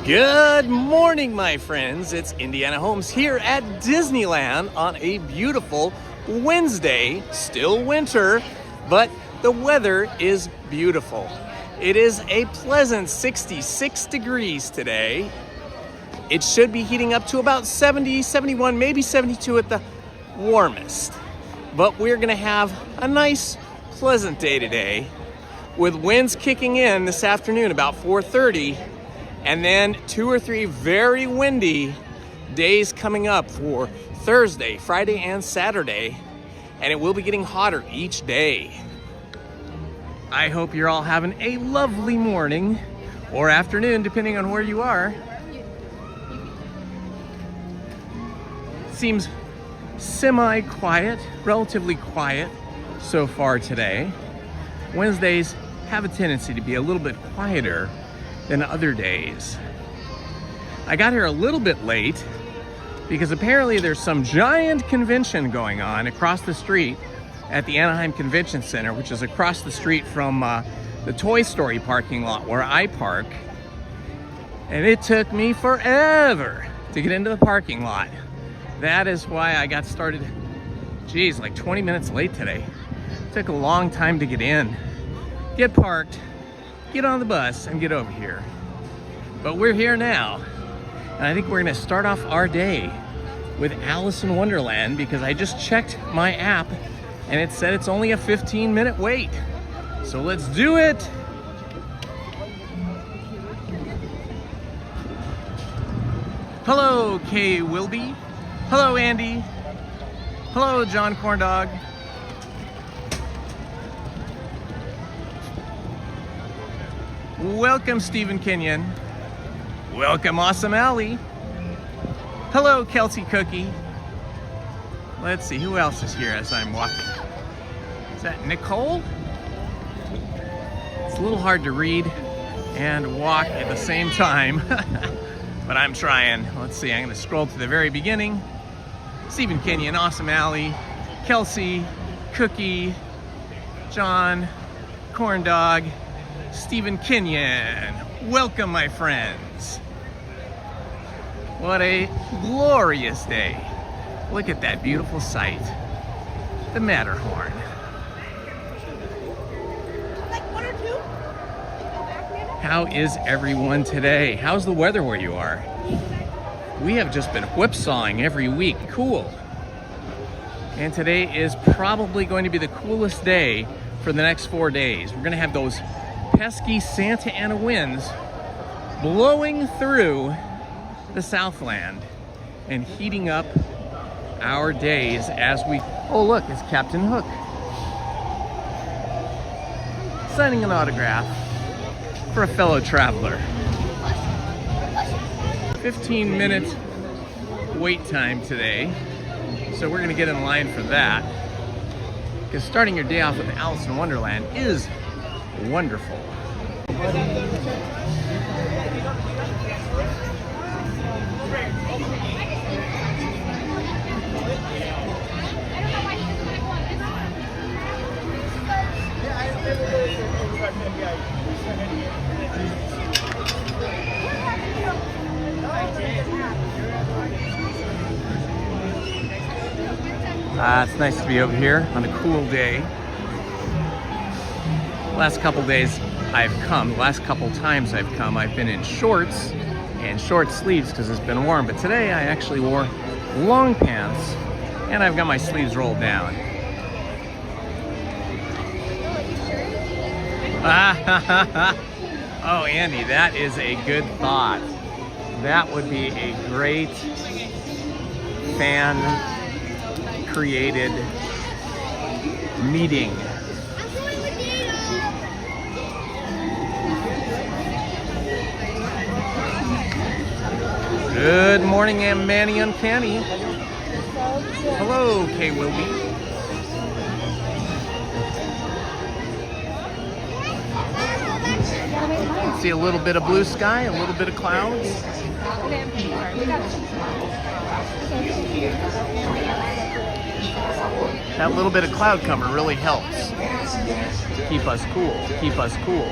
Good morning, my friends. It's Indiana Holmes here at Disneyland on a beautiful Wednesday. Still winter, but the weather is beautiful. It is a pleasant 66 degrees today. It should be heating up to about 70, 71, maybe 72 at the warmest. But we're gonna have a nice, pleasant day today with winds kicking in this afternoon about 4:30. And then 2 or 3 very windy days coming up for Thursday, Friday, and Saturday. And it will be getting hotter each day. I hope you're all having a lovely morning or afternoon, depending on where you are. Seems semi-quiet, relatively quiet so far today. Wednesdays have a tendency to be a little bit quieter than other days. I got here a little bit late because apparently there's some giant convention going on across the street at the Anaheim Convention Center, which is across the street from the Toy Story parking lot where I park. And it took me forever to get into the parking lot. That is why I got started, geez, like 20 minutes late today. It took a long time to get in, get parked, get on the bus and get over here. But we're here now, and I think we're gonna start off our day with Alice in Wonderland because I just checked my app and it said it's only a 15-minute wait. So let's do it. Hello, Kay Wilby. Hello, Andy. Hello, John Corndog. Welcome, Stephen Kenyon. Welcome, Awesome Alley. Hello, Kelsey Cookie. Let's see, who else is here as I'm walking? Is that Nicole? It's a little hard to read and walk at the same time, but I'm trying. Let's see, I'm gonna scroll to the very beginning. Stephen Kenyon, Awesome Alley, Kelsey, Cookie, John, Corndog, Stephen Kenyon. Welcome, my friends. What a glorious day. Look at that beautiful sight. The Matterhorn. How is everyone today? How's the weather where you are? We have just been whipsawing every week. Cool. And today is probably going to be the coolest day for the next 4 days. We're gonna have those pesky Santa Ana winds blowing through the Southland and heating up our days as we... Oh, look, it's Captain Hook signing an autograph for a fellow traveler. 15-minute wait time today, so we're gonna get in line for that because starting your day off with Alice in Wonderland is wonderful. It's nice to be over here on a cool day. Last couple days last couple times I've come, I've been in shorts and short sleeves because it's been warm. But today I actually wore long pants and I've got my sleeves rolled down. Oh, Andy, that is a good thought. That would be a great fan-created meeting. Good morning, Manny Uncanny. Hello, Kay Wilby. See a little bit of blue sky, a little bit of clouds. That little bit of cloud cover really helps keep us cool, keep us cool.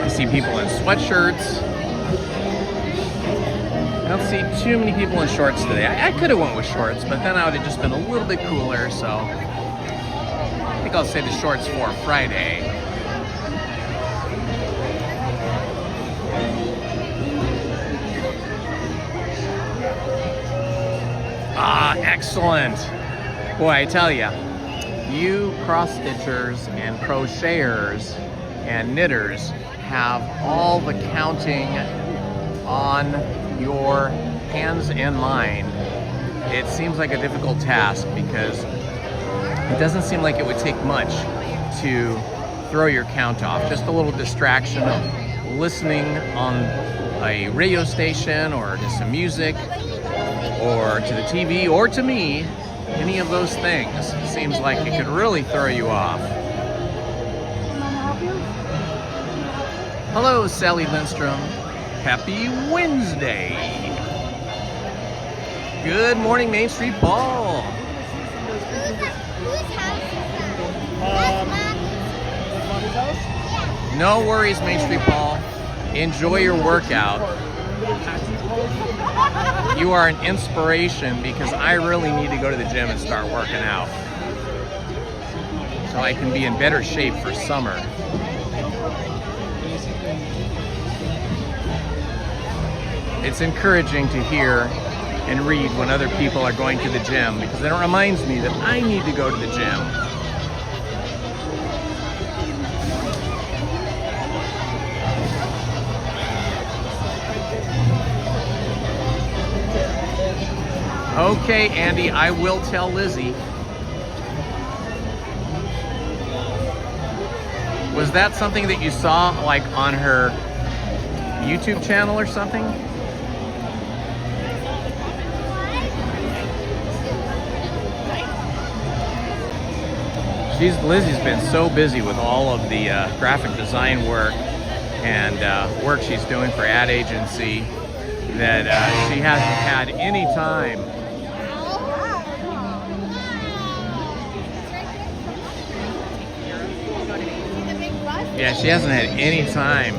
I see people in sweatshirts. I don't see too many people in shorts today. I could have went with shorts, but then I would have just been a little bit cooler, so I think I'll save the shorts for Friday. Ah, excellent. Boy, I tell ya, you cross-stitchers and crocheters and knitters have all the counting on your hands and mind. It seems like a difficult task because it doesn't seem like it would take much to throw your count off. Just a little distraction of listening on a radio station or to some music or to the TV or to me. Any of those things seems like it could really throw you off. Hello, Sally Lindstrom. Happy Wednesday. Good morning, Main Street Ball. Whose house is that? No worries, Main Street Ball. Enjoy your workout. You are an inspiration because I really need to go to the gym and start working out so I can be in better shape for summer. It's encouraging to hear and read when other people are going to the gym because it reminds me that I need to go to the gym. Okay, Andy, I will tell Lizzie. Was that something that you saw like on her YouTube channel or something? Lizzie's been so busy with all of the graphic design work and work she's doing for ad agency that she hasn't had any time. Yeah, she hasn't had any time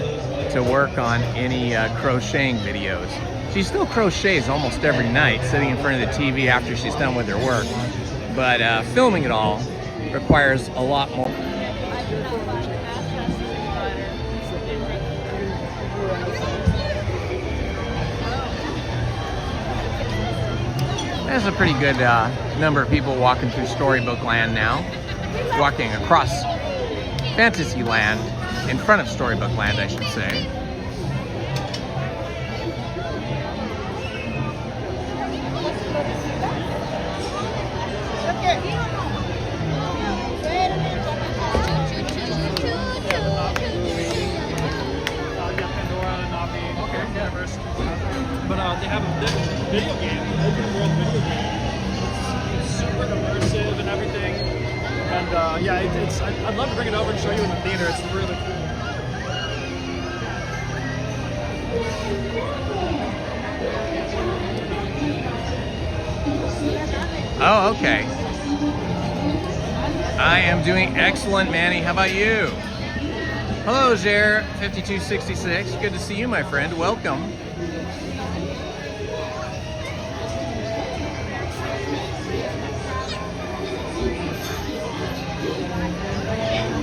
to work on any crocheting videos. She still crochets almost every night, sitting in front of the TV after she's done with her work. But filming it all requires a lot more. There's a pretty good number of people walking through Storybook Land now. Walking across Fantasyland, in front of Storybook Land, I should say. But they have a video game, open world video game. It's super immersive and everything. And yeah, I'd love to bring it over and show you in the theater. It's really cool. Oh, okay. I am doing excellent, Manny. How about you? Hello, Jer 5266. Good to see you, my friend. Welcome.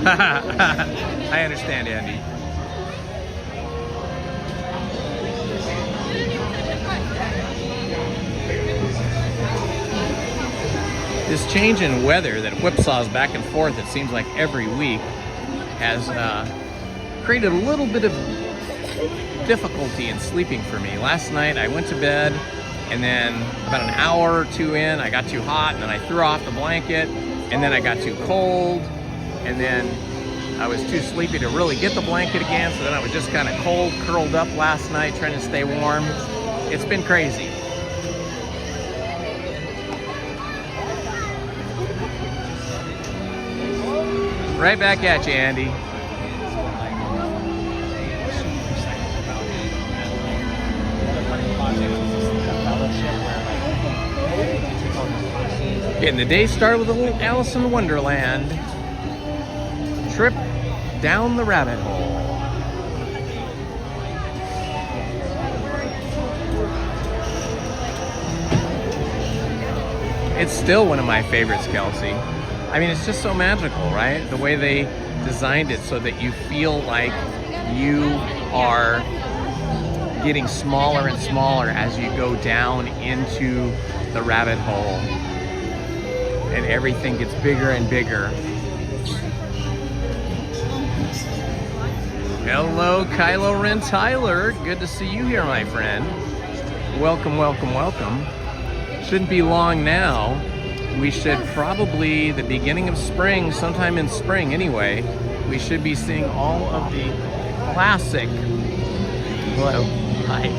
I understand, Andy. This change in weather that whipsaws back and forth, it seems like every week, has created a little bit of difficulty in sleeping for me. Last night I went to bed, and then about an hour or two in, I got too hot, and then I threw off the blanket, and then I got too cold, and then I was too sleepy to really get the blanket again, so then I was just kind of cold, curled up last night, trying to stay warm. It's been crazy. Right back at you, Andy. Getting the day started with a little Alice in Wonderland trip down the rabbit hole. It's still one of my favorites, Kelsey. I mean, it's just so magical, right? The way they designed it so that you feel like you are getting smaller and smaller as you go down into the rabbit hole. And everything gets bigger and bigger. Hello, Kylo Ren Tyler. Good to see you here, my friend. Welcome, welcome, welcome. Shouldn't be long now. We should probably, the beginning of spring, sometime in spring anyway, we should be seeing all of the classic, hello, hi.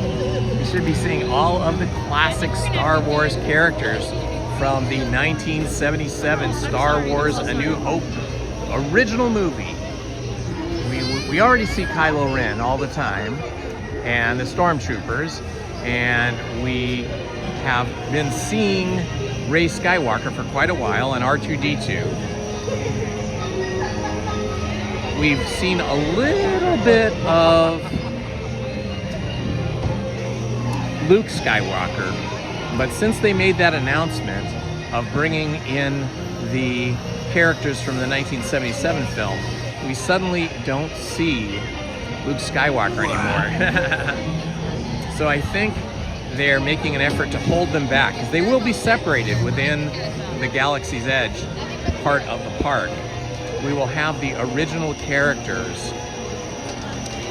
We should be seeing all of the classic Star Wars characters from the 1977 Star Wars A New Hope original movie. We already see Kylo Ren all the time, and the Stormtroopers, and we have been seeing Rey Skywalker for quite a while, and R2-D2. We've seen a little bit of Luke Skywalker, but since they made that announcement of bringing in the characters from the 1977 film, we suddenly don't see Luke Skywalker anymore. So I think they're making an effort to hold them back, because they will be separated within the Galaxy's Edge part of the park. We will have the original characters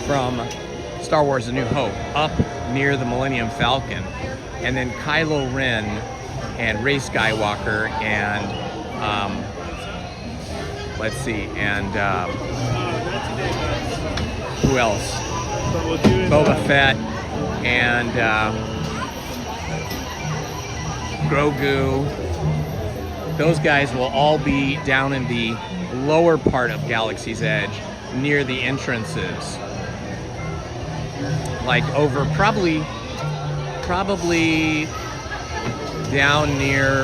from Star Wars A New Hope up near the Millennium Falcon, and then Kylo Ren and Rey Skywalker and let's see, and who else? Boba Fett and Grogu. Those guys will all be down in the lower part of Galaxy's Edge, near the entrances, like over probably down near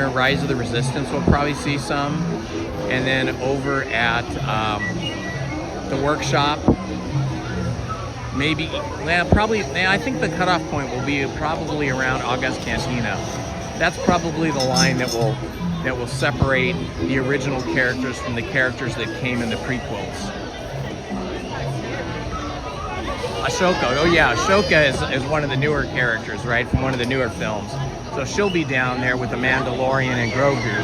Rise of the Resistance. We'll probably see some, and then over at the workshop, maybe, I think the cutoff point will be probably around August Cantina. That's probably the line that will separate the original characters from the characters that came in the prequels. Ahsoka, oh yeah, Ahsoka is one of the newer characters, right, from one of the newer films. So she'll be down there with the Mandalorian and Grogu.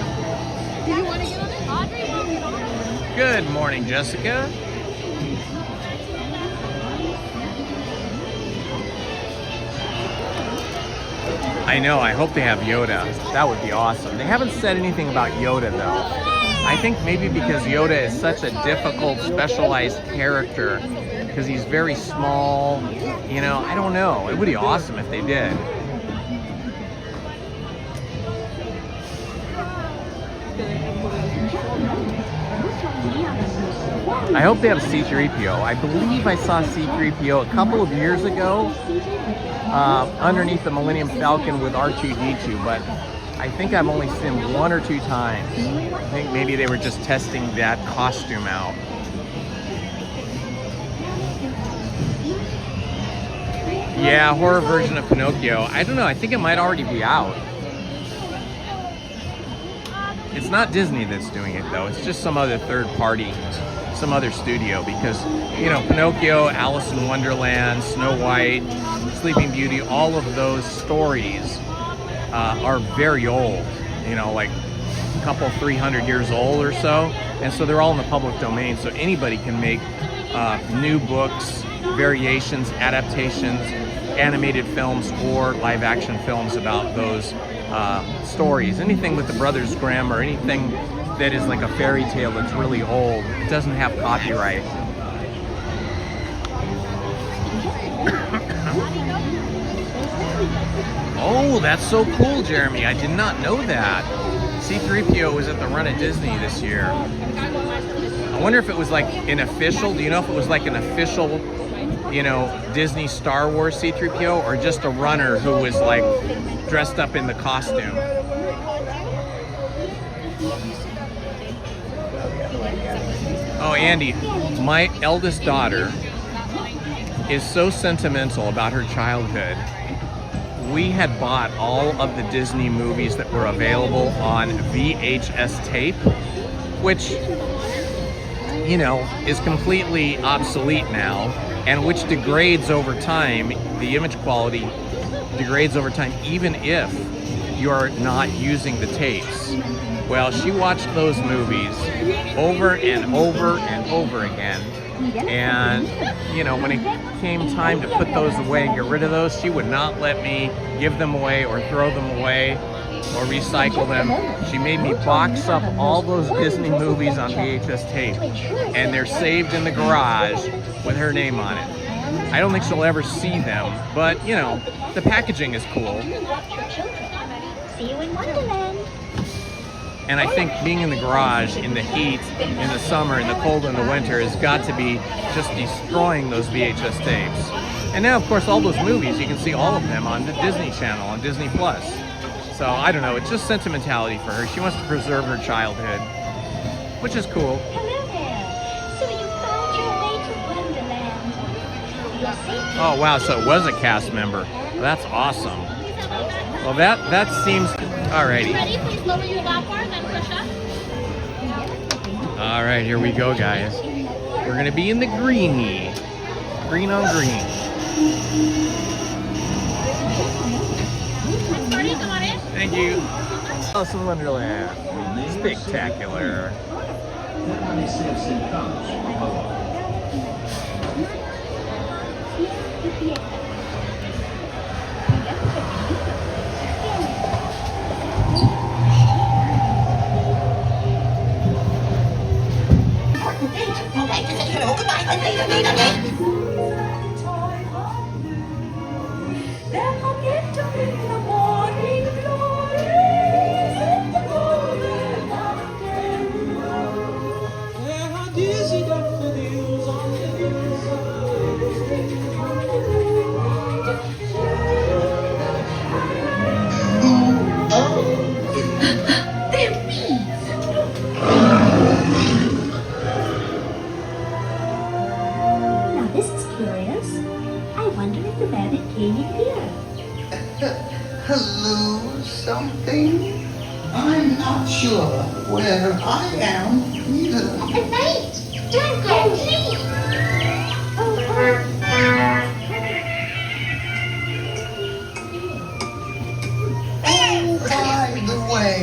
Do you want to get on it? Audrey, want to get on it? Good morning, Jessica. I know, I hope they have Yoda. That would be awesome. They haven't said anything about Yoda though. I think maybe because Yoda is such a difficult, specialized character, because he's very small, you know, I don't know. It would be awesome if they did. I hope they have C-3PO. I believe I saw C-3PO a couple of years ago underneath the Millennium Falcon with R2-D2, but I think I've only seen him one or two times. I think maybe they were just testing that costume out. Yeah, horror version of Pinocchio. I don't know, I think it might already be out. It's not Disney that's doing it though, it's just some other third party, some other studio, because, you know, Pinocchio, Alice in Wonderland, Snow White, Sleeping Beauty, all of those stories are very old, you know, like a couple, 300 years old or so, and so they're all in the public domain, so anybody can make new books, variations, adaptations, animated films, or live action films about those stories. Anything with the Brothers Grimm or anything that is like a fairy tale that's really old, it doesn't have copyright. Oh, that's so cool, Jeremy. I did not know that. C-3PO was at the Run at Disney this year. I wonder if it was like an official, do you know if it was like an official, you know, Disney Star Wars C-3PO or just a runner who was like dressed up in the costume? Oh, Andy, my eldest daughter is so sentimental about her childhood. We had bought all of the Disney movies that were available on VHS tape, which, you know, is completely obsolete now, and which degrades over time. The image quality degrades over time, even if you're not using the tapes. Well, she watched those movies over and over and over again. And, you know, when it came time to put those away and get rid of those, she would not let me give them away or throw them away or recycle them. She made me box up all those Disney movies on VHS tape, and they're saved in the garage with her name on it. I don't think she'll ever see them, but, you know, the packaging is cool. See you in Wonderland. And I think being in the garage in the heat, in the summer, in the cold, in the winter has got to be just destroying those VHS tapes. And now, of course, all those movies, you can see all of them on the Disney Channel, on Disney Plus. So, I don't know, it's just sentimentality for her. She wants to preserve her childhood, which is cool. Hello there. So you found your way to Wonderland. You're safe. Oh, wow, so it was a cast member. That's awesome. Well, that seems... Alrighty. Ready? Please lower your platform and push up. All right, here we go, guys. We're gonna be in the greenie. Green on green. Party, come on in. Thank you. Alice in Wonderland. Spectacular. Hello, something? I'm not sure where I am either. Good night. Don't go, please. Oh, by the way,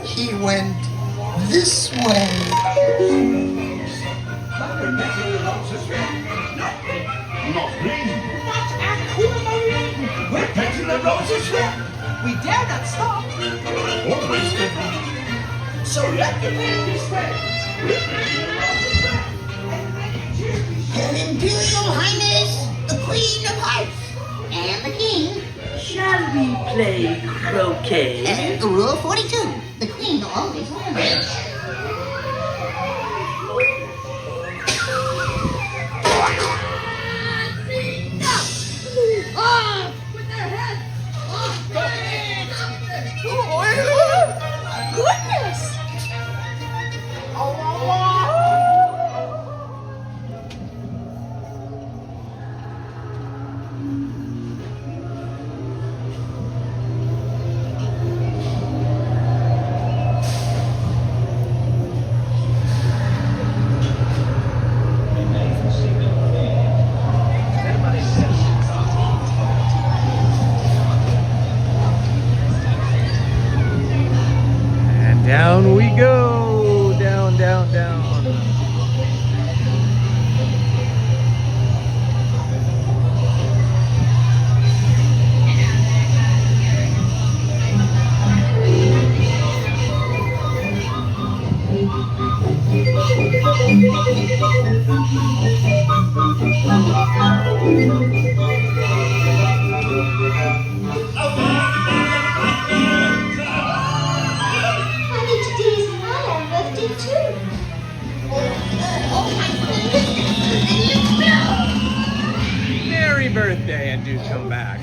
he went this way. Not me. Not at all. We're painting the roses here. We dare not stop. Always did. So let the paint be spread. We're painting the roses red. Her Imperial Highness, the Queen of Hearts, and the King. Shall we play croquet? Rule 42, the Queen always wins. Goodness. birthday and do come back.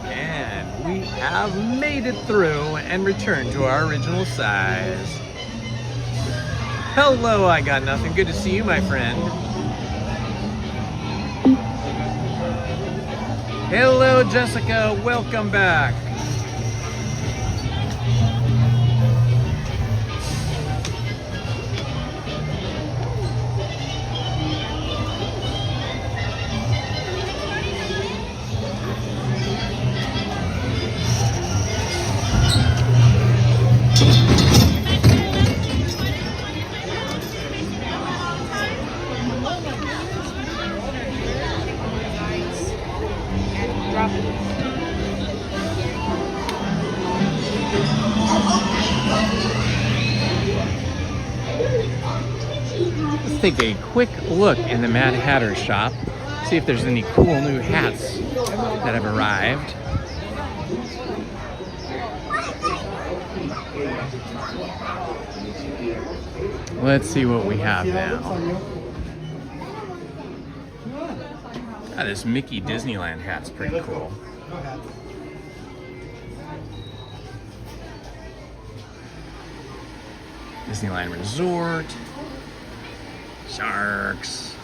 And we have made it through and returned to our original size. Hello, I got nothing. Good to see you, my friend. Hello, Jessica. Welcome back. Let's take a quick look in the Mad Hatter shop, see if there's any cool new hats that have arrived. Let's see what we have now. Ah, this Mickey Disneyland hat's pretty cool. Disneyland Resort. Sharks.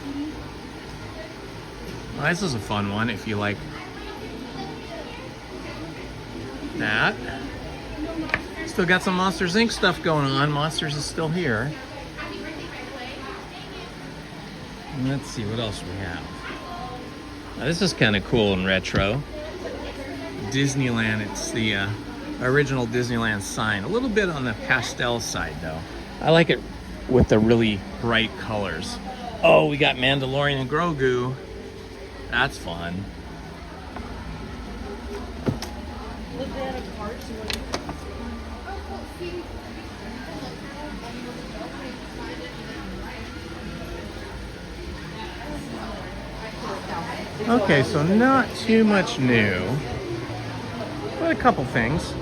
Well, this is a fun one if you like that. Still got some Monsters Inc. stuff going on. Monsters is still here. And let's see what else we have. Now, this is kind of cool and retro. Disneyland, it's the original Disneyland sign. A little bit on the pastel side though. I like it with the really bright colors. Oh, we got Mandalorian and Grogu. That's fun. Okay, so not too much new, but a couple things.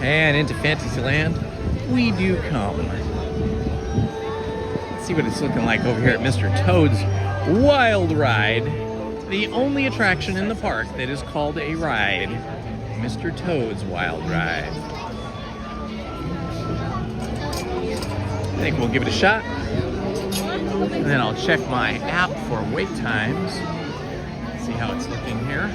And into Fantasyland we do come. Let's see what it's looking like over here at Mr. Toad's Wild Ride. The only attraction in the park that is called a ride. Mr. Toad's Wild Ride. I think we'll give it a shot. And then I'll check my app for wait times. See how it's looking here.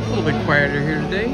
A little bit quieter here today.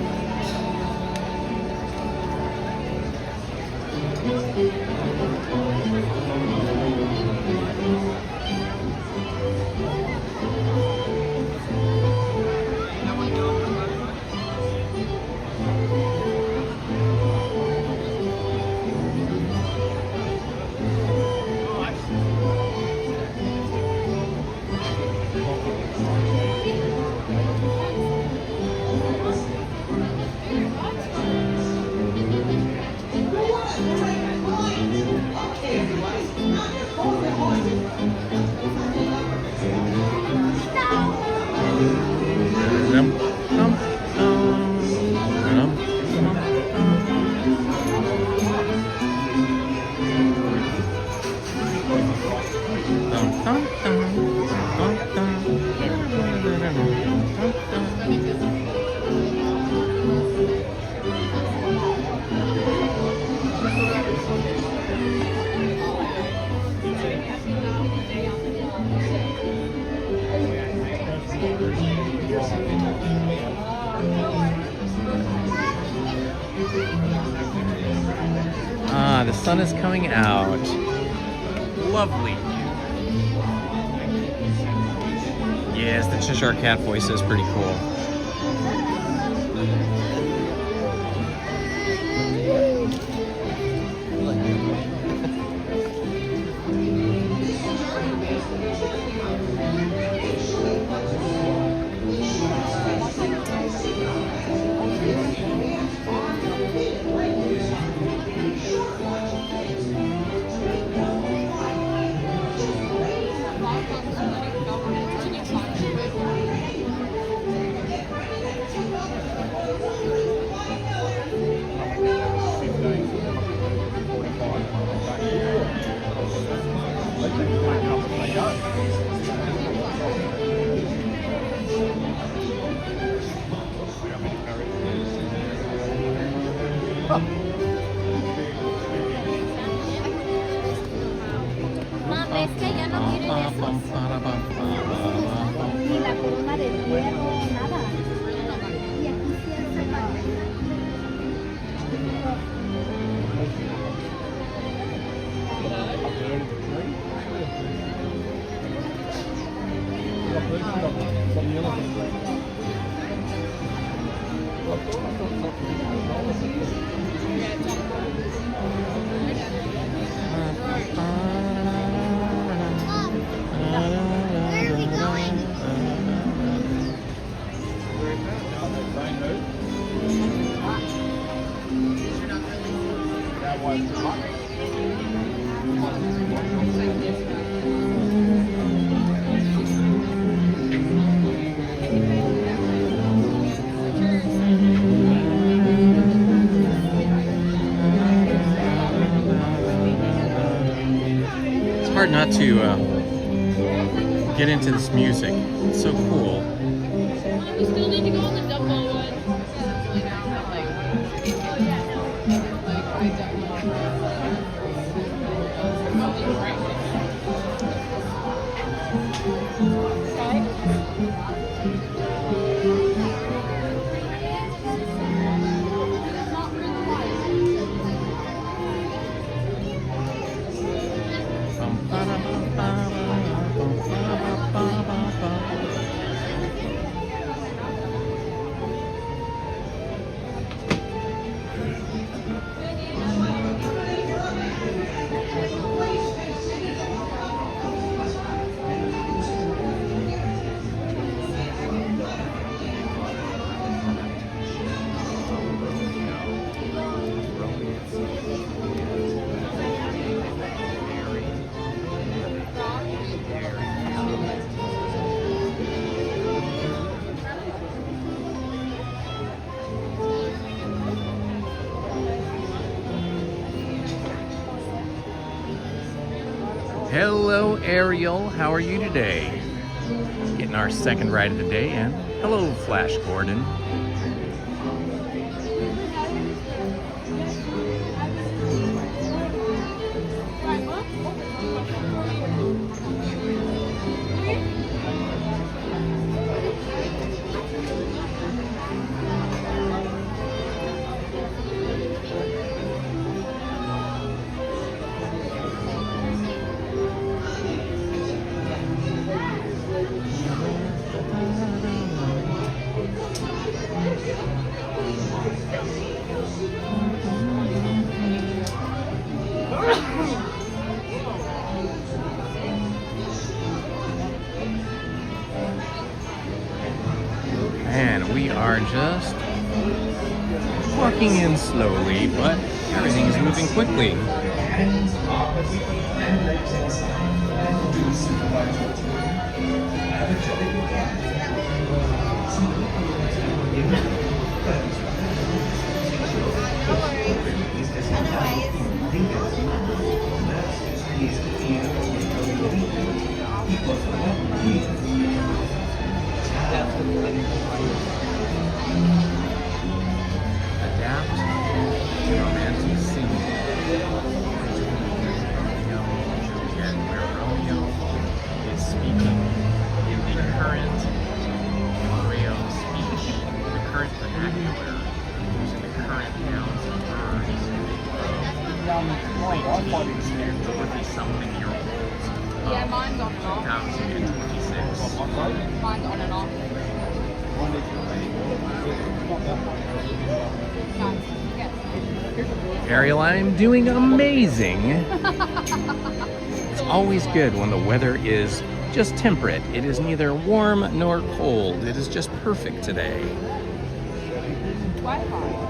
the sun is coming out. Lovely. Yes, the Cheshire Cat voice is pretty cool. Mamá, ¿ves que ya no quieren esos? Ni la corona de hierro, nada. Y aquí sí hace Where are we going? It's hard not to get into this music. It's so cool. We still need to go on the Dumbo one. Hello, Ariel. How are you today? Getting our second ride of the day, and hello, Flash Gordon. And we are just walking in slowly, but everything's moving quickly. Adapt a romantic scene between Romeo and Juliet, where Romeo is speaking in the current 19-something-year-olds Yeah, mine's on and off. 2026. Mine's on and off. Ariel, I'm doing amazing. It's always good when the weather is just temperate. It is neither warm nor cold. It is just perfect today. Wi-Fi.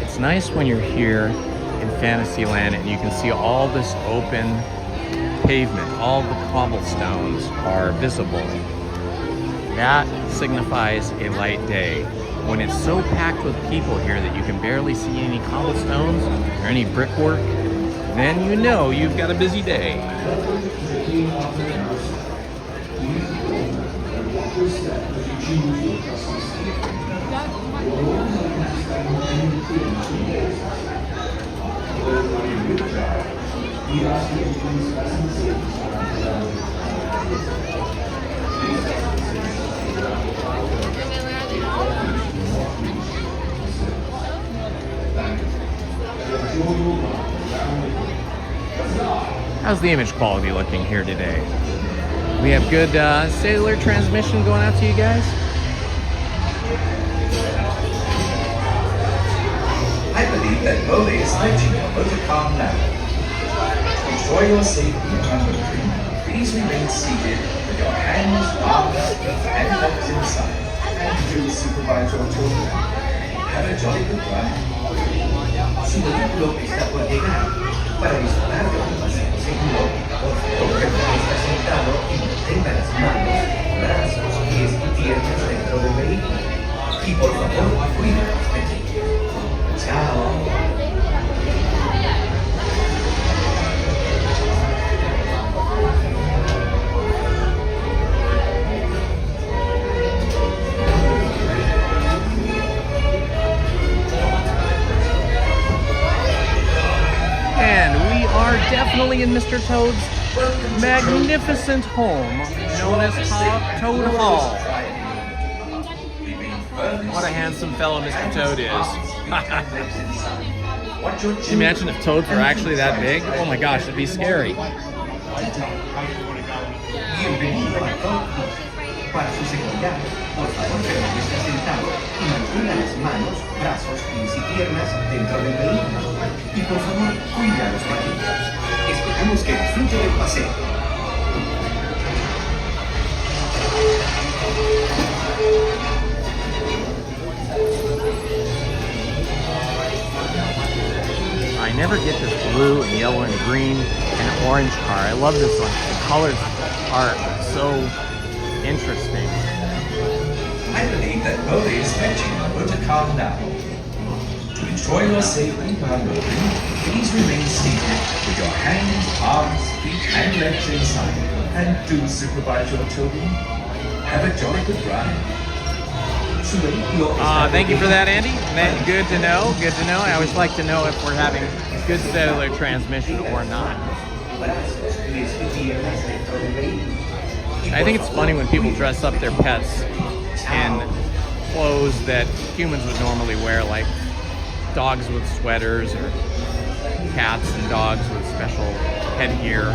It's nice when you're here in Fantasyland and you can see all this open pavement, all the cobblestones are visible. That signifies a light day. When it's so packed with people here that you can barely see any cobblestones or any brickwork, then you know you've got a busy day. How's the image quality looking here today? We have good cellular transmission going out to you guys? I believe that Mole is letting you know to calm down. To ensure your safety and comfort, please remain seated with your hands, arms, feet, and legs inside. And do supervise your children. Have a jolly good ride. Su vehículo está por llegar. Para disfrutar de un paseo seguro, por favor permanezca sentado y mantenga las manos, brazos, pies y piernas dentro del vehículo. Y por favor, cuide a los pequeños. Chao. Definitely in Mr. Toad's magnificent home known as Toad Hall. What a handsome fellow Mr. Toad is. Can you imagine if toads were actually that big? Oh my gosh, it'd be scary. Para su seguridad, por favor permanezca sentado y mantenga las manos, brazos, pies y piernas dentro del vehículo. Y por favor, cuide a los pequeños. Esperamos que disfrute del paseo. I never get this blue and yellow and green and orange car. I love this one. The colors are so interesting. I believe that Mole is fetching you to calm down. To ensure your safety while moving, please remain seated with your hands, arms, feet, and legs inside. And do supervise your children. Have a jolly good ride. Thank you for that, Andy. Good to know. Good to know. I always like to know if we're having good cellular transmission or not. I think it's funny when people dress up their pets in clothes that humans would normally wear, like dogs with sweaters or cats and dogs with special headgear.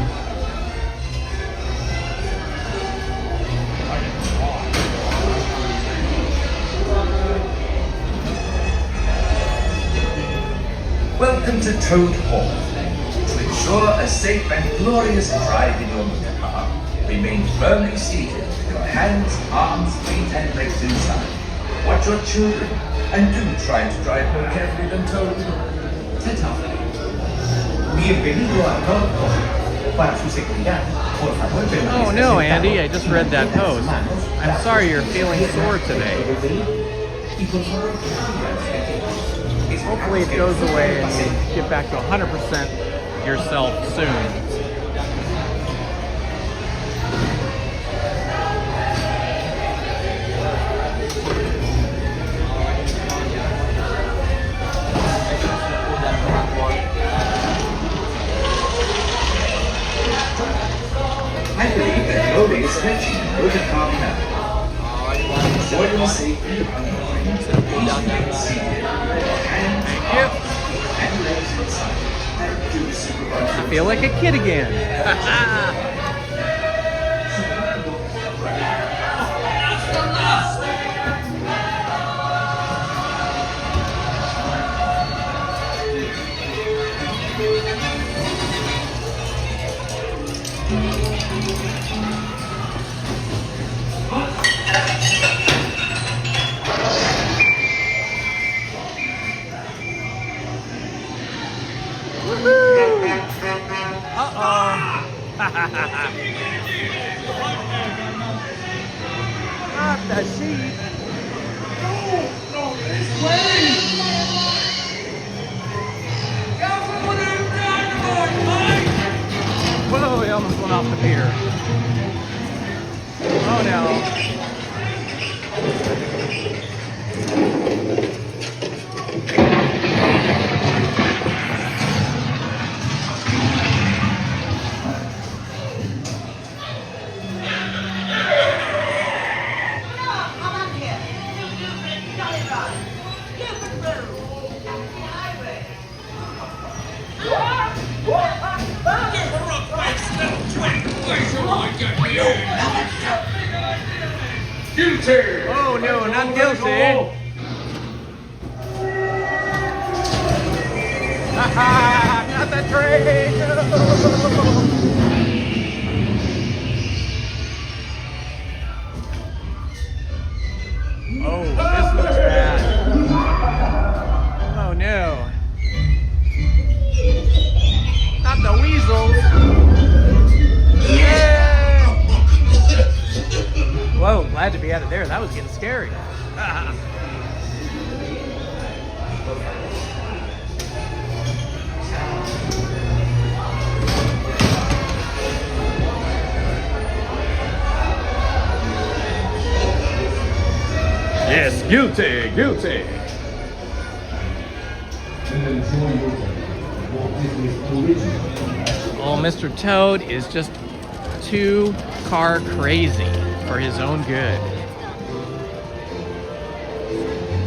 Welcome to Toad Hall. To ensure a safe and glorious drive in your motor car, remain firmly seated with your hands, arms, feet, and legs inside. Watch your children, and do try to drive more carefully than Toad. Ta-ta. Bienvenido a Toad Hall. Para su seguridad, por favor, Oh no, Andy, I just read that post. I'm sorry you're feeling sore today. Hopefully it goes away and you get back to 100% yourself soon. I believe that loading is stretching and motor car now. Enjoy your safety and unwind. Easily seated. Hands, arms, and legs inside. And do supervise. I feel like a kid again. Not the sheep. Whoa, he almost went off the pier. Oh no. Guilty! Oh no, not guilty. Haha, not the train. Oh, this looks bad. Oh no. Not the weasels. Yeah. Whoa, glad to be out of there. That was getting scary. Yes, guilty, guilty. Oh, Mr. Toad is just too car crazy for his own good.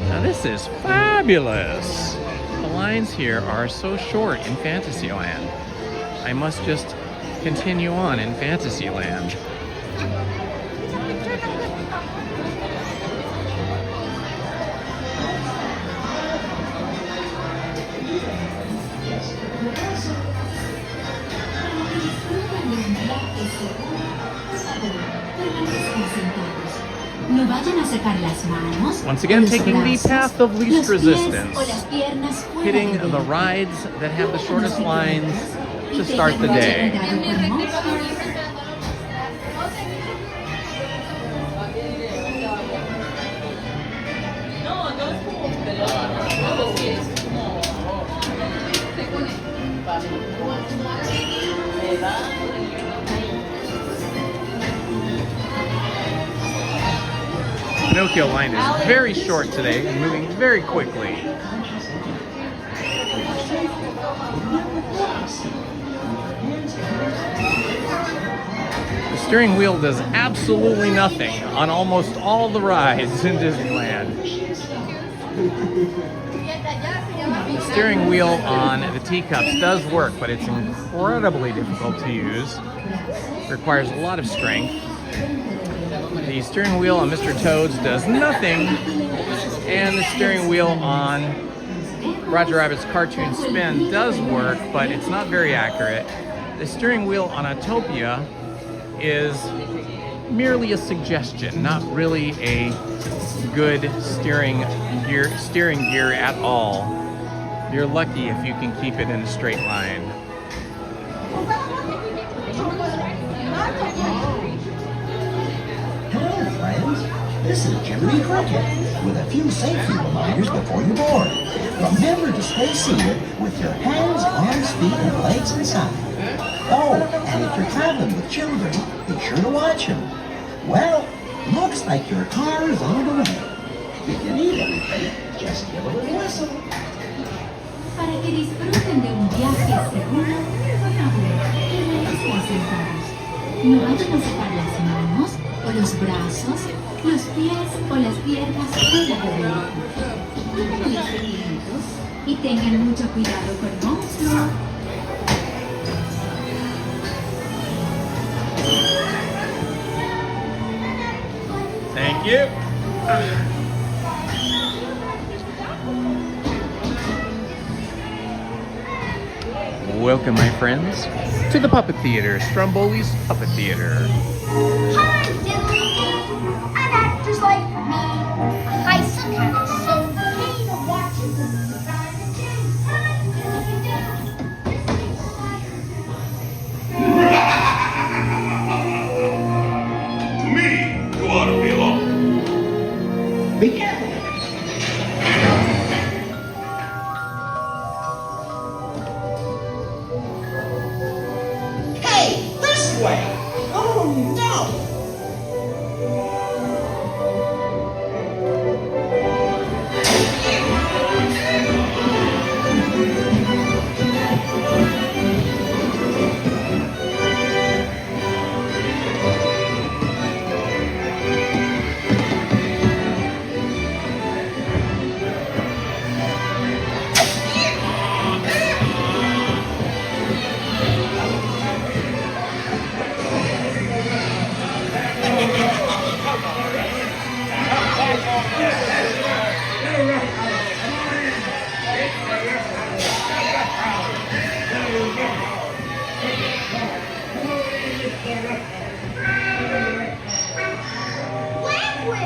Now this is fabulous. The lines here are so short in Fantasyland. I must just continue on in Fantasyland. Once again, taking the path of least resistance, hitting the rides that have the shortest lines to start the day. Pinocchio line is very short today and moving very quickly. The steering wheel does absolutely nothing on almost all the rides in Disneyland. The steering wheel on the teacups does work, but it's incredibly difficult to use. It requires a lot of strength. The steering wheel on Mr. Toad's does nothing, and the steering wheel on Roger Rabbit's cartoon spin does work, but it's not very accurate. The steering wheel on Autopia is merely a suggestion, not really a good steering gear at all. You're lucky if you can keep it in a straight line. Hello, friends. This is Jiminy Cricket with a few safety reminders before you board. Remember to stay seated with your hands, arms, feet, and legs inside. Oh, and if you're traveling with children, be sure to watch them. Well, looks like your car is on the way. If you need anything, just give a little whistle. Para que disfruten de un viaje seguro, por favor, quédense sentados. No vayan a sacar las manos o los brazos, los pies o las piernas fuera del vehículo. Tomen los seguimientos y tengan mucho cuidado con monstruos. Thank you. Welcome, my friends, to the Puppet Theater, Stromboli's Puppet Theater. Hi, Disneyland. And actors like me. I suck at it, so pay to watch To me, you ought to be alone. Be careful. Hey, this way. Oh, no.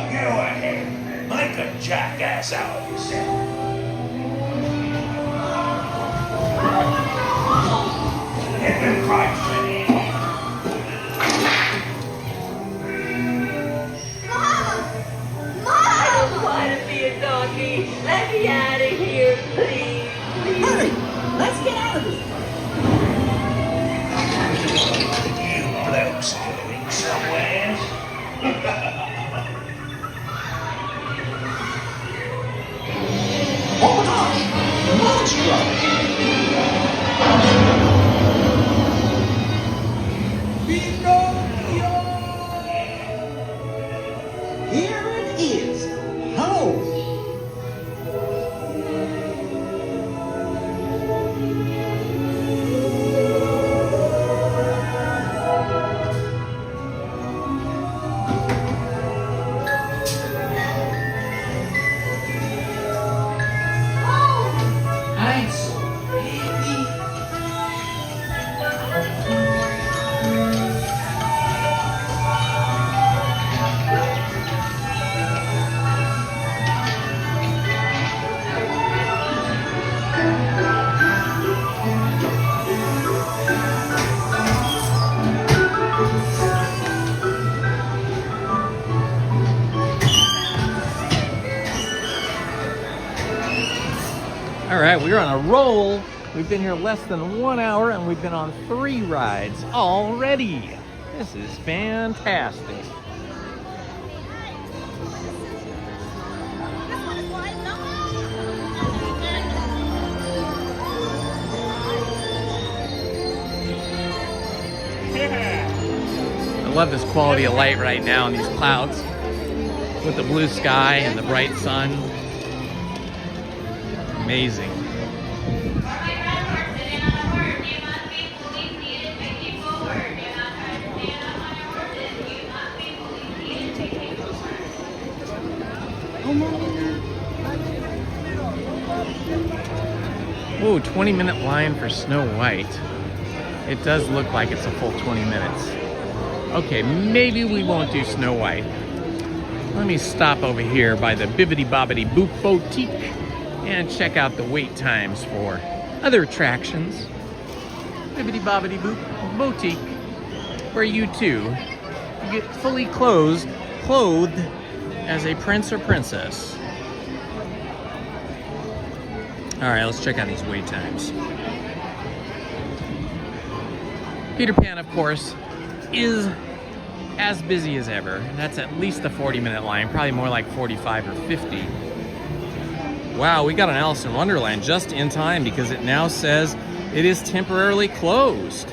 Go ahead. Make a jackass out of yourself. Let them cry, Freddy. I don't want to be a doggy. Let me out of here, please. Hurry, let's get out of here. You blokes going somewhere? Oh my gosh, monster! Pinocchio! Here it is, Holmes. I'm so happy. All right, we're on a roll. We've been here less than 1 hour and we've been on 3 rides already. This is fantastic. I love this quality of light right now in these clouds with the blue sky and the bright sun. Amazing. Oh, 20-minute line for Snow White. It does look like it's a full 20 minutes. Okay, maybe we won't do Snow White. Let me stop over here by the Bibbidi Bobbidi Boop Boutique and check out the wait times for other attractions. Bibbidi Bobbidi Boop Boutique, where you too get fully clothed as a prince or princess. All right, let's check out these wait times. Peter Pan, of course, is as busy as ever. That's at least a 40-minute line, probably more like 45 or 50. Wow, we got an Alice in Wonderland just in time because it now says it is temporarily closed.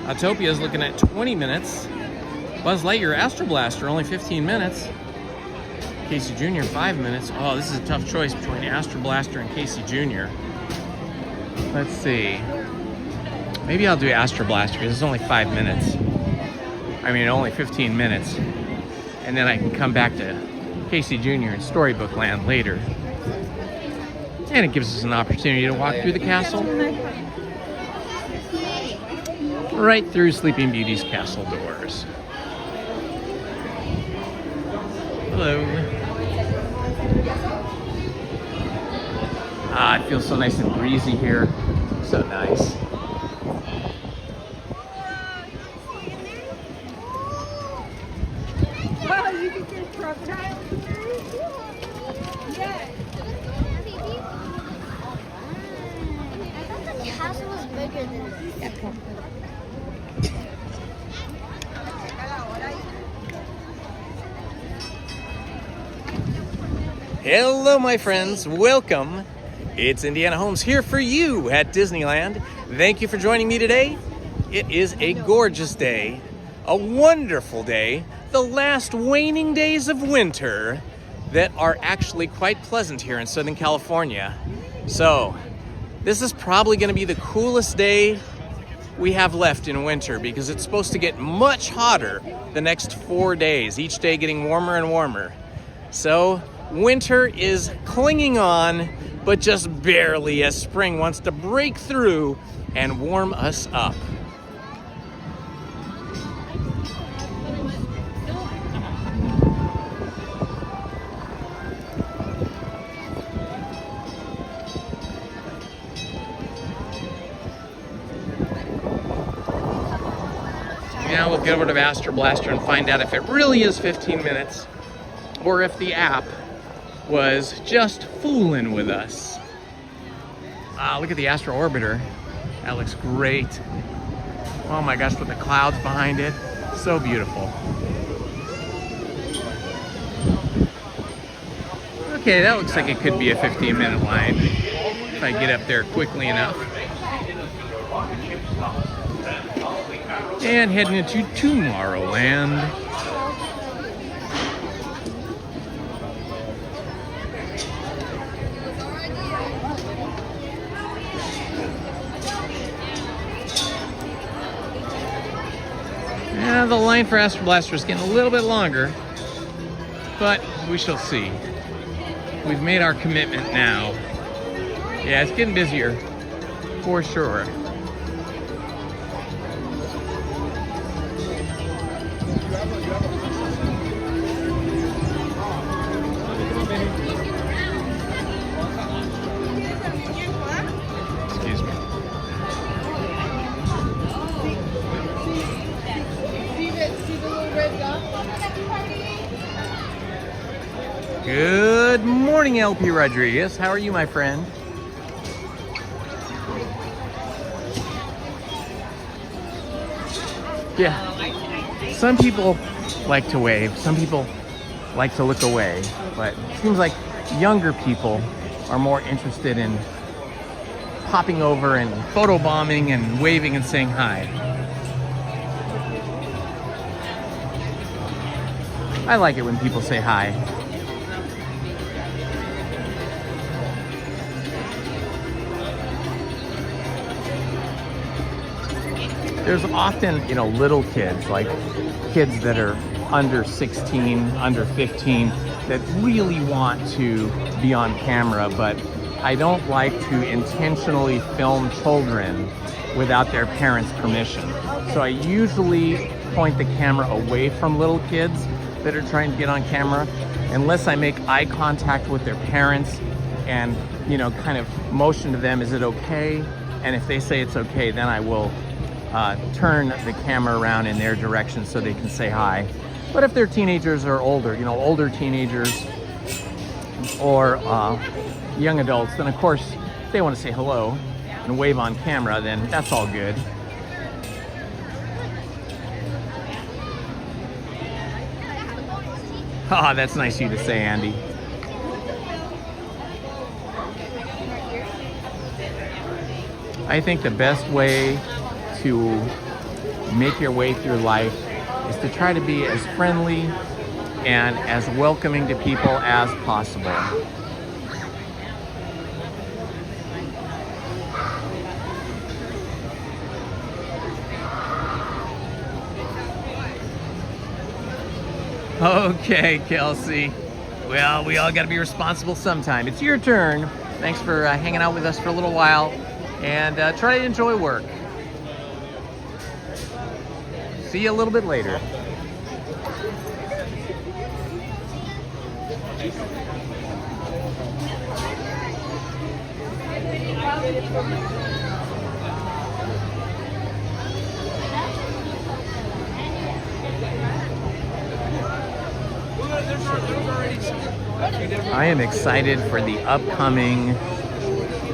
Autopia is looking at 20 minutes. Buzz Lightyear Astro Blaster, only 15 minutes. Casey Jr., 5 minutes. Oh, this is a tough choice between Astro Blaster and Casey Jr. Let's see. Maybe I'll do Astro Blaster because it's only 5 minutes. I mean, only 15 minutes. And then I can come back to Casey Jr. in Storybook Land later. And it gives us an opportunity to walk through the castle. Right through Sleeping Beauty's castle doors. Hello. Ah, it feels so nice and breezy here. So nice. Wow, you can see a crocodile. Yeah. I thought the castle was bigger than this. Hello, my friends. Welcome. It's Indiana Holmes here for you at Disneyland. Thank you for joining me today. It is a gorgeous day, a wonderful day, the last waning days of winter that are actually quite pleasant here in Southern California. So, this is probably going to be the coolest day we have left in winter because it's supposed to get much hotter the next 4 days, each day getting warmer and warmer. So, winter is clinging on, but just barely as spring wants to break through and warm us up. Now we'll get over to Astro Blaster and find out if it really is 15 minutes or if the app was just fooling with us. Look at the Astro Orbiter. That looks great. Oh my gosh, with the clouds behind it. So beautiful. Okay, that looks like it could be a 15-minute line if I get up there quickly enough. And heading into Tomorrowland. The line for Astro Blaster is getting a little bit longer, but we shall see. We've made our commitment now. Yeah, it's getting busier, for sure. Excuse me. Good morning, LP Rodriguez. How are you, my friend? Yeah. Some people like to wave. Some people like to look away. But it seems like younger people are more interested in popping over and photobombing and waving and saying hi. I like it when people say hi. There's often, little kids, like kids that are under 16, under 15, that really want to be on camera, but I don't like to intentionally film children without their parents' permission. So I usually point the camera away from little kids that are trying to get on camera, unless I make eye contact with their parents and, you know, kind of motion to them, is it okay? And if they say it's okay, then I will turn the camera around in their direction so they can say hi. But if they're teenagers or older, you know, older teenagers or young adults, then of course, if they want to say hello and wave on camera, then that's all good. Ah, that's nice of you to say, Andy. I think the best way to make your way through life is to try to be as friendly and as welcoming to people as possible. Okay, Kelsey. Well, we all got to be responsible sometime. It's your turn. Thanks for hanging out with us for a little while, and try to enjoy work. See you a little bit later. I am excited for the upcoming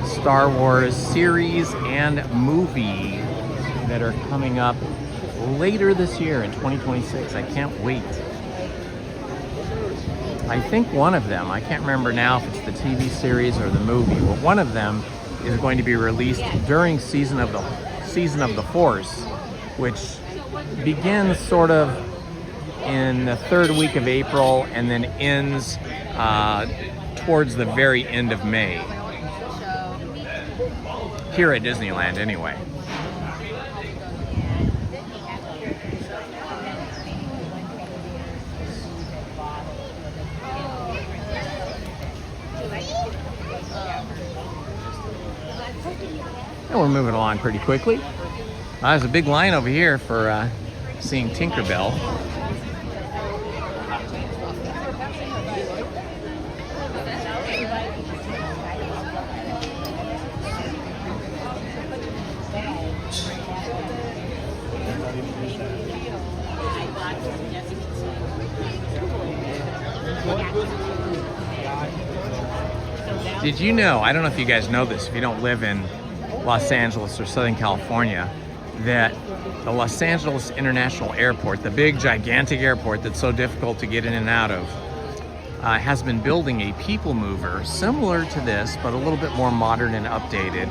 Star Wars series and movie that are coming up later this year in 2026. I can't wait. I think one of them, I can't remember now if it's the TV series or the movie, but one of them is going to be released during Season of the Force, which begins sort of in the third week of April and then ends towards the very end of May. Here at Disneyland, anyway. And we're moving along pretty quickly. There's a big line over here for seeing Tinkerbell. Did you know, I don't know if you guys know this, if you don't live in Los Angeles or Southern California, that the Los Angeles International Airport, the big gigantic airport that's so difficult to get in and out of, has been building a people mover similar to this, but a little bit more modern and updated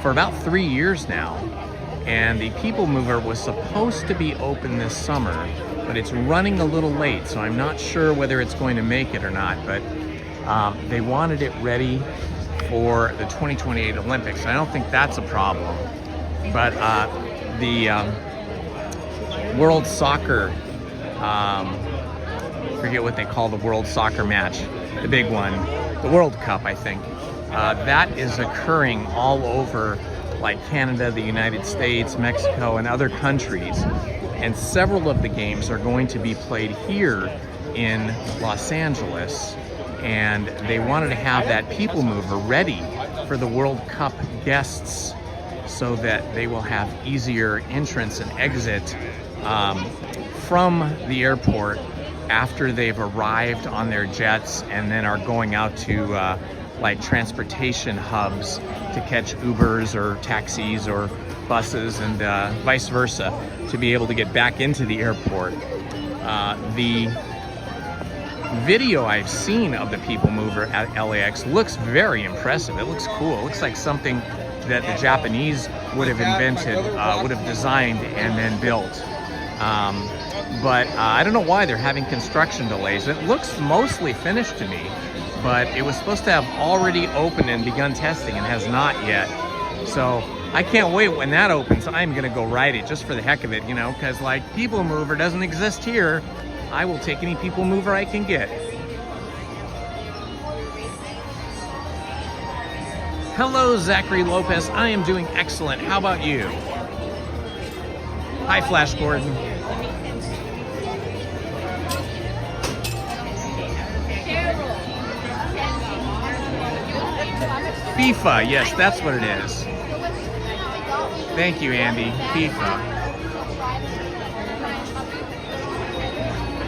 for about 3 years now. And the people mover was supposed to be open this summer, but it's running a little late, so I'm not sure whether it's going to make it or not, but they wanted it ready for the 2028 Olympics. And I don't think that's a problem. But the World Soccer, forget what they call the World Soccer match, the big one, the World Cup, I think. That is occurring all over, like Canada, the United States, Mexico, and other countries. And several of the games are going to be played here in Los Angeles. And they wanted to have that people mover ready for the World Cup guests so that they will have easier entrance and exit from the airport after they've arrived on their jets and then are going out to like transportation hubs to catch Ubers or taxis or buses and vice versa to be able to get back into the airport. The video I've seen of the people mover at LAX looks very impressive. It looks cool. It looks like something that the Japanese would have invented, would have designed and then built. But I don't know why they're having construction delays. It looks mostly finished to me, but it was supposed to have already opened and begun testing and has not yet. So I can't wait when that opens. I'm gonna go ride it just for the heck of it, you know, because like people mover doesn't exist here. I will take any people mover I can get. Hello, Zachary Lopez. I am doing excellent. How about you? Hi, Flash Gordon. FIFA, yes, that's what it is. Thank you, Andy. FIFA.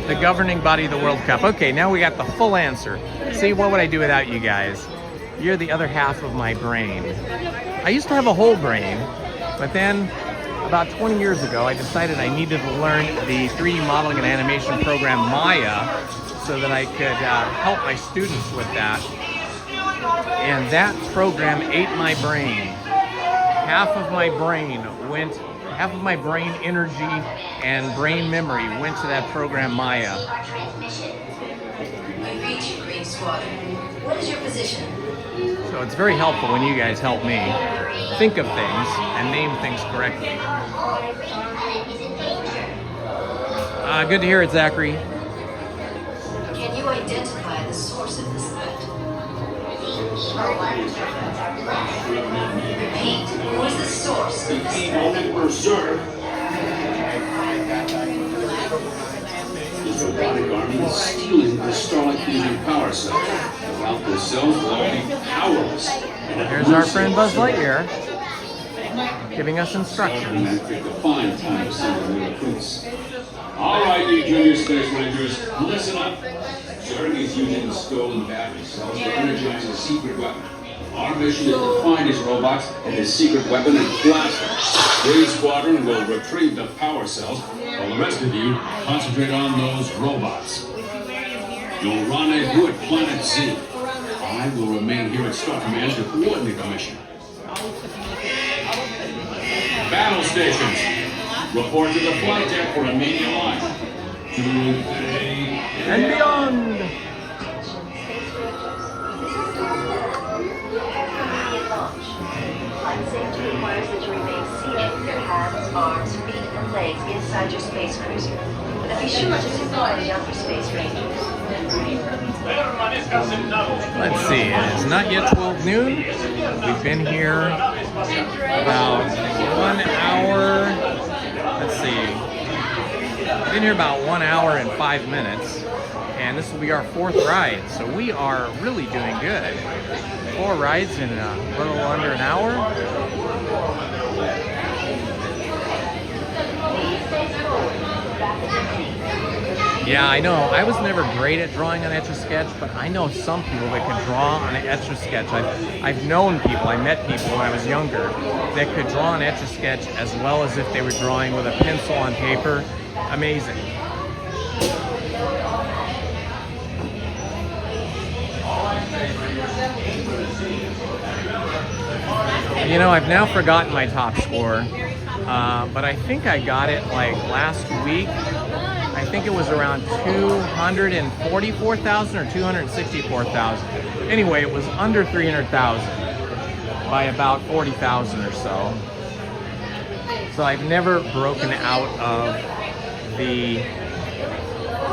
The governing body of the World Cup. Okay, now we got the full answer. See, what would I do without you guys? You're the other half of my brain. I used to have a whole brain, but then about 20 years ago, I decided I needed to learn the 3D modeling and animation program Maya so that I could help my students with that. And that program ate my brain. Half of my brain energy and brain memory went to that program Maya. We reach Green Squadron. What is your position? So it's very helpful when you guys help me think of things and name things correctly. Good to hear it, Zachary. Can you identify the source of this threat? Repeat, who is the source of this threat? This robotic army is stealing the Starlight Fusion power cell. Without the cells, we'll all be powerless. Here's our friend Buzz Lightyear giving us instructions. Fine time to send the recruits. All right, you junior space rangers, listen up. Circus is using the stolen battery cells to energize a secret weapon. Our mission is to find his robots and his secret weapon and blast them. Green Squadron will retrieve the power cells, while the rest of you concentrate on those robots. You'll rendezvous at Planet Z. I will remain here at Star Command to coordinate the mission. Battle stations, report to the flight deck for immediate launch. Today And beyond! Flight safety requires that you remain seated with your hands, arms, feet, and legs inside your space cruiser. And be sure to signal the other space rangers. Let's see, it is not yet 12 noon. We've been here about 1 hour. Let's see. Been here about 1 hour and 5 minutes. And this will be our 4th ride. So we are really doing good. 4 rides in a little under an hour. Yeah, I know. I was never great at drawing on Etch-a-Sketch, but I know some people that can draw on Etch-a-Sketch. I've known people, I met people when I was younger that could draw on Etch-a-Sketch as well as if they were drawing with a pencil on paper. Amazing. You know, I've now forgotten my top score, but I think I got it like last week. I think it was around 244,000 or 264,000. Anyway, it was under 300,000 by about 40,000 or so. So I've never broken out of the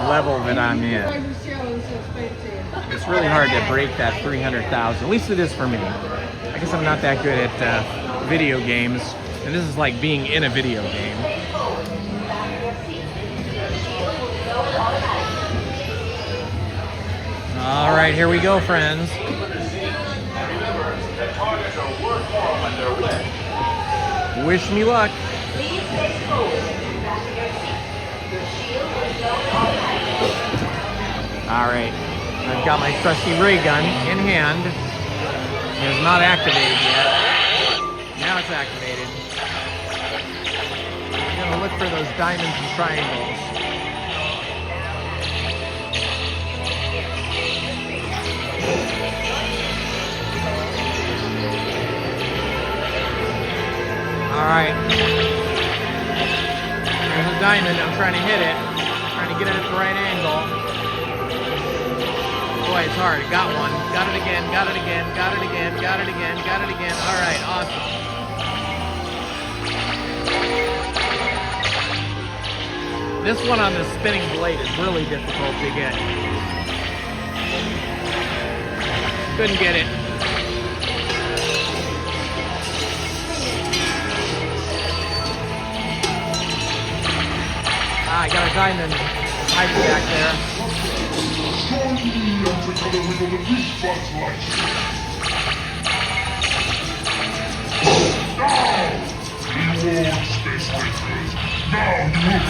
level that I'm in. It's really hard to break that 300,000. At least it is for me. I guess I'm not that good at video games, and this is like being in a video game. All right, here we go, friends. Wish me luck. All right, I've got my trusty ray gun in hand. It is not activated yet. Now it's activated. I'm gonna look for those diamonds and triangles. All right. There's a diamond. I'm trying to hit it. Trying to get it at the right angle. Boy, it's hard. Got one. Got it again. Got it again. Got it again. Got it again. Got it again. All right. Awesome. This one on the spinning blade is really difficult to get. Couldn't get it. I got a diamond hiding back there.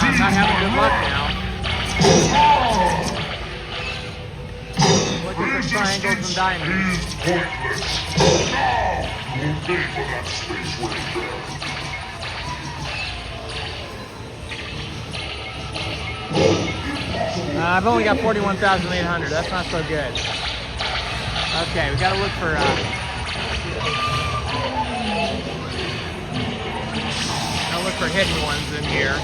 I'm not having good luck now. Looking for triangles and diamonds. I've only got 41,800. That's not so good. Okay, we gotta look for hidden ones in here.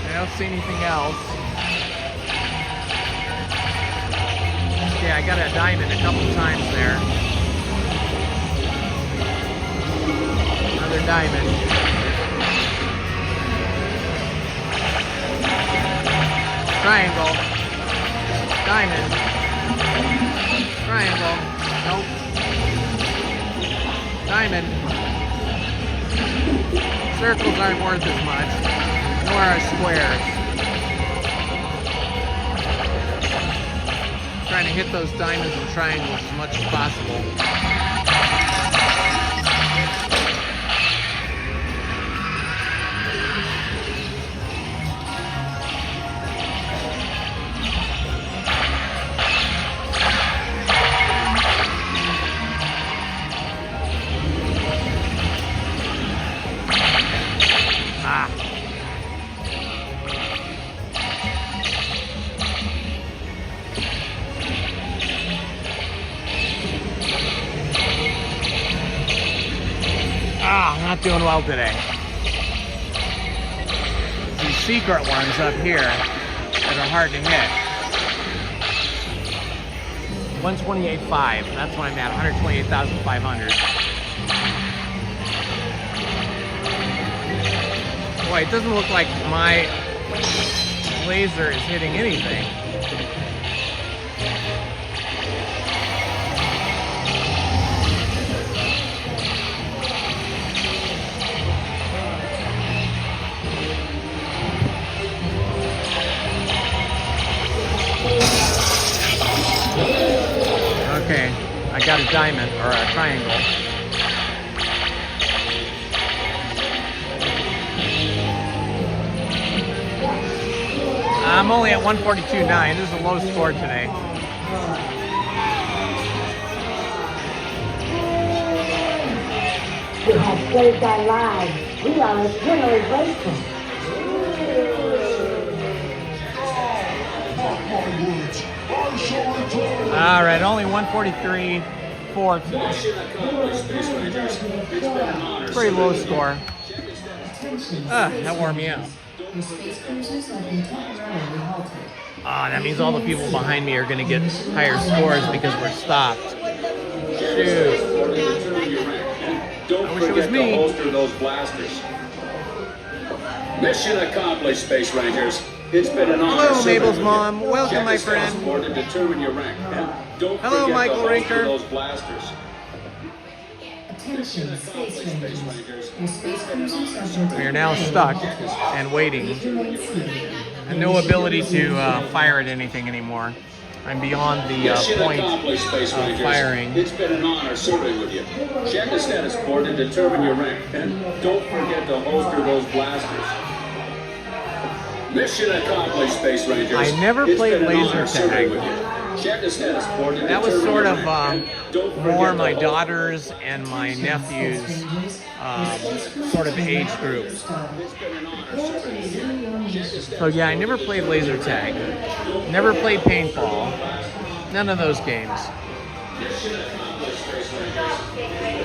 I don't see anything else. Okay, I got a diamond a couple times there. Another diamond. Triangle. Diamond. Triangle. Nope. Diamond. Circles aren't worth as much, nor are squares. Trying to hit those diamonds and triangles as much as possible. I'm not doing well today. These secret ones up here that are hard to hit. 128.5. That's what I'm at. 128,500. Boy, it doesn't look like my laser is hitting anything. Okay, I got a diamond, or a triangle. I'm only at 142.9. This is a low score today. You have saved our lives. We are eternally grateful. All right, only 143.4. Pretty low score. That wore me out. That means all the people behind me are going to get higher scores because we're stopped. Shoot. Don't forget to holster those blasters. Mission accomplished, Space Rangers. It's been an honor. Hello, Mabel's mom. Welcome, my friend. To determine your rank. And don't hello, forget Michael to Rinker. those blasters. Attention, Space Rangers. Your space cruisers are We are now stuck and waiting, and no ability to fire at anything anymore. I'm beyond the point of firing. It's been an honor serving with you. Check the status board to determine your rank. And don't forget to holster those blasters. Mission accomplished, Space Rangers. I never played laser tag. Check the status board to that was sort of more my to daughter's and my nephew's sort of age group. So yeah, I never played laser tag. Never played paintball. None of those games. Good job, Space Rangers.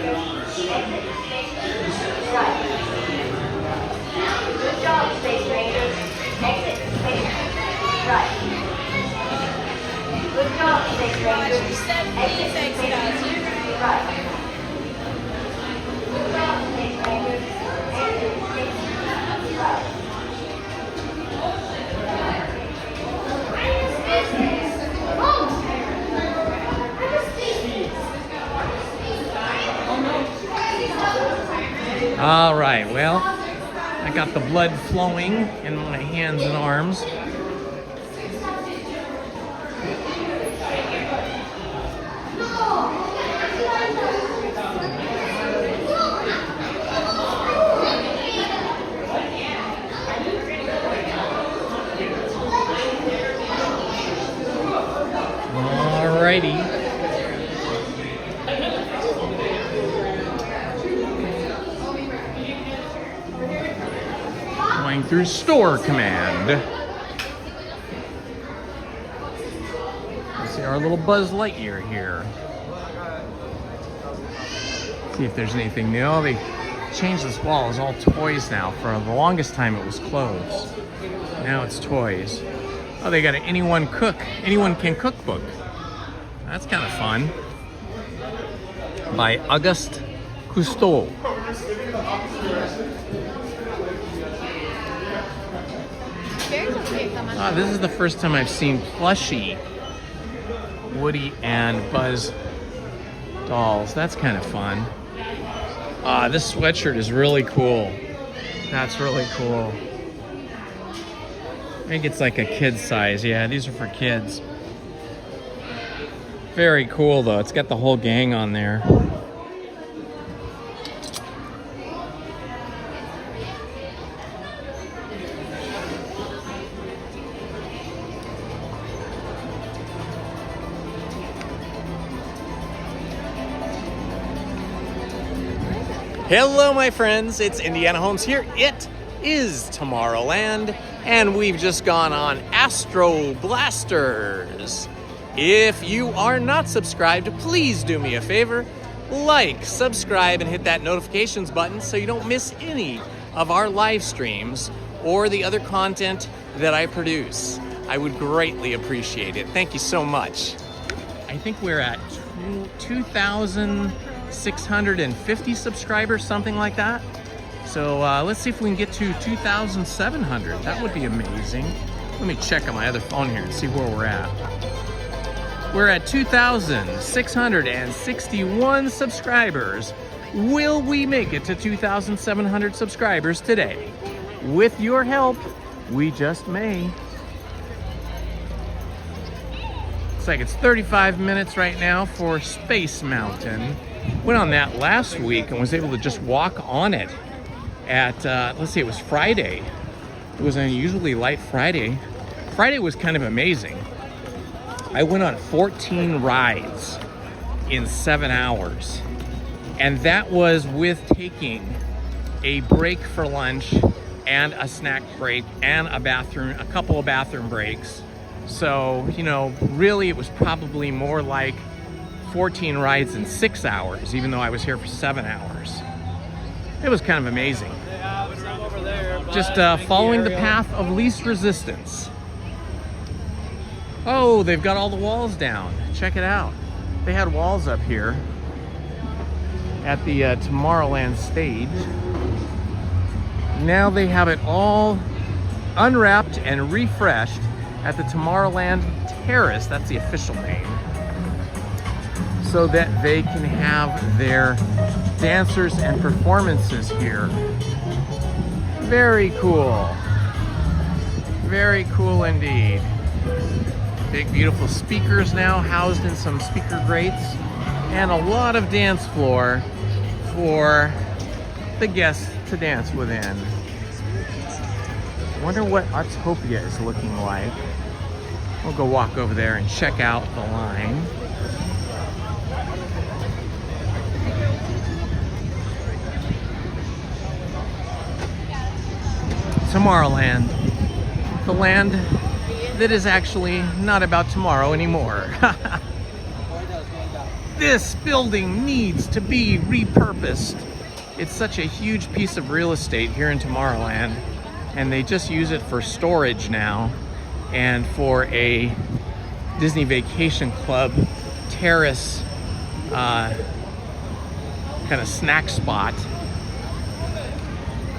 Exit Space Rangers. Right. Good job, Space Rangers. Exit Space Rangers. Right. Good job, Space Rangers. Exit Space Rangers. Right. Holmes! I All right, well, I got the blood flowing in my hands and arms. Alrighty. Going through store command. Let's see our little Buzz Lightyear here. See if there's anything new. Oh, they changed this wall. It's all toys now. For the longest time it was clothes. Now it's toys. Oh, they got an anyone can cook book. That's kind of fun. By Auguste Cousteau. This is the first time I've seen plushie Woody and Buzz dolls. That's kind of fun. This sweatshirt is really cool. That's really cool. I think it's like a kid's size. Yeah, these are for kids. Very cool though. It's got the whole gang on there. Hello my friends, it's Indiana Holmes here. It is Tomorrowland and we've just gone on Astro Blasters. If you are not subscribed, please do me a favor, like, subscribe, and hit that notifications button so you don't miss any of our live streams or the other content that I produce. I would greatly appreciate it. Thank you so much. I think we're at 2,650 subscribers, something like that. So let's see if we can get to 2,700. That would be amazing. Let me check on my other phone here and see where we're at. We're at 2,661 subscribers. Will we make it to 2,700 subscribers today? With your help, we just may. Looks like it's 35 minutes right now for Space Mountain. Went on that last week and was able to just walk on it at, let's see, it was Friday. It was an unusually light Friday. Friday was kind of amazing. I went on 14 rides in 7 hours. And that was with taking a break for lunch and a snack break and a couple of bathroom breaks. So, you know, really it was probably more like 14 rides in 6 hours, even though I was here for 7 hours. It was kind of amazing. Just following the path of least resistance. Oh, they've got all the walls down. Check it out. They had walls up here at the Tomorrowland stage. Now they have it all unwrapped and refreshed at the Tomorrowland Terrace, that's the official name, so that they can have their dancers and performances here. Very cool. Very cool indeed. Big beautiful speakers now housed in some speaker grates and a lot of dance floor for the guests to dance within. Wonder what Autopia is looking like. We'll go walk over there and check out the line. Tomorrowland, the land that is actually not about tomorrow anymore. This building needs to be repurposed. It's such a huge piece of real estate here in Tomorrowland, and they just use it for storage now and for a Disney Vacation Club terrace kind of snack spot.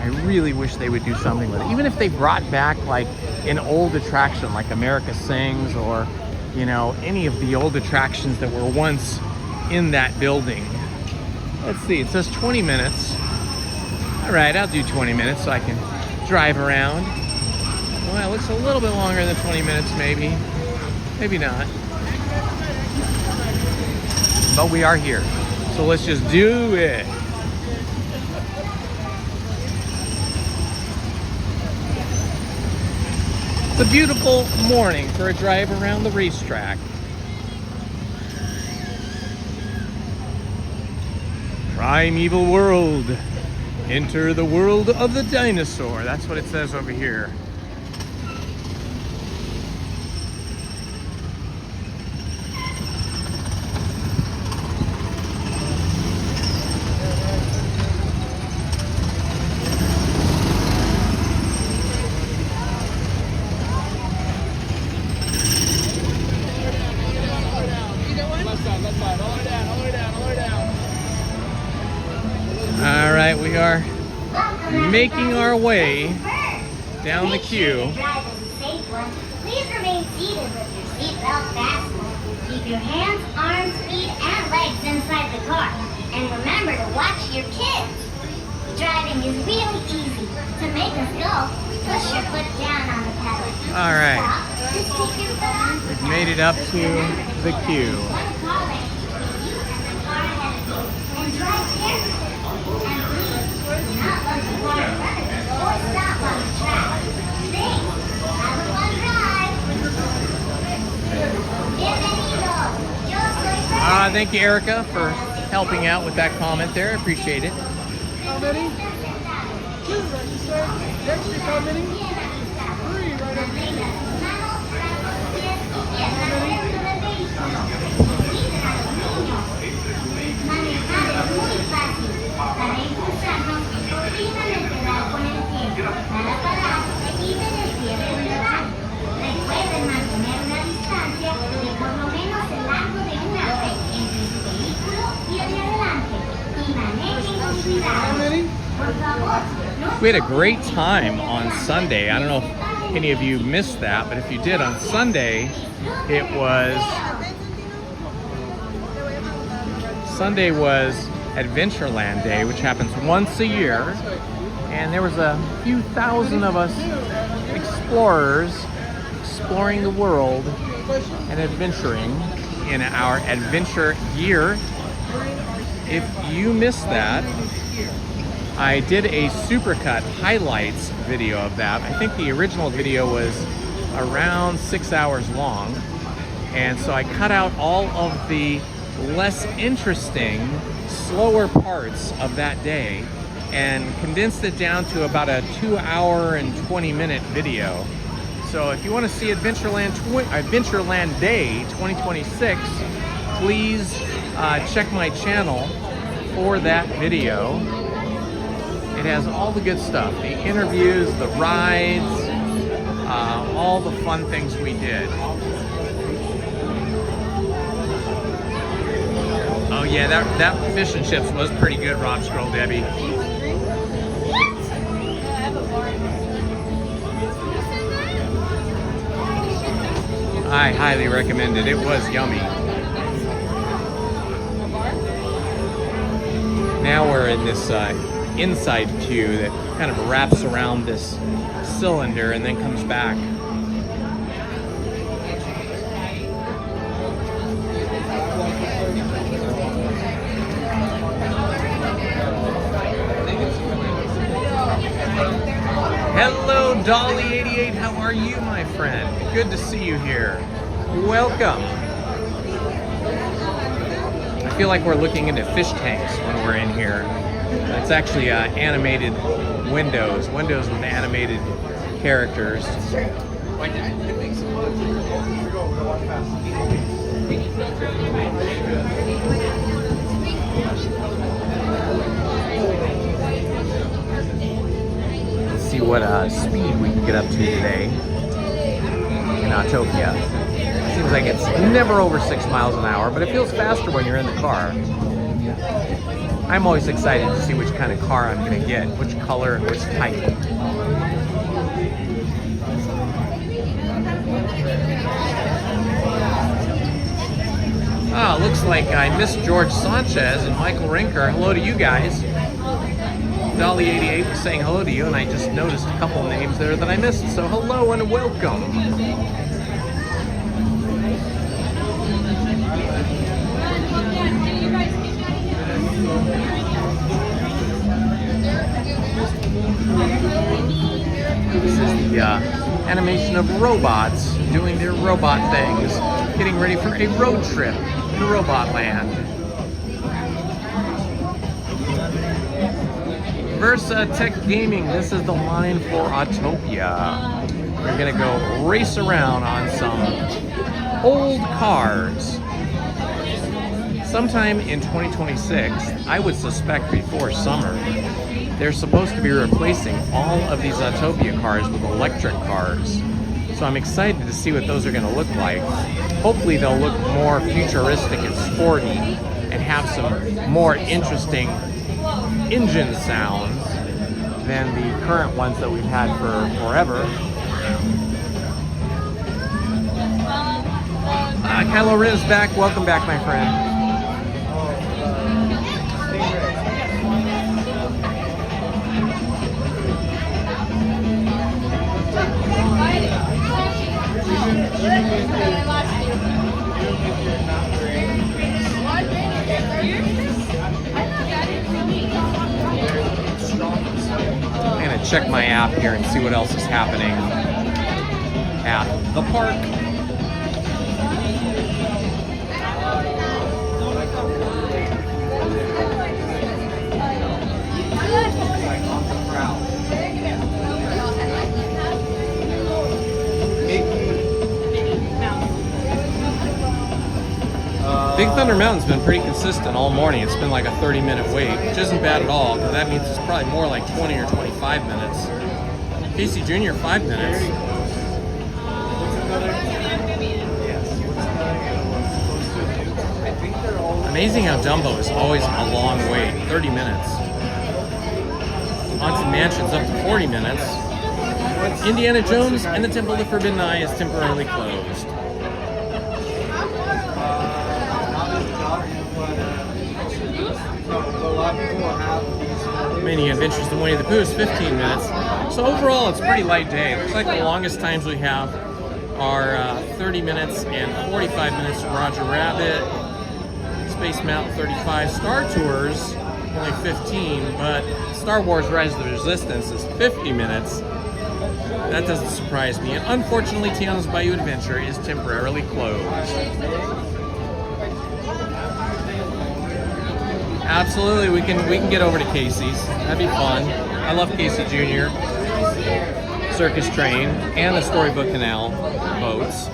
I really wish they would do something with it. Even if they brought back like an old attraction like America Sings, or, you know, any of the old attractions that were once in that building. Let's see, it says 20 minutes. All right, I'll do 20 minutes so I can drive around. Well, it looks a little bit longer than 20 minutes, maybe. Maybe not. But we are here, so let's just do it. It's a beautiful morning for a drive around the racetrack. Primeval world. Enter the world of the dinosaur. That's what it says over here. All right, we are making our way down the queue. Please remain seated with your seatbelt fastened. Keep your hands, arms, feet, and legs inside the car. And remember to watch your kids. Driving is really easy. To make us go, push your foot down on the pedal. All right. Stop, just take your foot off. We've made it up to the queue. One car lane, you and the car ahead of you. And drive carefully. And please, do not let the car in front of you or stop on the track. Thanks. Have a fun drive. Bienvenido. Yo soy Thank you, Erica, for helping out with that comment there. I appreciate it. How many? 2 registered. Next week, how many? 3 right up here. Manejar es muy fácil. Para impulsarnos, solamente dar con el pie. Para parar, quiten el pie del pedal. Recuerden mantener una distancia de por lo menos el largo de una red entre su vehículo y el de adelante. Y manejen con cuidado. Por favor, no. We had a great time on Sunday. I don't know if any of you missed that, but if you did, on Sunday, Sunday was Adventureland Day, which happens once a year. And there was a few thousand of us explorers exploring the world and adventuring in our adventure gear. If you missed that, I did a supercut highlights video of that. I think the original video was around 6 hours long. And so I cut out all of the less interesting, slower parts of that day and condensed it down to about a 2-hour and 20-minute video. So if you want to see Adventureland Day 2026, please check my channel for that video. It has all the good stuff, the interviews, the rides, all the fun things we did. Oh yeah, that fish and chips was pretty good, Rob Scroll Debbie. I highly recommend it. It was yummy. Now we're in this inside queue that kind of wraps around this cylinder and then comes back. Hello, Dolly88. How are you, my friend? Good to see you here. Welcome. I feel like we're looking into fish tanks when we're in here. It's actually animated windows with animated characters. Let's see what speed we can get up to today in Autopia. Seems like it's never over 6 miles an hour, but it feels faster when you're in the car. I'm always excited to see which kind of car I'm going to get, which color and which type. Oh, looks like I missed George Sanchez and Michael Rinker. Hello to you guys. Dolly88 was saying hello to you, and I just noticed a couple names there that I missed. So hello and welcome. This is the animation of robots doing their robot things, getting ready for a road trip to Robotland. Versa Tech Gaming, this is the line for Autopia. We're gonna go race around on some old cars. Sometime in 2026, I would suspect before summer, they're supposed to be replacing all of these Autopia cars with electric cars. So I'm excited to see what those are going to look like. Hopefully they'll look more futuristic and sporty and have some more interesting engine sounds than the current ones that we've had for forever. Kylo Ren is back. Welcome back, my friend. I'm gonna check my app here and see what else is happening at the park. Big Thunder Mountain's been pretty consistent all morning. It's been like a 30-minute wait, which isn't bad at all, because that means it's probably more like 20 or 25 minutes. Casey Jr., 5 minutes. Amazing how Dumbo is always a long wait, 30 minutes. Haunted Mansion's up to 40 minutes. Indiana Jones and the Temple of the Forbidden Eye is temporarily closed. Many Adventures in Winnie the Pooh is 15 minutes. So overall, it's a pretty light day. It looks like the longest times we have are 30 minutes and 45 minutes for Roger Rabbit, Space Mountain 35, Star Tours only 15, but Star Wars Rise of the Resistance is 50 minutes. That doesn't surprise me. And unfortunately, Tiana's Bayou Adventure is temporarily closed. Absolutely, we can get over to Casey's. That'd be fun. I love Casey Jr., Circus Train, and the Storybook Canal boats.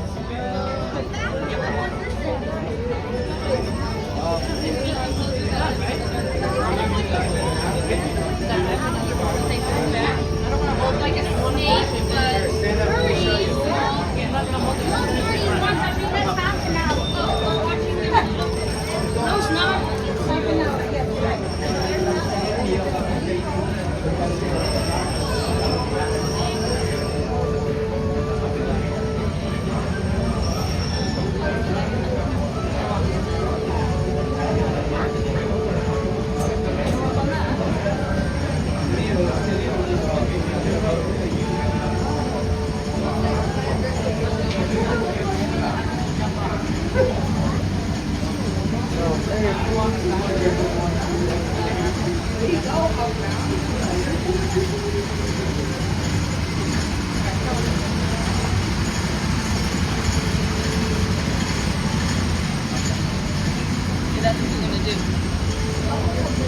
That's what you're gonna do.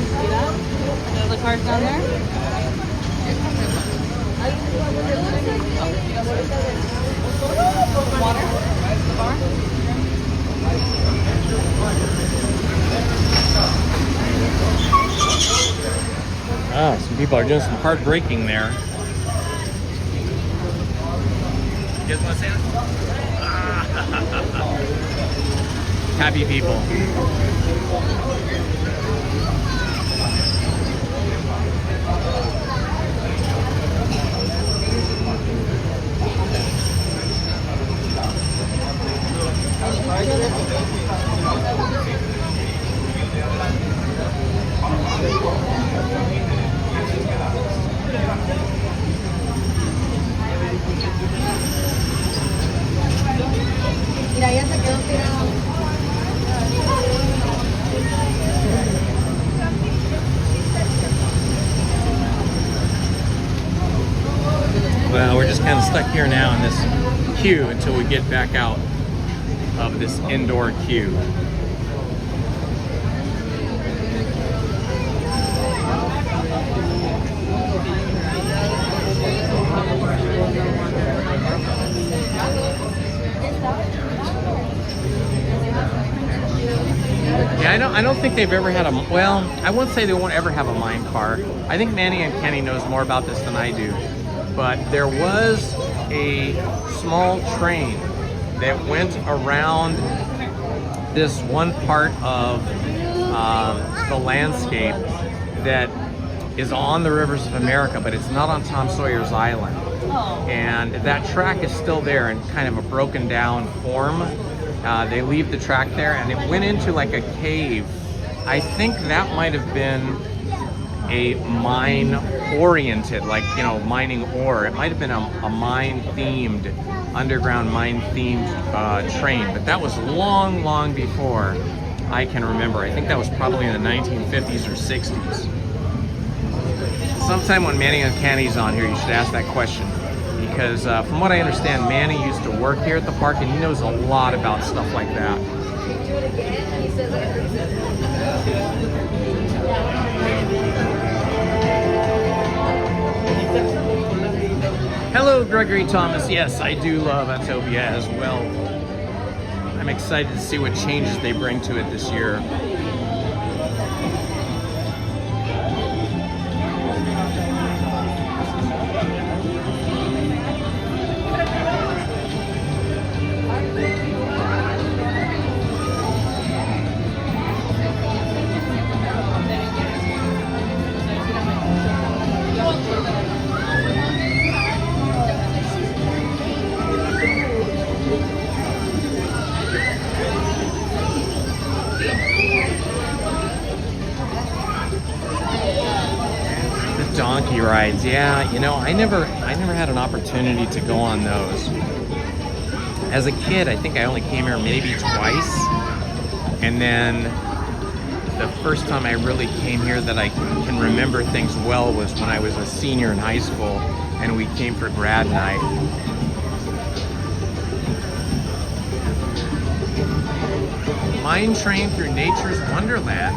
See that? Another card down there. Water. The bar. Ah, some people are doing some hard braking there. You guys want to say that? Happy people. here now in this queue until we get back out of this indoor queue. Yeah, I don't think they've ever had a, well, I won't say they won't ever have a mine car. I think Manny and Kenny knows more about this than I do. But there was a small train that went around this one part of the landscape that is on the rivers of America, but it's not on Tom Sawyer's Island. And that track is still there in kind of a broken down form. They leave the track there, and it went into like a cave. I think that might have been a mine-oriented, like, you know, mining ore. It might have been a mine-themed, underground mine-themed train, but that was long, long before I can remember. I think that was probably in the 1950s or 60s. Sometime when Manny and Kenny's on here, you should ask that question. Because from what I understand, Manny used to work here at the park, and he knows a lot about stuff like that. Hello, Gregory Thomas. Yes, I do love Autopia as well. I'm excited to see what changes they bring to it this year. Donkey rides, yeah, you know, I never had an opportunity to go on those. As a kid, I think I only came here maybe twice, and then the first time I really came here that I can remember things well was when I was a senior in high school, and we came for grad night. Mine train through nature's Wonderland,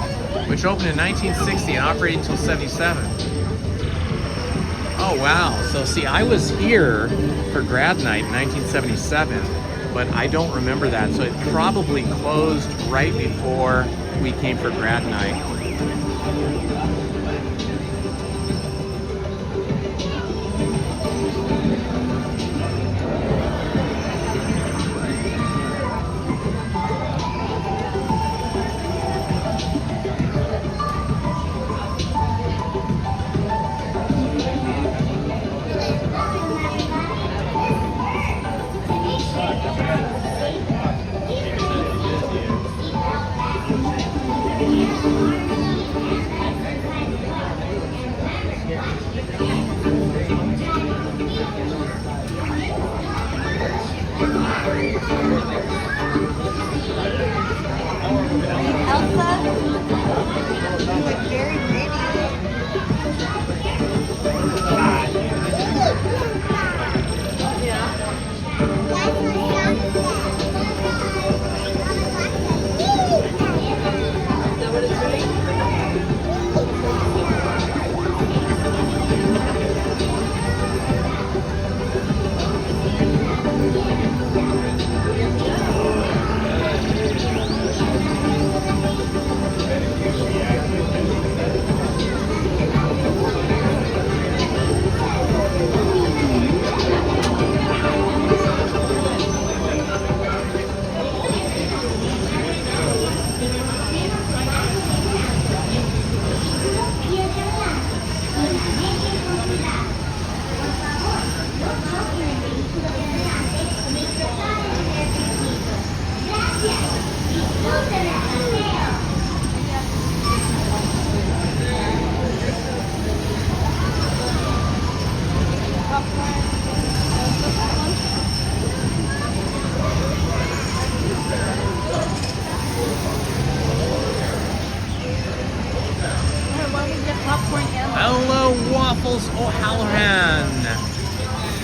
which opened in 1960 and operated until 77. Oh wow, so see, I was here for grad night in 1977, but I don't remember that, so it probably closed right before we came for grad night.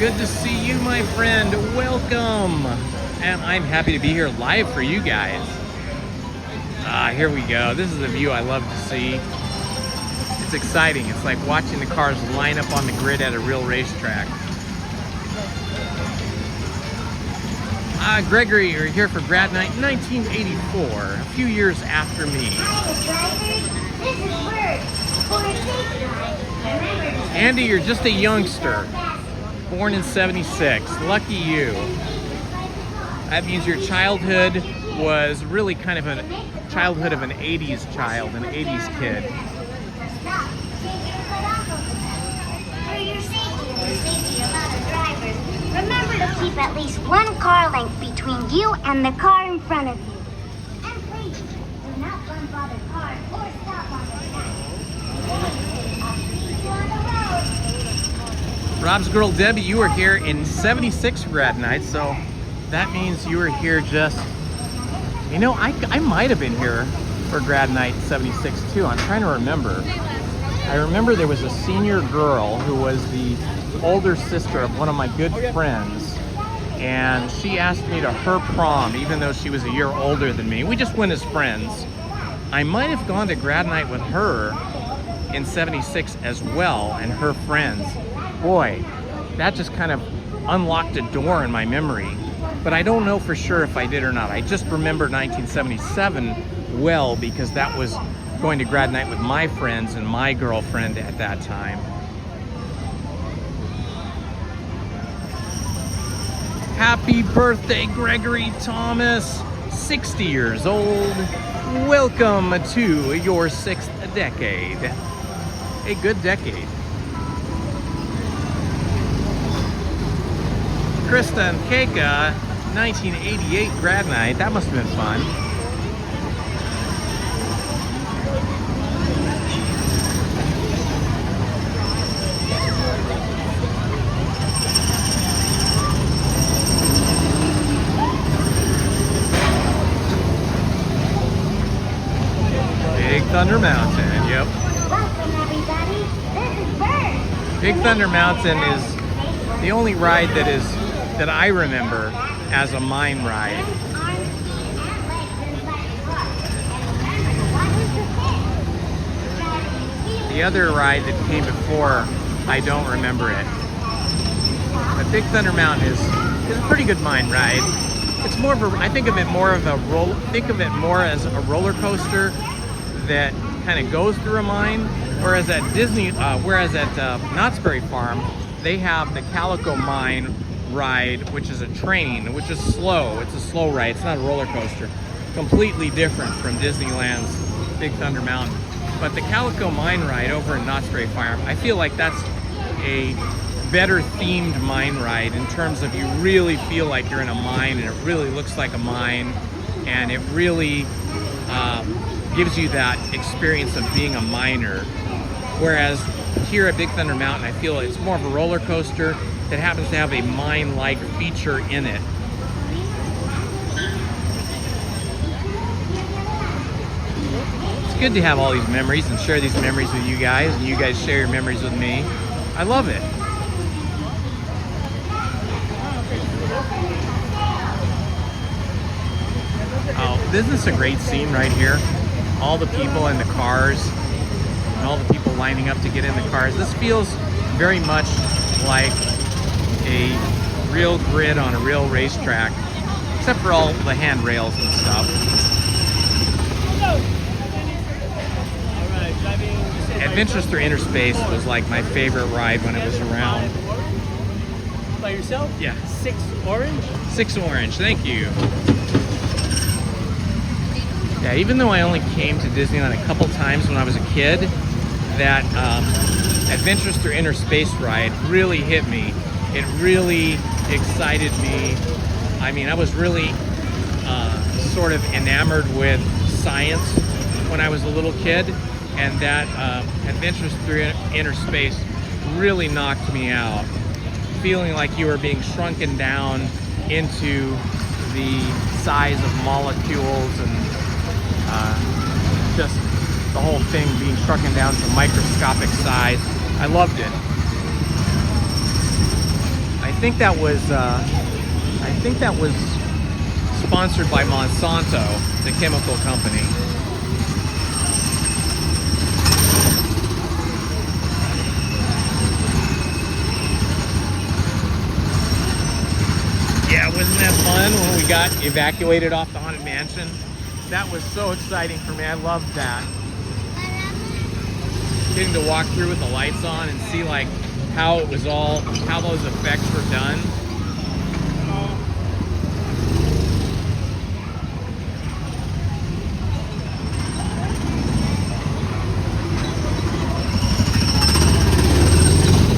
Good to see you, my friend. Welcome. And I'm happy to be here live for you guys. Here we go. This is a view I love to see. It's exciting. It's like watching the cars line up on the grid at a real racetrack. Gregory, you're here for grad night 1984, a few years after me. This is Bert. For a safe ride, remember to Andy, you're just a youngster, born in 76. Lucky you. That means your childhood was really kind of a childhood of an 80s child, an 80s kid. stop. Take your foot off of the pedal. For your safety and the safety of other drivers, remember to keep at least one car length between you and the car in front of you. And please, do not bump other cars or stop on the track. I'll see you on the road. Rob's girl Debbie, you were here in 76 grad night, so that means you were here just, you know, I might have been here for grad night 76 too. I'm trying to remember. I remember there was a senior girl who was the older sister of one of my good friends, and she asked me to her prom even though she was a year older than me. We just went as friends. I might have gone to grad night with her in 76 as well, and her friends. Boy, that just kind of unlocked a door in my memory, but I don't know for sure if I did or not. I just remember 1977 well because that was going to grad night with my friends and my girlfriend at that time. Happy birthday, Gregory Thomas, 60 years old. Welcome to your 6th decade. A good decade. Krista and Keika, 1988 grad night. That must have been fun. Big Thunder Mountain, yep. Welcome, everybody. This is Bert. Big Thunder Mountain is the only ride that I remember as a mine ride. The other ride that came before, I don't remember it. But Big Thunder Mountain is a pretty good mine ride. It's more of a, I think of it more as a roller coaster that kind of goes through a mine. Whereas at Knott's Berry Farm, they have the Calico Mine ride, which is a train, which is slow. It's a slow ride. It's not a roller coaster. Completely different from Disneyland's Big Thunder Mountain. But the Calico Mine ride over in Knott's Berry Farm, I feel like that's a better themed mine ride in terms of you really feel like you're in a mine and it really looks like a mine, and it really gives you that experience of being a miner. Whereas here at Big Thunder Mountain, I feel it's more of a roller coaster that happens to have a mine-like feature in it. It's good to have all these memories and share these memories with you guys, and you guys share your memories with me. I love it. Oh, isn't this a great scene right here? All the people in the cars, and all the people lining up to get in the cars. This feels very much like a real grid on a real racetrack, except for all the handrails and stuff. Adventures Through Inner Space was like my favorite ride when it was around. By yourself? Yeah. 6 orange? 6 orange, thank you. Yeah, even though I only came to Disneyland a couple times when I was a kid, that Adventures Through Inner Space ride really hit me. It really excited me. I mean, I was really sort of enamored with science when I was a little kid, and that Adventures Through Inner Space really knocked me out. Feeling like you were being shrunken down into the size of molecules and just the whole thing being shrunken down to microscopic size. I loved it. I think that was sponsored by Monsanto, the chemical company. Yeah, wasn't that fun when we got evacuated off the Haunted Mansion? That was so exciting for me. I loved that. Getting to walk through with the lights on and see like how it was all, how those effects were done.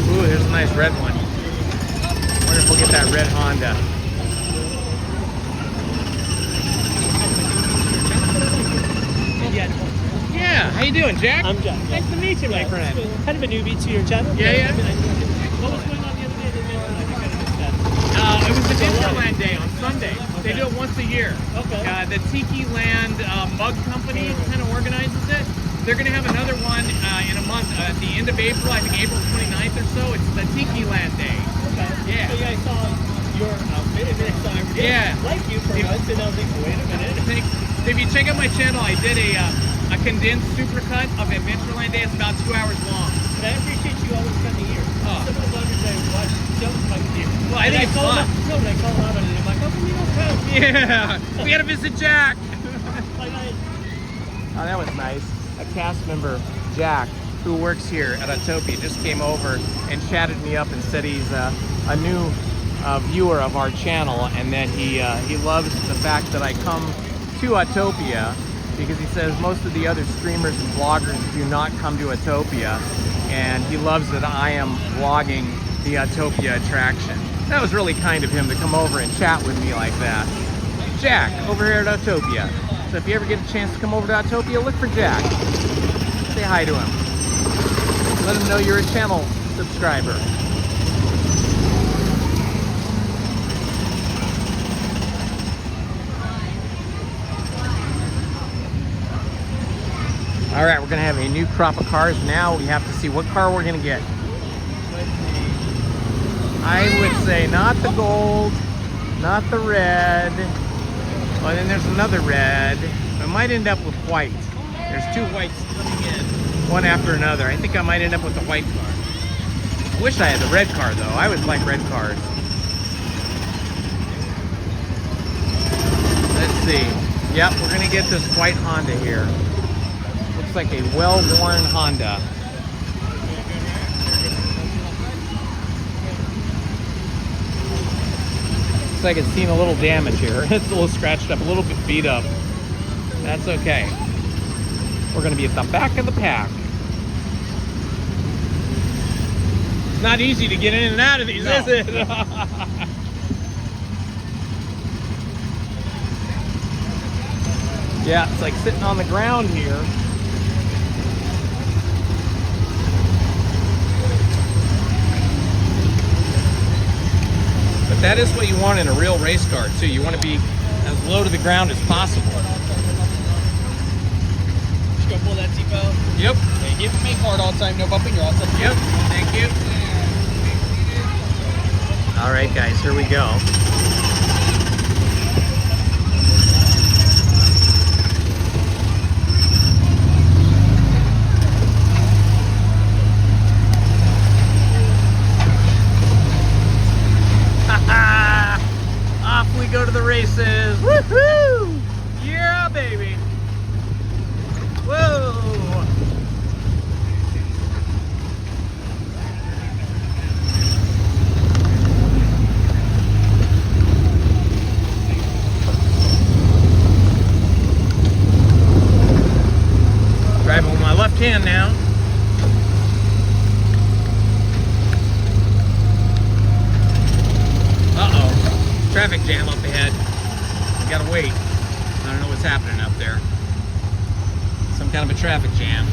Ooh, there's a nice red one. Wonder if we'll get that red Honda. Yeah, how you doing, Jack? I'm Jack. Nice to meet you, my friend. Kind of a newbie to your channel. Yeah. What was going on the other day? It was the Disneyland Day on Sunday. Okay. They do it once a year. Okay. The Tiki Land Mug Company kind of organizes it. They're going to have another one in a month at the end of April, I think April 29th or so. It's the Tiki Land Day. Okay. Yeah. So I saw your outfit and then I saw everything. Yeah. Like you for once, and I was like, wait a minute. If you check out my channel, I did a condensed supercut of Adventureland Day. It's about 2 hours long. But I appreciate you always coming here. Some of the vloggers I watch don't come here. Well, I think it's fun. No, but I call them out on it. I'm like, how come you don't come? Yeah, we gotta visit Jack. Like, Oh, that was nice. A cast member, Jack, who works here at Autopia, just came over and chatted me up and said he's a new viewer of our channel, and that he loves the fact that I come to Autopia, because he says most of the other streamers and vloggers do not come to Autopia, and he loves that I am vlogging the Autopia attraction. That was really kind of him to come over and chat with me like that. Jack, over here at Autopia. So if you ever get a chance to come over to Autopia, look for Jack. Say hi to him. Let him know you're a channel subscriber. All right, we're gonna have a new crop of cars. Now we have to see what car we're gonna get. I would say not the gold, not the red. Well, then there's another red. I might end up with white. There's two whites coming in, one after another. I think I might end up with the white car. I wish I had the red car though. I always like red cars. Let's see. Yep, we're gonna get this white Honda here. Looks like a well-worn Honda. Looks like it's seen a little damage here. It's a little scratched up, a little bit beat up. That's okay. We're gonna be at the back of the pack. It's not easy to get in and out of these, is it? Yeah, it's like sitting on the ground here. But that is what you want in a real race car too. You want to be as low to the ground as possible. Just go pull that seatbelt. Yep. Hey, give me card all the time, no bumping, you're all set. Yep, thank you. All right, guys, here we go. Off we go to the races. Woohoo! Yeah, baby. Whoa! Driving with my left hand now. Uh-oh. Traffic jam up ahead. We gotta wait. I don't know what's happening up there. Some kind of a traffic jam.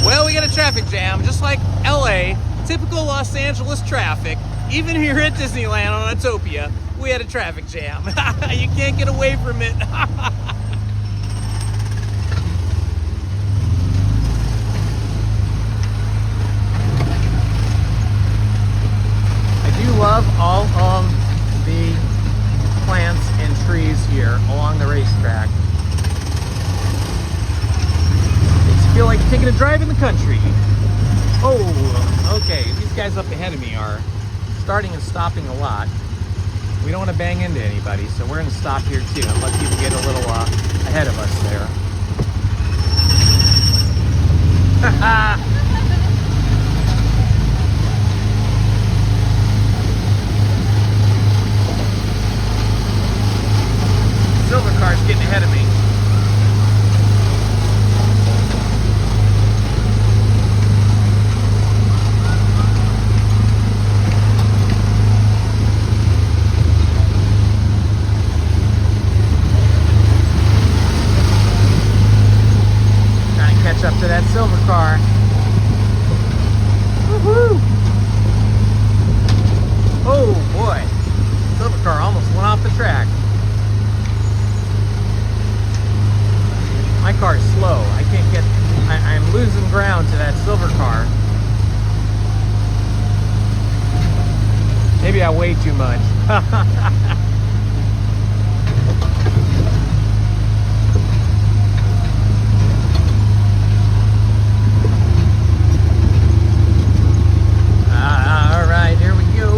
Well, we got a traffic jam, just like LA, typical Los Angeles traffic. Even here at Disneyland on Autopia, we had a traffic jam. You can't get away from it. love all of the plants and trees here along the racetrack. Makes you feel like taking a drive in the country. Oh, okay. These guys up ahead of me are starting and stopping a lot. We don't want to bang into anybody, so we're going to stop here too and let people get a little ahead of us there. Silver car's getting ahead of me. Trying to catch up to that silver car. Woohoo! Oh boy, silver car almost went off the track. My car is slow. I can't get, I'm losing ground to that silver car. Maybe I weigh too much. All right, here we go.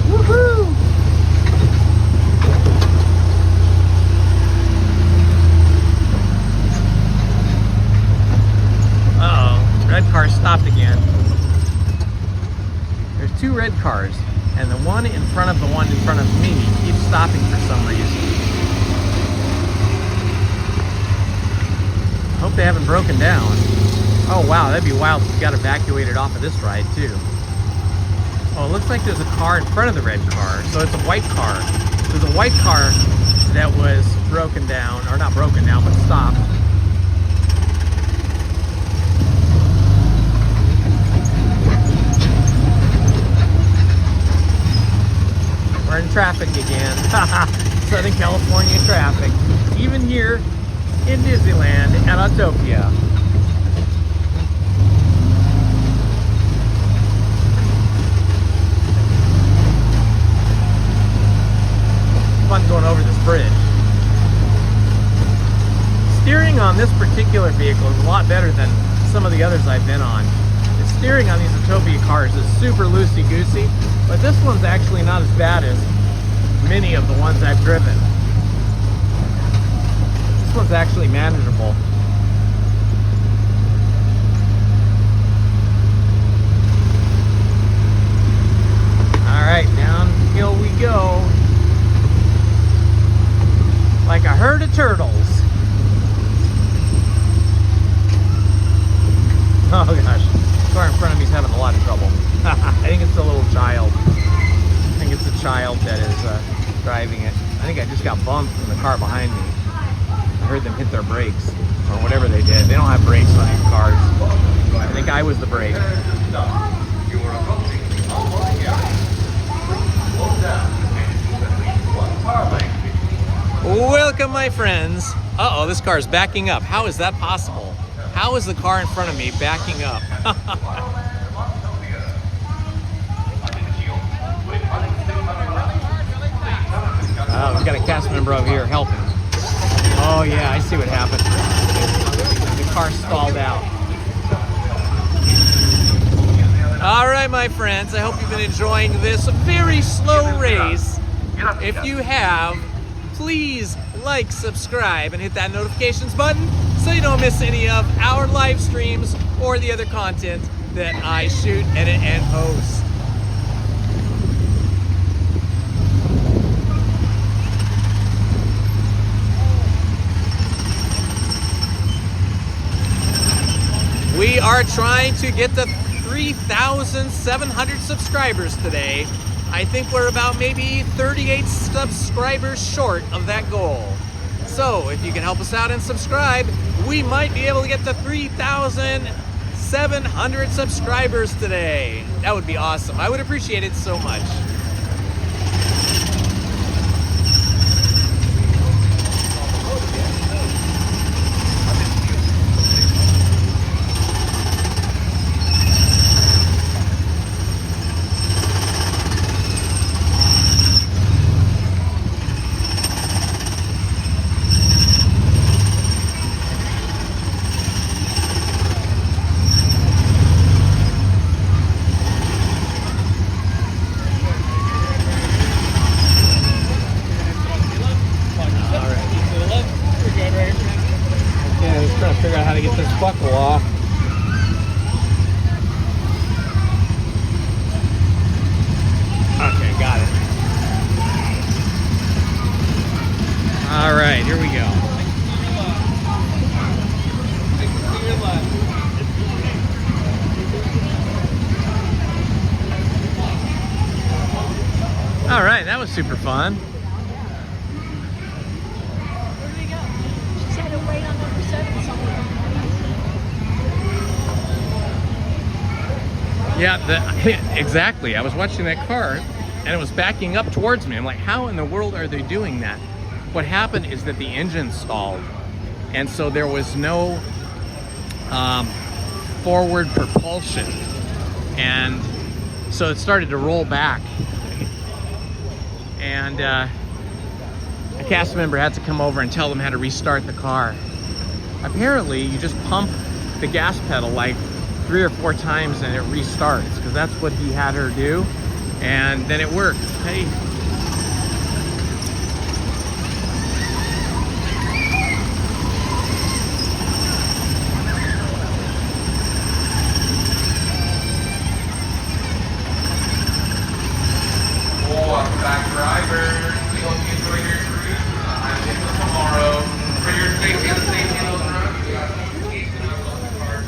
Woohoo! Red car stopped again. There's two red cars, and the one in front of the one in front of me keeps stopping for some reason. Hope they haven't broken down. Oh wow, that'd be wild if we got evacuated off of this ride too. Oh, it looks like there's a car in front of the red car, so it's a white car. There's a white car that was broken down, or not broken down, but stopped. We're in traffic again. Southern California traffic. Even here in Disneyland and Autopia. Fun going over this bridge. Steering on this particular vehicle is a lot better than some of the others I've been on. The steering on these Autopia cars is super loosey-goosey. But this one's actually not as bad as many of the ones I've driven. This one's actually manageable. Alright, downhill we go. Like a herd of turtles. Oh gosh. The car in front of me is having a lot of trouble. I think it's a little child. I think it's a child that is driving it. I think I just got bumped from the car behind me. I heard them hit their brakes, or whatever they did. They don't have brakes on these cars. I think I was the brake. Welcome, my friends. Uh-oh, this car is backing up. How is that possible? How is the car in front of me backing up? Oh, we've got a cast member over here helping. Oh yeah, I see what happened. The car stalled out. All right, my friends, I hope you've been enjoying this very slow race. If you have, please like, subscribe, and hit that notifications button so you don't miss any of our live streams or the other content that I shoot, edit, and post. We are trying to get to 3,700 subscribers today. I think we're about maybe 38 subscribers short of that goal. So if you can help us out and subscribe, we might be able to get to 3,700 subscribers today. That would be awesome. I would appreciate it so much. All right, that was super fun. Where did we go? She said to wait on number 7 somewhere. Yeah, exactly. I was watching that car and it was backing up towards me. I'm like, how in the world are they doing that? What happened is that the engine stalled. And so there was no forward propulsion. And so it started to roll back. And a cast member had to come over and tell them how to restart the car. Apparently, you just pump the gas pedal like 3 or 4 times and it restarts, because that's what he had her do, and then it worked. Hey. Welcome back, drivers. We hope you enjoy your cruise. I'm in for tomorrow. For your safety and the safety of those around you, we got some keys and I'm on the cars.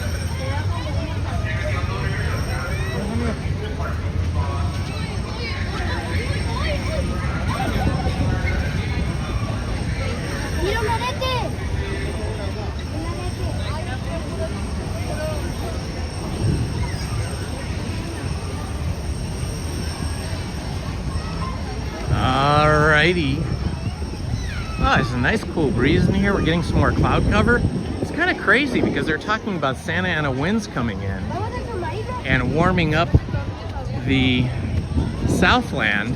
Alrighty. Oh, there's a nice cool breeze in here. We're getting some more cloud cover. It's kind of crazy because they're talking about Santa Ana winds coming in and warming up the Southland.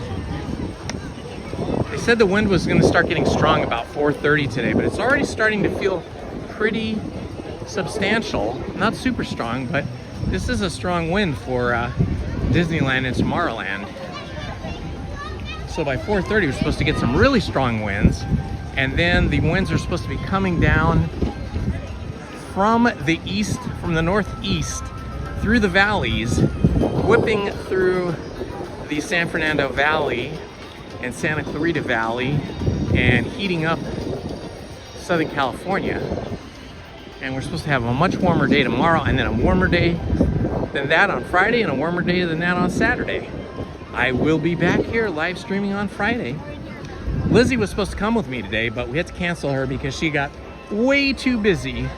They said the wind was going to start getting strong about 4:30 today, but it's already starting to feel pretty substantial. Not super strong, but this is a strong wind for Disneyland and Tomorrowland. So by 4:30, we're supposed to get some really strong winds, and then the winds are supposed to be coming down from the east, from the northeast, through the valleys, whipping through the San Fernando Valley and Santa Clarita Valley, and heating up Southern California. And we're supposed to have a much warmer day tomorrow, and then a warmer day than that on Friday, and a warmer day than that on Saturday. I will be back here live streaming on Friday. Lizzie was supposed to come with me today, but we had to cancel her because she got way too busy.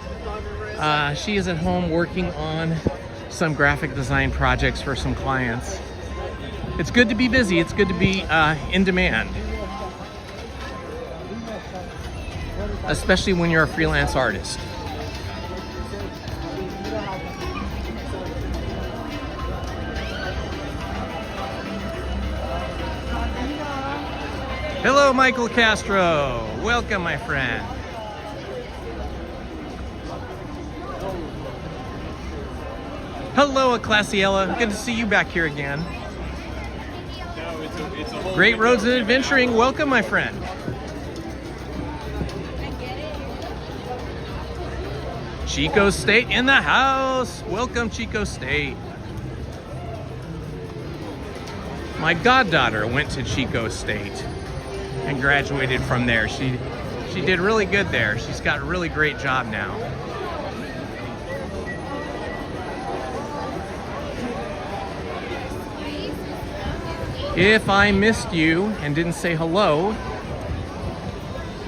She is at home working on some graphic design projects for some clients. It's good to be busy. It's good to be in demand, especially when you're a freelance artist. Hello, Michael Castro. Welcome, my friend. Hello, Classiella. Good to see you back here again. Great Roads and Adventuring. Welcome, my friend. Chico State in the house. Welcome, Chico State. My goddaughter went to Chico State and graduated from there. She did really good there. She's got a really great job now. If I missed you and didn't say hello,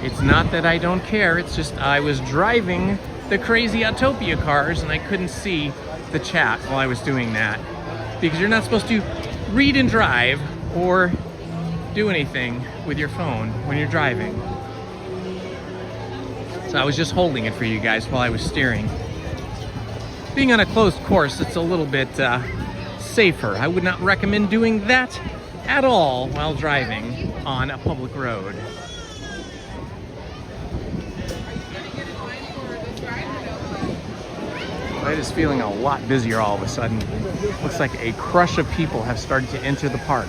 it's not that I don't care. It's just I was driving the crazy Autopia cars and I couldn't see the chat while I was doing that, because you're not supposed to read and drive or do anything with your phone when you're driving. So I was just holding it for you guys while I was steering. Being on a closed course, it's a little bit safer. I would not recommend doing that at all while driving on a public road. It is feeling a lot busier all of a sudden. Looks like a crush of people have started to enter the park.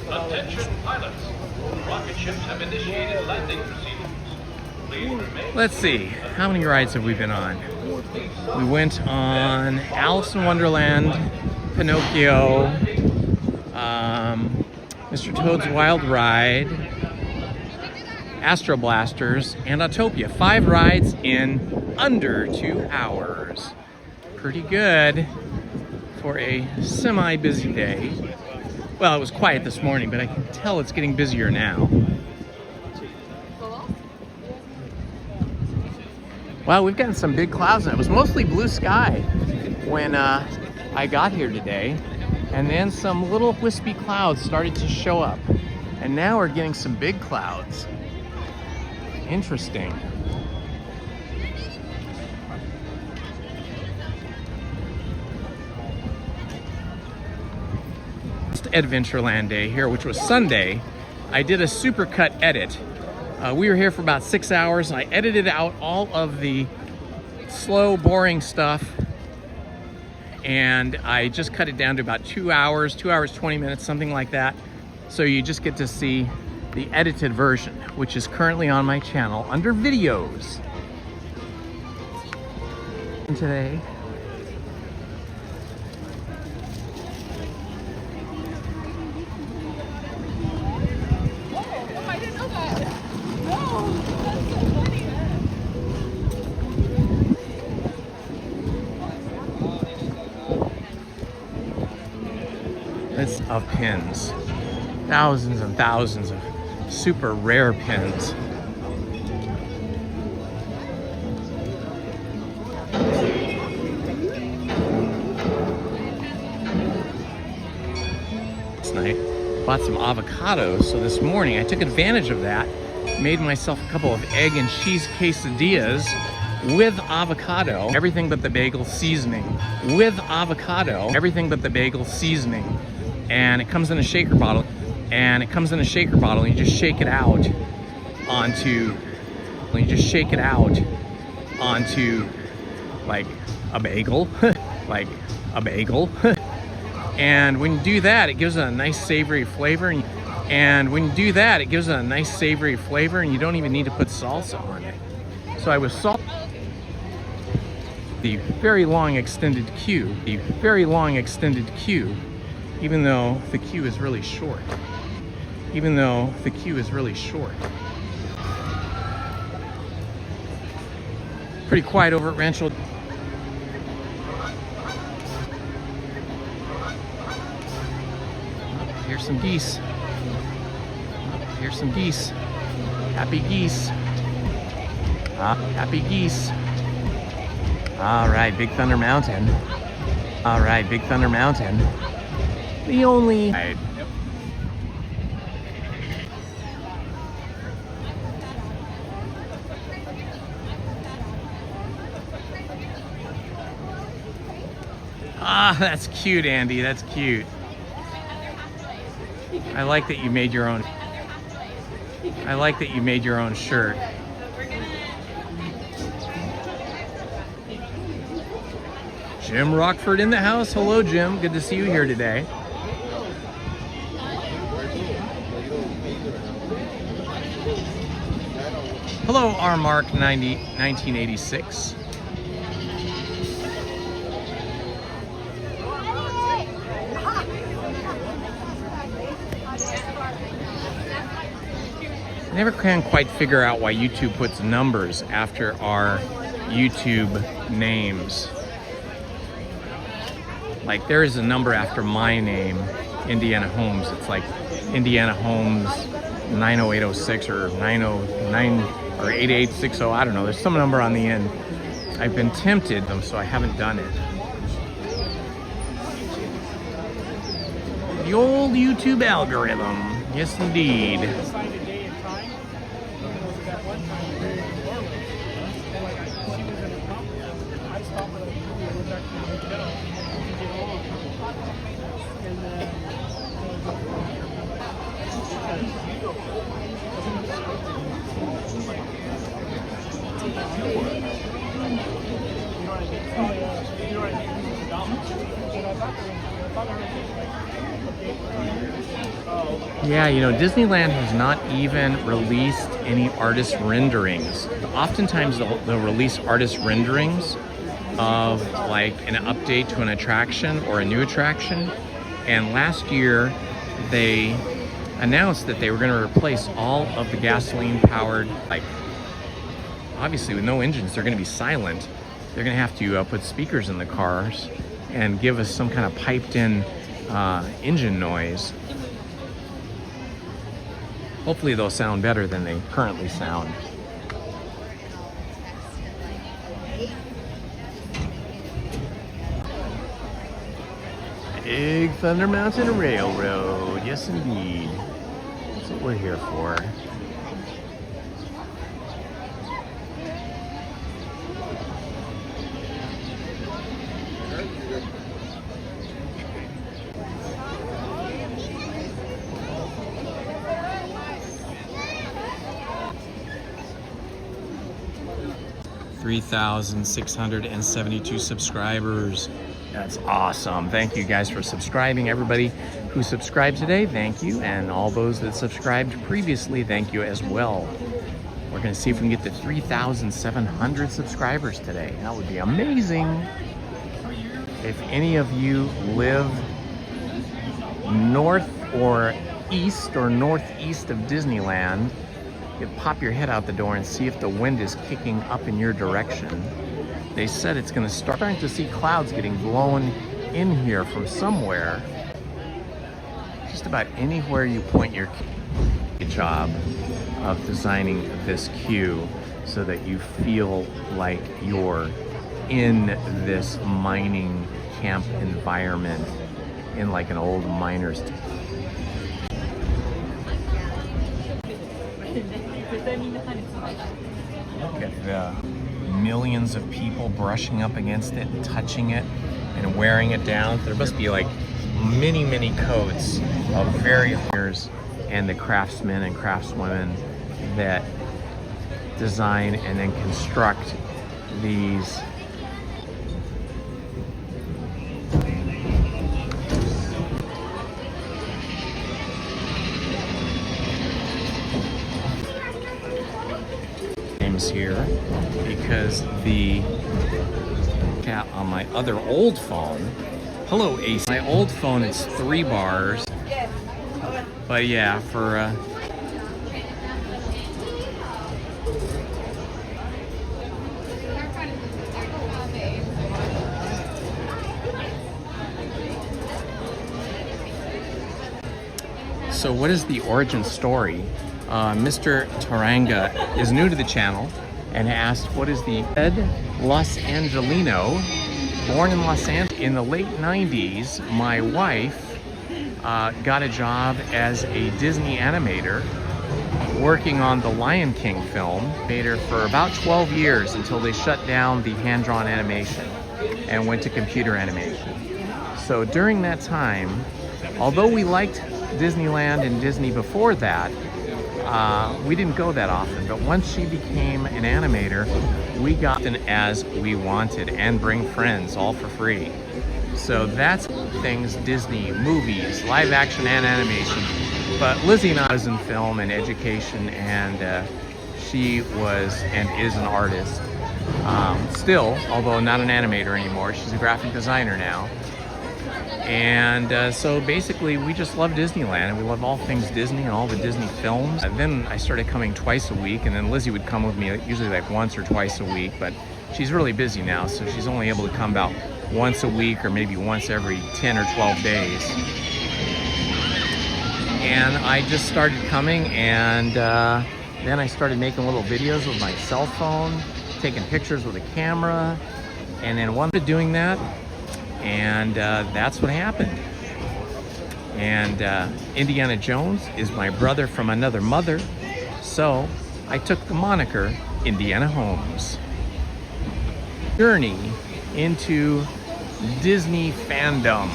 Attention pilots. Rocket ships have initiated landing procedures. Please remain. Let's see, how many rides have we been on? We went on Alice in Wonderland, Pinocchio, Mr. Toad's Wild Ride, Astro Blasters, and Autopia. 5 rides in under 2 hours. Pretty good for a semi-busy day. Well, it was quiet this morning, but I can tell it's getting busier now. Wow, we've gotten some big clouds now. It was mostly blue sky when I got here today, and then some little wispy clouds started to show up, and now we're getting some big clouds. Interesting. Adventureland day here, which was Sunday. I did a supercut edit. We were here for about 6 hours, and I edited out all of the slow, boring stuff, and I just cut it down to about 2 hours, 2 hours, 20 minutes, something like that. So you just get to see the edited version, which is currently on my channel under videos. And today, of pins, thousands and thousands of super rare pins. Last night, bought some avocados, so this morning I took advantage of that, made myself a couple of egg and cheese quesadillas with avocado, everything but the bagel seasoning, with avocado, everything but the bagel seasoning. And it comes in a shaker bottle, and you just shake it out onto, like a bagel, like a bagel. And when you do that, it gives it a nice savory flavor. And when you do that, it gives it a nice savory flavor, and you don't even need to put salsa on it. So I was the very long extended queue, even though the queue is really short. Pretty quiet over at Rancho. Here's some geese. Happy geese. Happy geese. All right, Big Thunder Mountain. The only... Ah, that's cute, Andy. That's cute. I like that you made your own. Shirt. Jim Rockford in the house. Hello, Jim. Good to see you here today. Hello, R-Mark 1986. I never can quite figure out why YouTube puts numbers after our YouTube names. Like, there is a number after my name, Indiana Holmes. It's like Indiana Holmes 90806 or 909 or 8860. I don't know. There's some number on the end. I've been tempted them, so I haven't done it. The old YouTube algorithm. Yes, indeed. Yeah, you know, Disneyland has not even released any artist renderings. Oftentimes they'll release artist renderings of like an update to an attraction or a new attraction. And last year they announced that they were going to replace all of the gasoline powered, like, obviously with no engines, they're going to be silent. They're going to have to put speakers in the cars and give us some kind of piped in engine noise. Hopefully they'll sound better than they currently sound. Big Thunder Mountain Railroad, yes indeed. That's what we're here for. $3,672 subscribers. That's awesome. Thank you guys for subscribing. Everybody who subscribed today, thank you. And all those that subscribed previously, thank you as well. We're gonna see if we can get to 3,700 subscribers today. That would be amazing. If any of you live north or east or northeast of Disneyland, you pop your head out the door and see if the wind is kicking up in your direction. They said it's going to start starting to see clouds getting blown in here from somewhere. Just about anywhere you point your job of designing this queue so that you feel like you're in this mining camp environment in like an old miner's town. Look at the millions of people brushing up against it, touching it, and wearing it down. There must be like many, many coats of very hires and the craftsmen and craftswomen that design and then construct these here, because the cat on my other old phone, hello Ace, my old phone is 3 bars, but yeah, for so what is the origin story? Mr. Taranga is new to the channel and asked, what is the Ed Los Angelino, born in Los Angeles in the late 90s. My wife got a job as a Disney animator working on the Lion King film. Made her for about 12 years until they shut down the hand-drawn animation and went to computer animation. So during that time, although we liked Disneyland and Disney before that, we didn't go that often, but once she became an animator, we got in as we wanted and bring friends all for free. So that's things Disney, movies, live action and animation. But Lizzie and I was in film and education, and she was and is an artist. Still, although not an animator anymore, she's a graphic designer now. And so basically we just love Disneyland, and we love all things Disney and all the Disney films. And then I started coming twice a week, and then Lizzie would come with me usually like once or twice a week, but she's really busy now, so she's only able to come about once a week or maybe once every 10 or 12 days. And I just started coming, and then I started making little videos with my cell phone, taking pictures with a camera, and then one doing that. And that's what happened. And Indiana Jones is my brother from another mother, so I took the moniker Indiana Holmes. Journey into Disney fandom.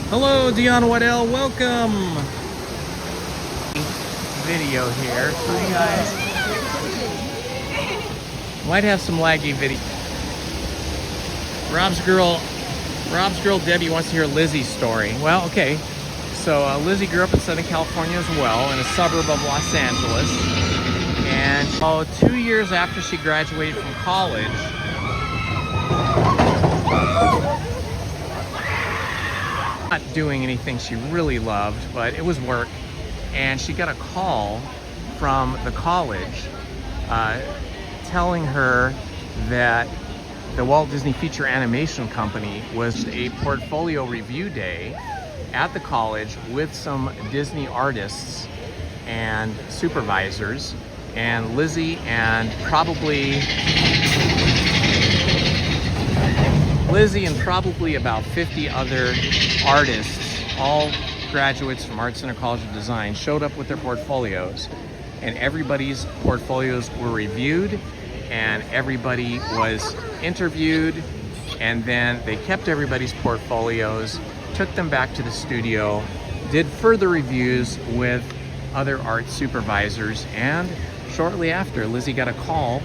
Hello, Dion Waddell, welcome. Video here for you guys. Might have some laggy video. Rob's girl Debbie wants to hear Lizzie's story. Well, okay. So Lizzie grew up in Southern California as well, in a suburb of Los Angeles. And so 2 years after she graduated from college, not doing anything she really loved, but it was work. And she got a call from the college telling her that the Walt Disney Feature Animation Company was a portfolio review day at the college with some Disney artists and supervisors, and Lizzie and probably about 50 other artists, all graduates from Art Center College of Design, showed up with their portfolios, and everybody's portfolios were reviewed and everybody was interviewed, and then they kept everybody's portfolios, took them back to the studio, did further reviews with other art supervisors, and shortly after, Lizzie got a call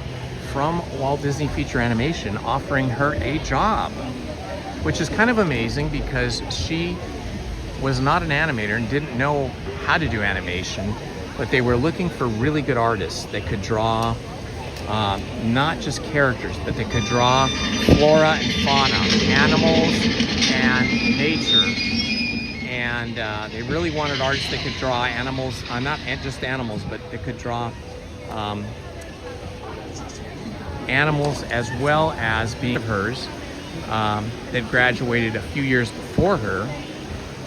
from Walt Disney Feature Animation offering her a job, which is kind of amazing because she was not an animator and didn't know how to do animation, but they were looking for really good artists that could draw not just characters, but they could draw flora and fauna, animals and nature. And they really wanted artists that could draw animals, not just animals, but that could draw animals as well as being hers that graduated a few years before her.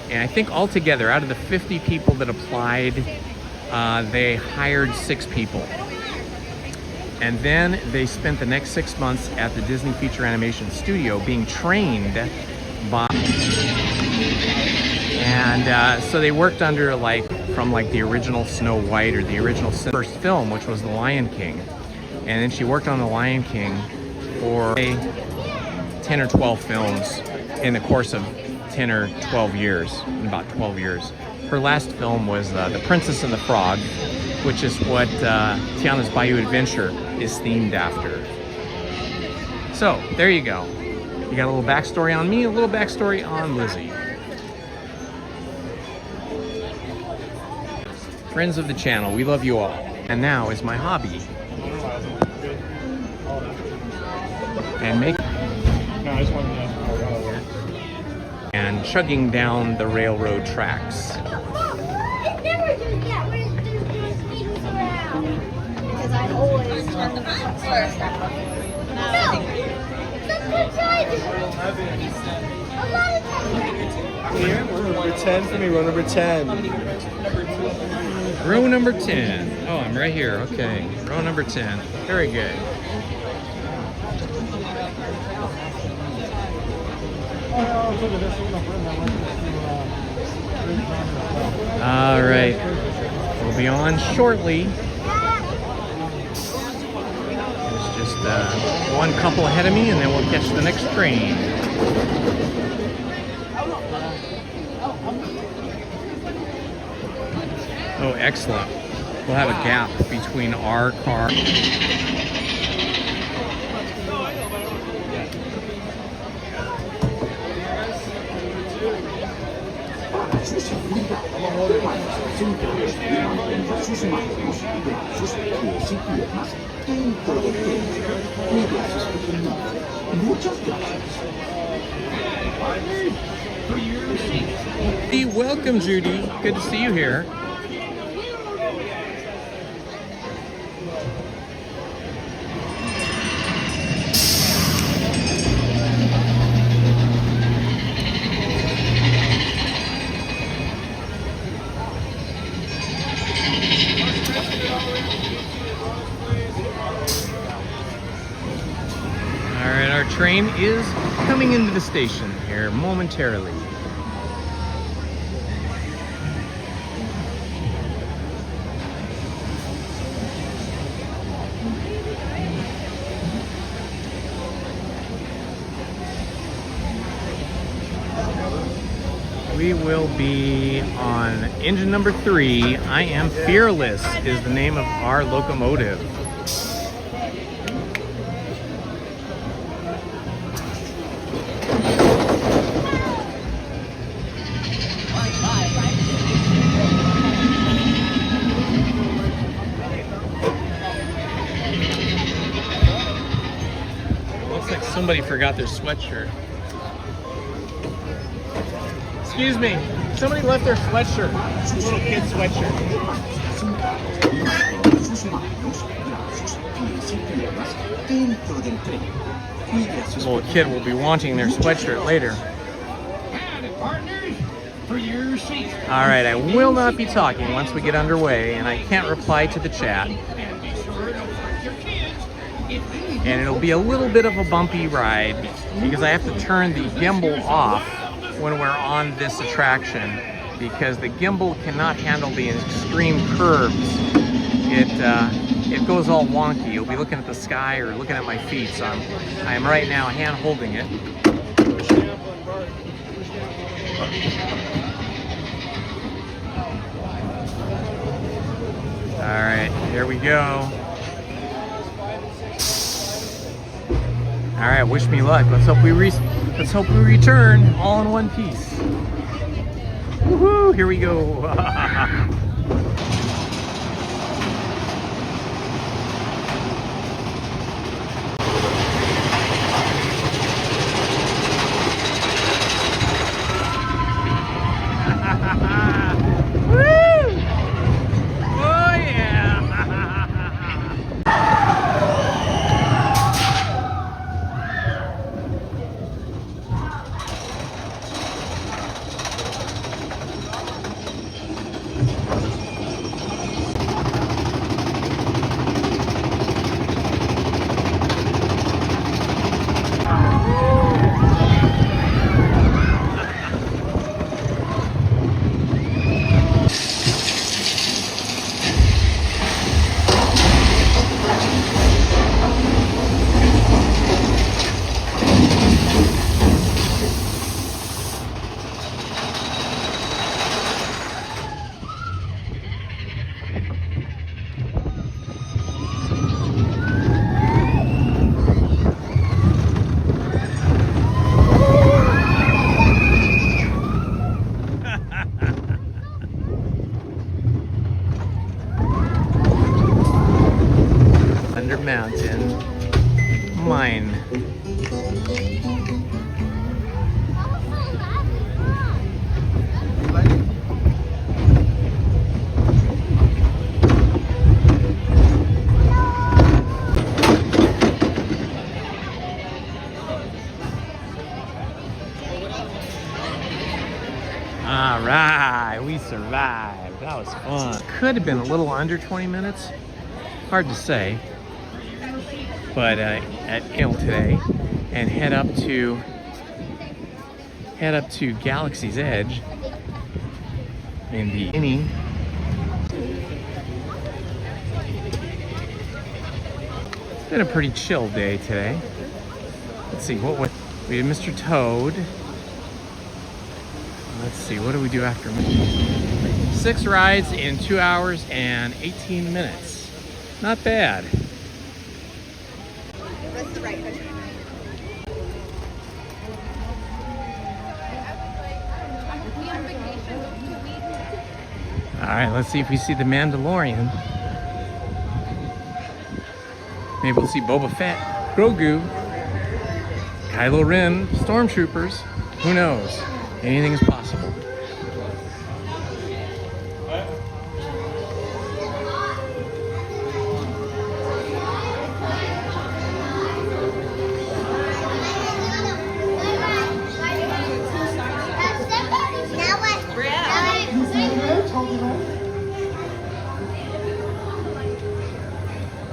And I think altogether, out of the 50 people that applied, they hired 6 people. And then they spent the next 6 months at the Disney Feature Animation Studio being trained by, and so they worked under from the original Snow White or the original first film, which was The Lion King. And then she worked on The Lion King for 10 or 12 films in the course of 10 or 12 years, about 12 years. Her last film was The Princess and the Frog, which is what Tiana's Bayou Adventure is themed after. So, there you go. You got a little backstory on me, a little backstory on Lizzie. Friends of the channel, we love you all. And now is my hobby. And and chugging down the railroad tracks. Because I always turn them out first. No! That's good driving! A lot of times. Here, number 10 for me, row number 10. Row number 10. Oh, I'm right here. Okay. Row number 10. Very good. All right. We'll be on shortly. There's just one couple ahead of me, and then we'll catch the next train. Oh, excellent. We'll have a gap between our car. Welcome, Judy. Good to see you here. Our train is coming into the station here momentarily. We will be on engine number 3. I Am Fearless is the name of our locomotive. somebody forgot their sweatshirt. Excuse me, somebody left their sweatshirt. Little kid sweatshirt. This little kid will be wanting their sweatshirt later. All right, I will not be talking once we get underway, and I can't reply to the chat. And it'll be a little bit of a bumpy ride because I have to turn the gimbal off when we're on this attraction because the gimbal cannot handle the extreme curves. It goes all wonky. You'll be looking at the sky or looking at my feet, so I'm right now hand holding it. All right, here we go. All right, wish me luck. Let's hope we return all in one piece. Woohoo! Here we go. Mountain Mine. All right, we survived. That was fun. Could have been a little under 20 minutes. Hard to say. But at today, and head up to Galaxy's Edge in the inning. It's been a pretty chill day today. Let's see what we had Mr. Toad. Let's see, what do we do after 6 rides in 2 hours and 18 minutes. Not bad. All right, let's see if we see the Mandalorian. Maybe we'll see Boba Fett, Grogu, Kylo Ren, Stormtroopers. Who knows? Anything is possible.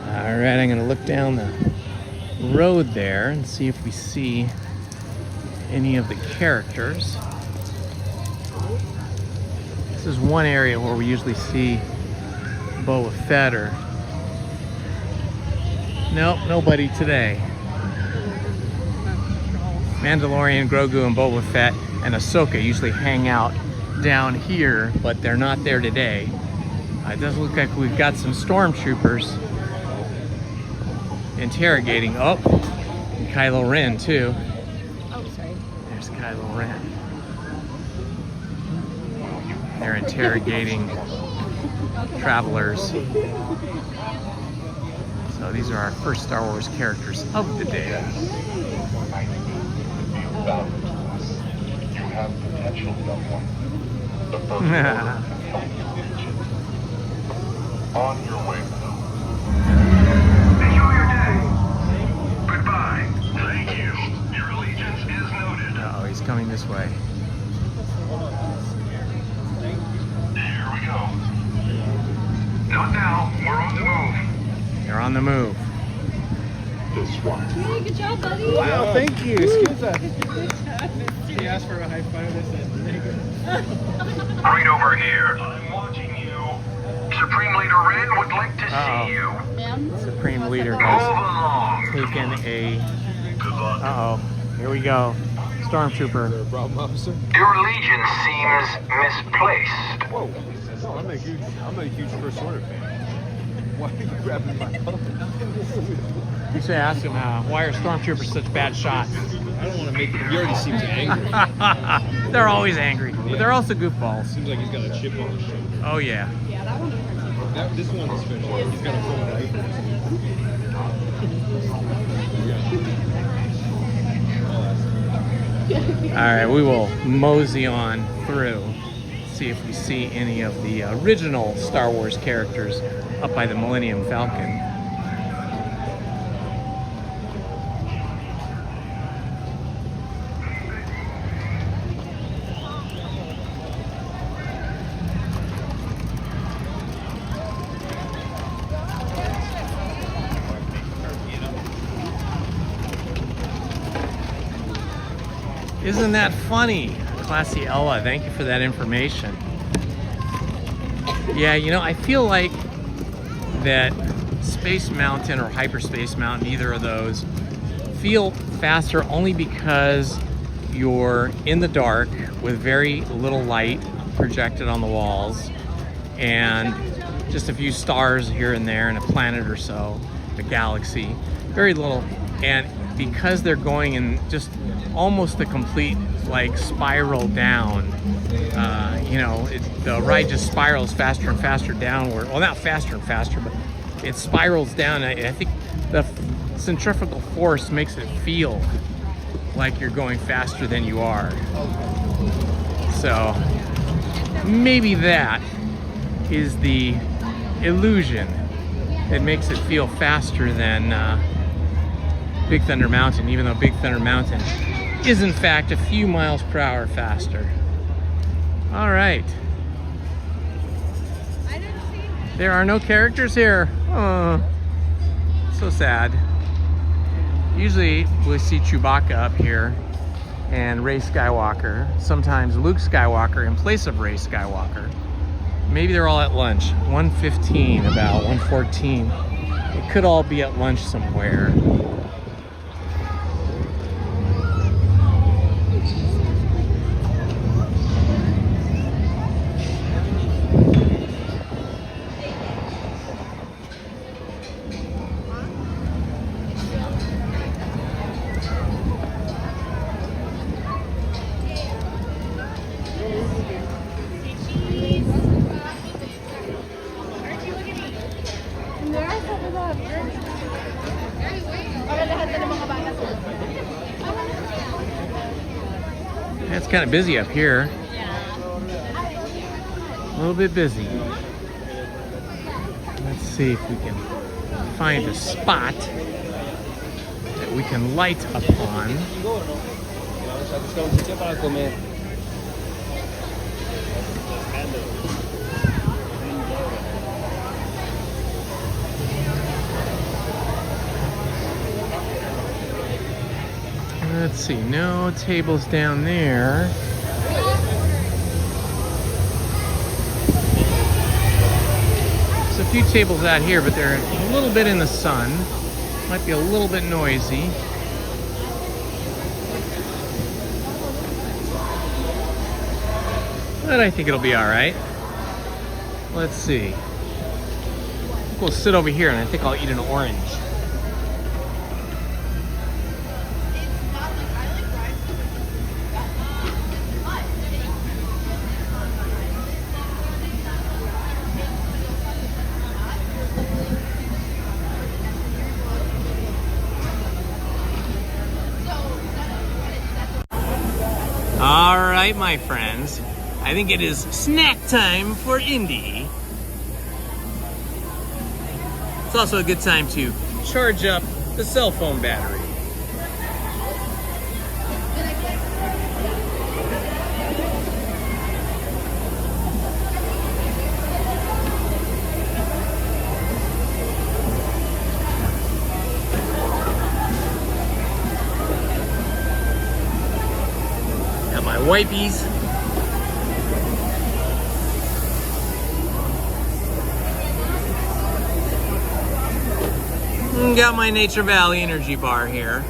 All right, I'm gonna look down the road there and see if we see any of the characters. This is one area where we usually see Boba Fett or... Nope, nobody today. Mandalorian, Grogu, and Boba Fett and Ahsoka usually hang out down here, but they're not there today. It does look like we've got some stormtroopers interrogating. Oh, and Kylo Ren too. Oh, sorry. There's Kylo Ren. They're interrogating travelers. So these are our first Star Wars characters of the day. special someone. The first order. On your way. Enjoy your day. Goodbye. Thank you. Your allegiance is noted. Oh, he's coming this way. Here we go. Not now. We're on the move. They're on the move. This one. Hey, good job, buddy. Wow, thank you. Excuse us. He asked for a high five. I said, thank you. Right over here. I'm watching you. Supreme Leader Red would like to see you. Supreme Leader Move has along. taken a... Good luck. Uh-oh. Here we go. Stormtrooper. Problem, officer? Your allegiance seems misplaced. Whoa. No, I'm a huge First Order fan. Why are you grabbing my phone? You should ask him why are Stormtroopers such bad shots? I don't want to make him. He already seems angry. They're always angry, but they're also goofballs. Seems like he's got a chip on his shoulder. Oh, yeah. This one's special. He's got a full All right, we will mosey on through, see if we see any of the original Star Wars characters up by the Millennium Falcon. Isn't that funny? Classy Ella, thank you for that information. Yeah, you know, I feel like that Space Mountain or Hyperspace Mountain, either of those, feel faster only because you're in the dark with very little light projected on the walls and just a few stars here and there and a planet or so, a galaxy, very little. And because they're going in just almost the complete like spiral down, you know, the ride just spirals faster and faster downward. Well, not faster and faster, but it spirals down. I think the centrifugal force makes it feel like you're going faster than you are. So maybe that is the illusion that makes it feel faster than Big Thunder Mountain, even though Big Thunder Mountain is in fact a few miles per hour faster. All right. There are no characters here. Oh, so sad. Usually we see Chewbacca up here and Rey Skywalker. Sometimes Luke Skywalker in place of Rey Skywalker. Maybe they're all at lunch. 1:15, about 1:14. It could all be at lunch somewhere. It's kind of busy up here. A little bit busy. Let's see if we can find a spot that we can light upon. Let's see, no tables down there. There's a few tables out here, but they're a little bit in the sun. Might be a little bit noisy. But I think it'll be all right. Let's see. We'll sit over here and I think I'll eat an orange. All right, my friends. I think it is snack time for Indy. It's also a good time to charge up the cell phone battery. Got my wipies. Got my Nature Valley energy bar here.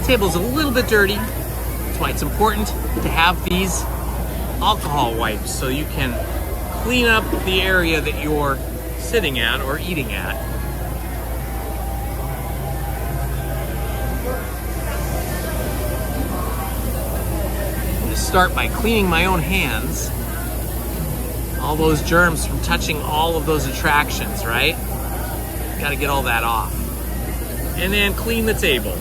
Table's a little bit dirty. That's why it's important to have these alcohol wipes so you can clean up the area that you're sitting at or eating at. I'm going to start by cleaning my own hands. All those germs from touching all of those attractions, right? Got to get all that off. And then clean the table.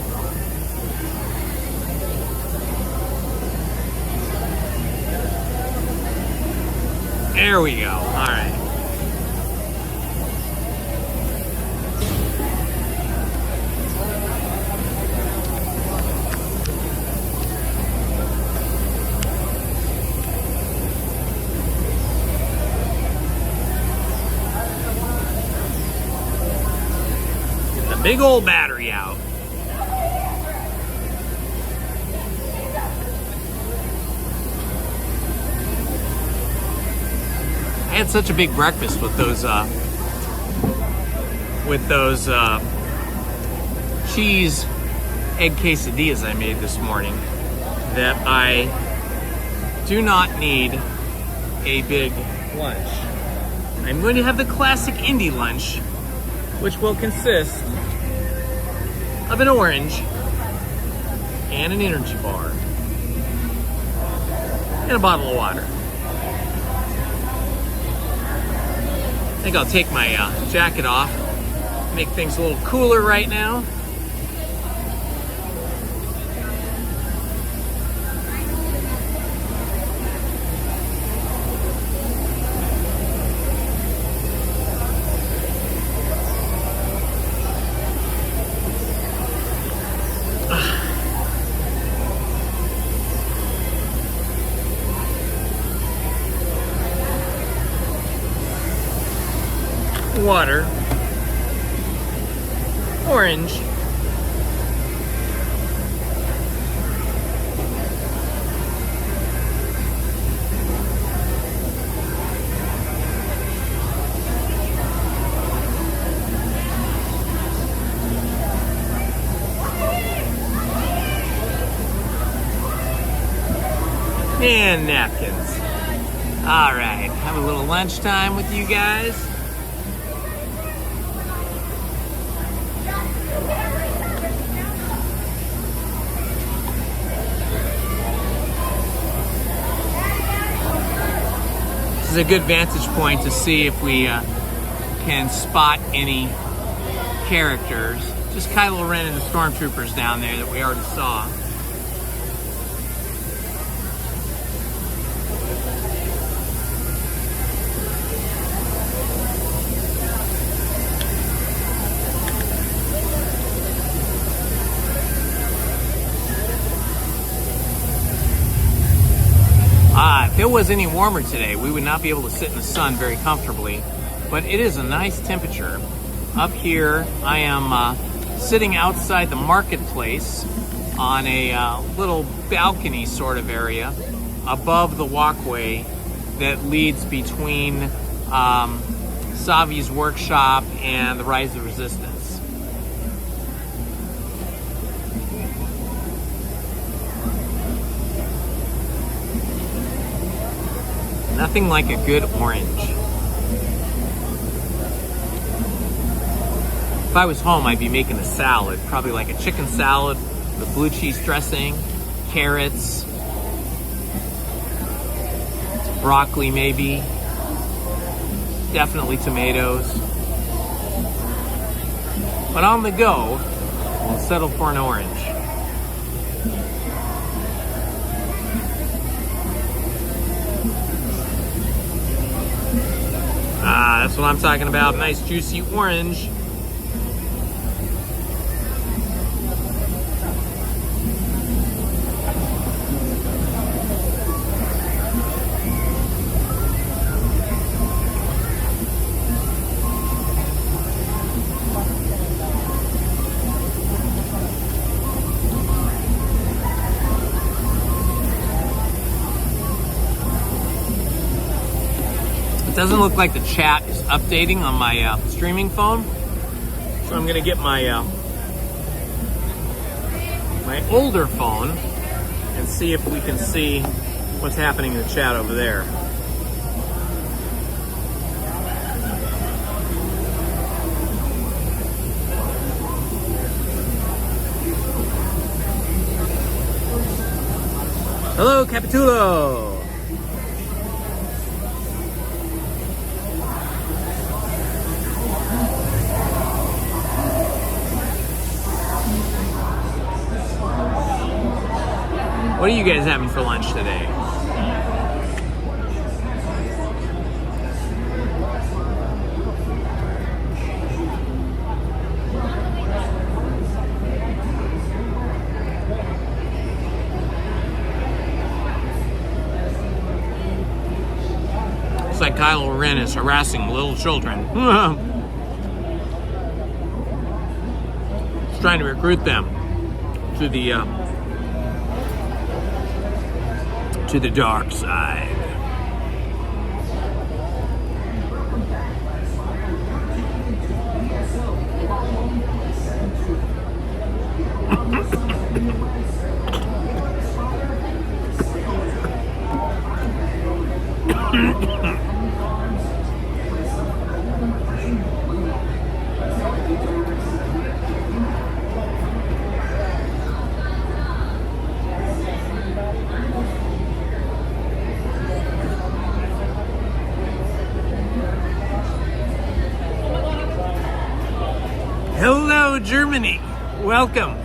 There we go. All right. Big old battery out. I had such a big breakfast with those cheese egg quesadillas I made this morning that I do not need a big lunch. I'm going to have the classic Indy lunch, which will consist of an orange and an energy bar and a bottle of water. I think I'll take my jacket off, make things a little cooler right now. Water, orange, and napkins. All right, have a little lunchtime with you guys. This is a good vantage point to see if we can spot any characters. Just Kylo Ren and the stormtroopers down there that we already saw. If it was any warmer today, we would not be able to sit in the sun very comfortably, but it is a nice temperature. Up here, I am sitting outside the marketplace on a little balcony sort of area above the walkway that leads between Savi's workshop and the Rise of Resistance. Nothing like a good orange. If I was home, I'd be making a salad, probably like a chicken salad with blue cheese dressing, carrots, broccoli maybe, definitely tomatoes. But on the go, we'll settle for an orange. Ah, that's what I'm talking about. Nice juicy orange. It doesn't look like the chat is updating on my streaming phone, so I'm gonna get my my older phone and see if we can see what's happening in the chat over there. Hello, Capitulo. What are you guys having for lunch today? Looks like Kylo Ren is harassing little children. He's trying to recruit them to the dark side. Hello, Germany. Welcome.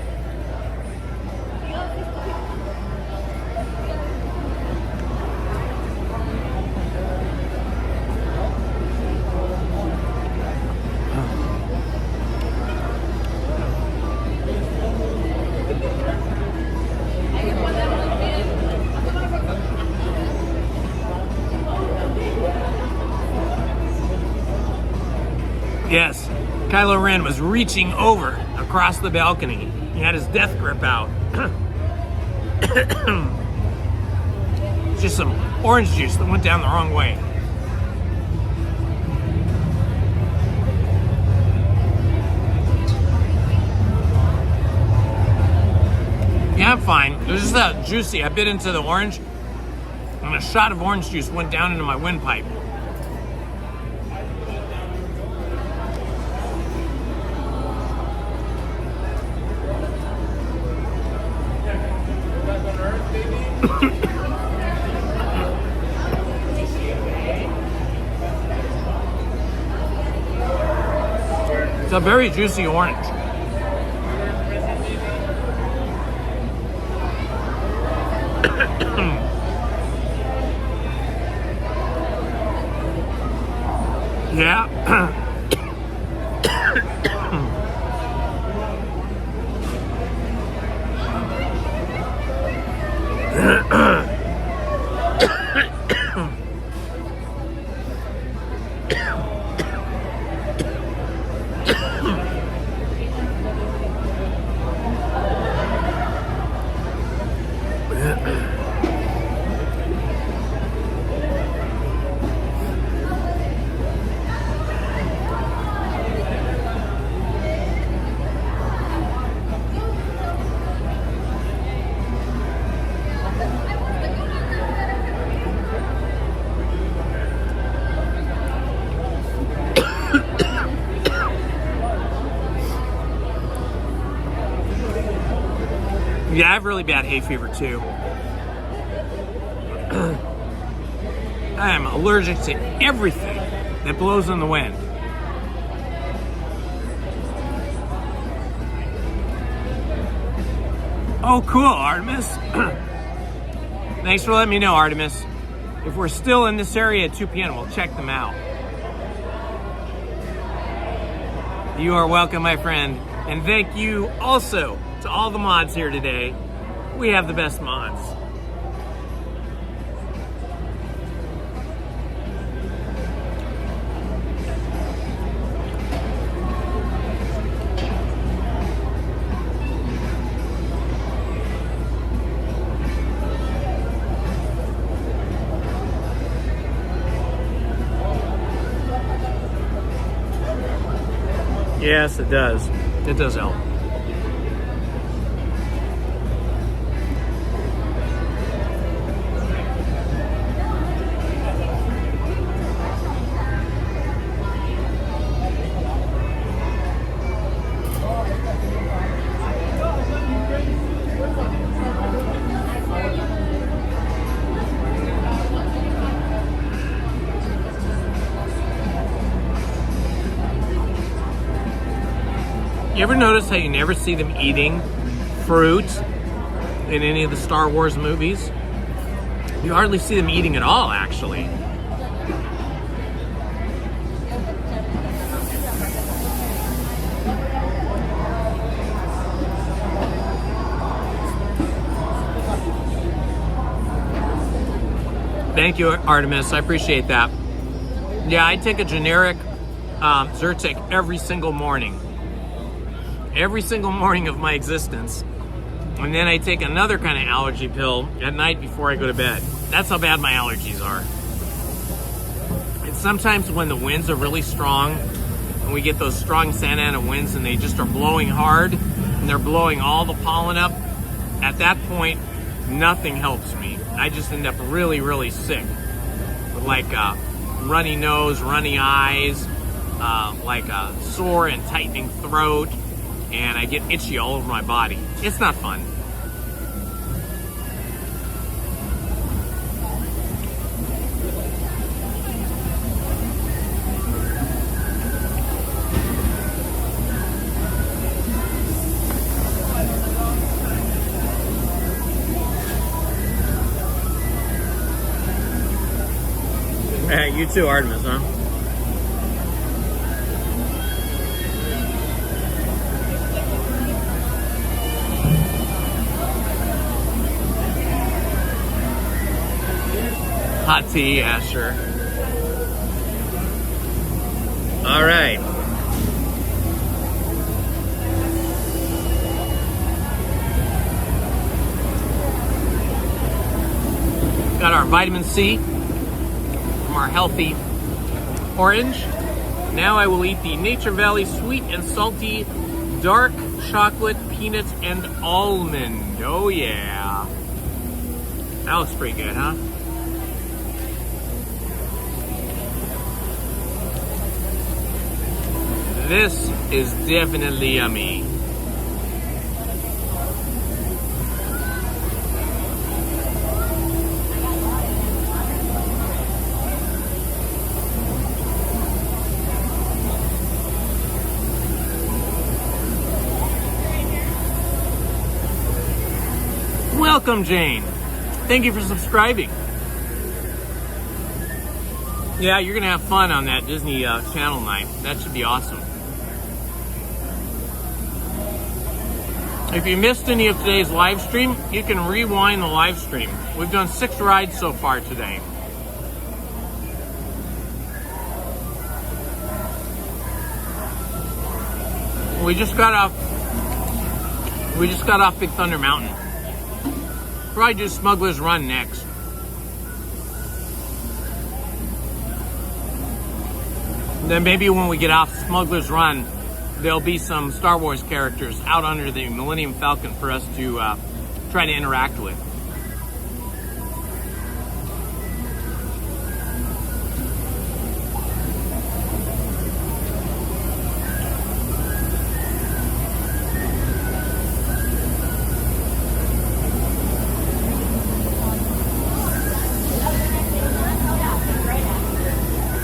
Yes. Kylo Ren was reaching over across the balcony. He had his death grip out. Just some orange juice that went down the wrong way. Yeah, I'm fine. It was just juicy. I bit into the orange, and a shot of orange juice went down into my windpipe. It's a very juicy orange. Yeah. Yeah, I have really bad hay fever too. I am allergic to everything that blows in the wind. Oh, cool, Artemis. Thanks for letting me know, Artemis. If we're still in this area at 2 p.m., we'll check them out. You are welcome, my friend. And thank you also to all the mods here today. We have the best mods. Yes, it does. It does help. You ever notice how you never see them eating fruit in any of the Star Wars movies? You hardly see them eating at all, actually. Thank you, Artemis. I appreciate that. Yeah, I take a generic Zyrtec every single morning. Every single morning of my existence. And then I take another kind of allergy pill at night before I go to bed. That's how bad my allergies are. And sometimes when the winds are really strong, and we get those strong Santa Ana winds and they just are blowing hard, and they're blowing all the pollen up, at that point, nothing helps me. I just end up really, really sick. With like a runny nose, runny eyes, like a sore and tightening throat, and I get itchy all over my body. It's not fun. Hey, you too, Artemis, huh? Hot tea, yeah, sure. All right. Got our vitamin C from our healthy orange. Now I will eat the Nature Valley sweet and salty dark chocolate peanut and almond. Oh yeah. That looks pretty good, huh? This is definitely yummy. Welcome, Jane. Thank you for subscribing. Yeah, you're gonna have fun on that Disney Channel night. That should be awesome. If you missed any of today's live stream, you can rewind the live stream. We've done 6 rides so far today. We just got off Big Thunder Mountain. Probably do Smuggler's Run next. Then maybe when we get off Smuggler's Run, there'll be some Star Wars characters out under the Millennium Falcon for us to try to interact with.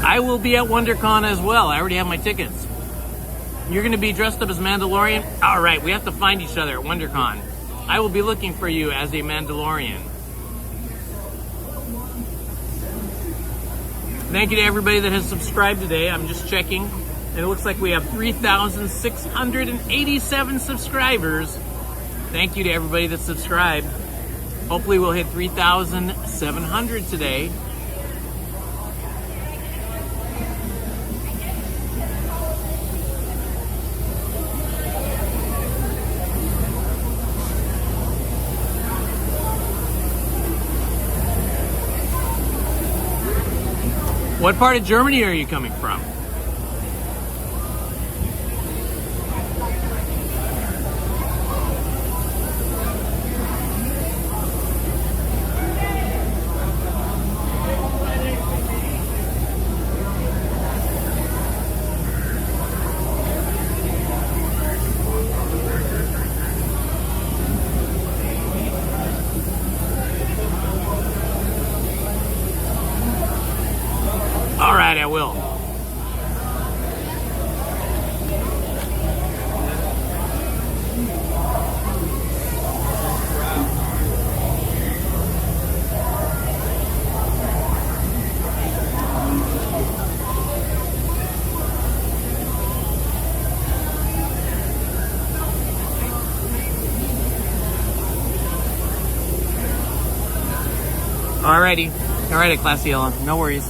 I will be at WonderCon as well. I already have my tickets. You're going to be dressed up as Mandalorian? All right, we have to find each other at WonderCon. I will be looking for you as a Mandalorian. Thank you to everybody that has subscribed today. I'm just checking, and it looks like we have 3,687 subscribers. Thank you to everybody that subscribed. Hopefully we'll hit 3,700 today. What part of Germany are you coming from? All right, I will. Alrighty. Alrighty, Classy Ella. No worries.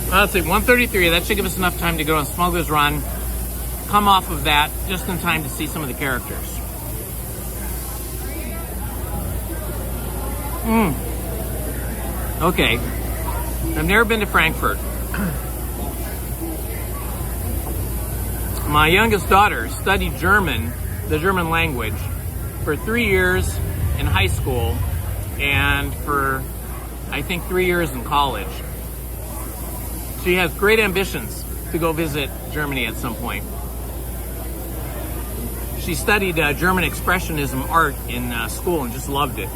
Let's see, 1:33. That should give us enough time to go on Smuggler's Run. Come off of that just in time to see some of the characters. Okay. I've never been to Frankfurt. My youngest daughter studied German, the German language, for 3 years in high school and for, I think, 3 years in college. She has great ambitions to go visit Germany at some point. She studied German Expressionism art in school and just loved it.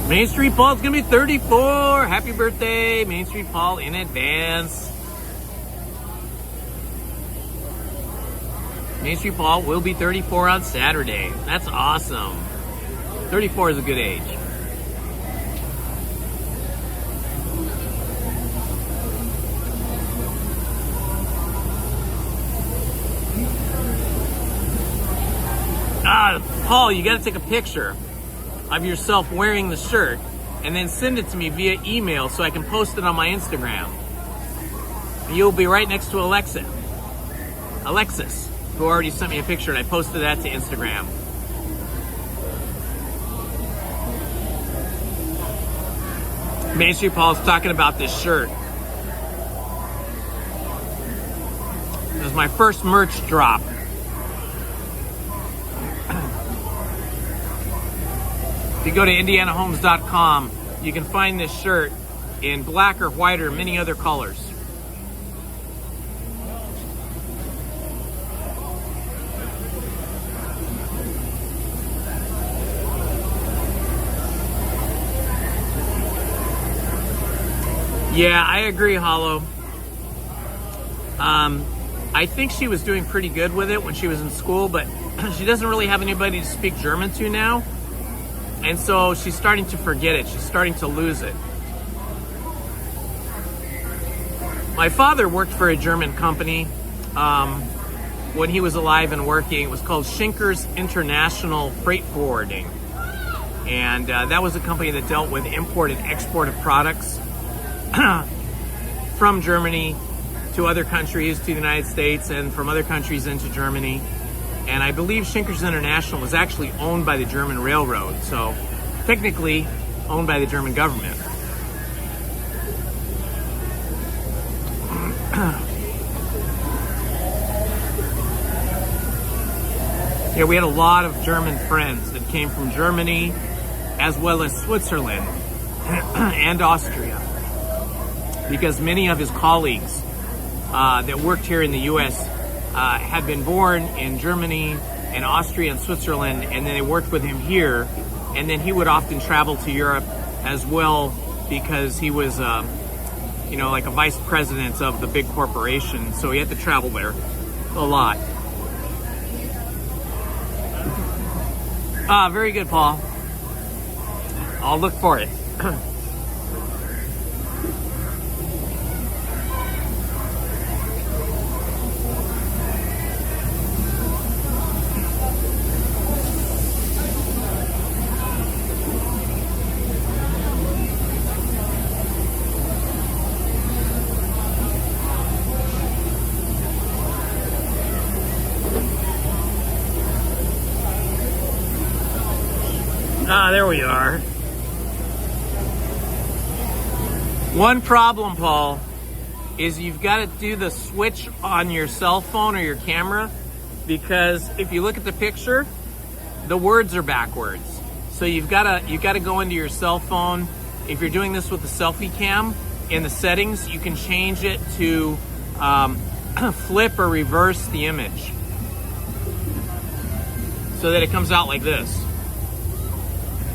Main Street Paul's gonna be 34. Happy birthday, Main Street Paul, in advance. Main Street Paul will be 34 on Saturday. That's awesome. 34 is a good age. Paul, you gotta take a picture of yourself wearing the shirt and then send it to me via email so I can post it on my Instagram. And you'll be right next to Alexis, who already sent me a picture, and I posted that to Instagram. Main Street Paul's talking about this shirt. This is my first merch drop. If you go to IndianaHomes.com, you can find this shirt in black or white or many other colors. Yeah, I agree, Hollow. I think she was doing pretty good with it when she was in school, but she doesn't really have anybody to speak German to now. And so she's starting to forget it. She's starting to lose it. My father worked for a German company when he was alive and working. It was called Schenker's International Freight Forwarding. And that was a company that dealt with import and export of products from Germany to other countries, to the United States, and from other countries into Germany. And I believe Schenker's International was actually owned by the German railroad, so technically owned by the German government. Yeah, we had a lot of German friends that came from Germany, as well as Switzerland and Austria, because many of his colleagues that worked here in the U.S. Had been born in Germany and Austria and Switzerland, and then they worked with him here and then he would often travel to Europe as well because he was, you know, like a vice president of the big corporation, so he had to travel there a lot. Ah, very good, Paul. I'll look for it. Ah, there we are. One problem, Paul, is you've got to do the switch on your cell phone or your camera, because if you look at the picture, the words are backwards. So you've got to go into your cell phone. If you're doing this with the selfie cam, in the settings, you can change it to flip or reverse the image so that it comes out like this.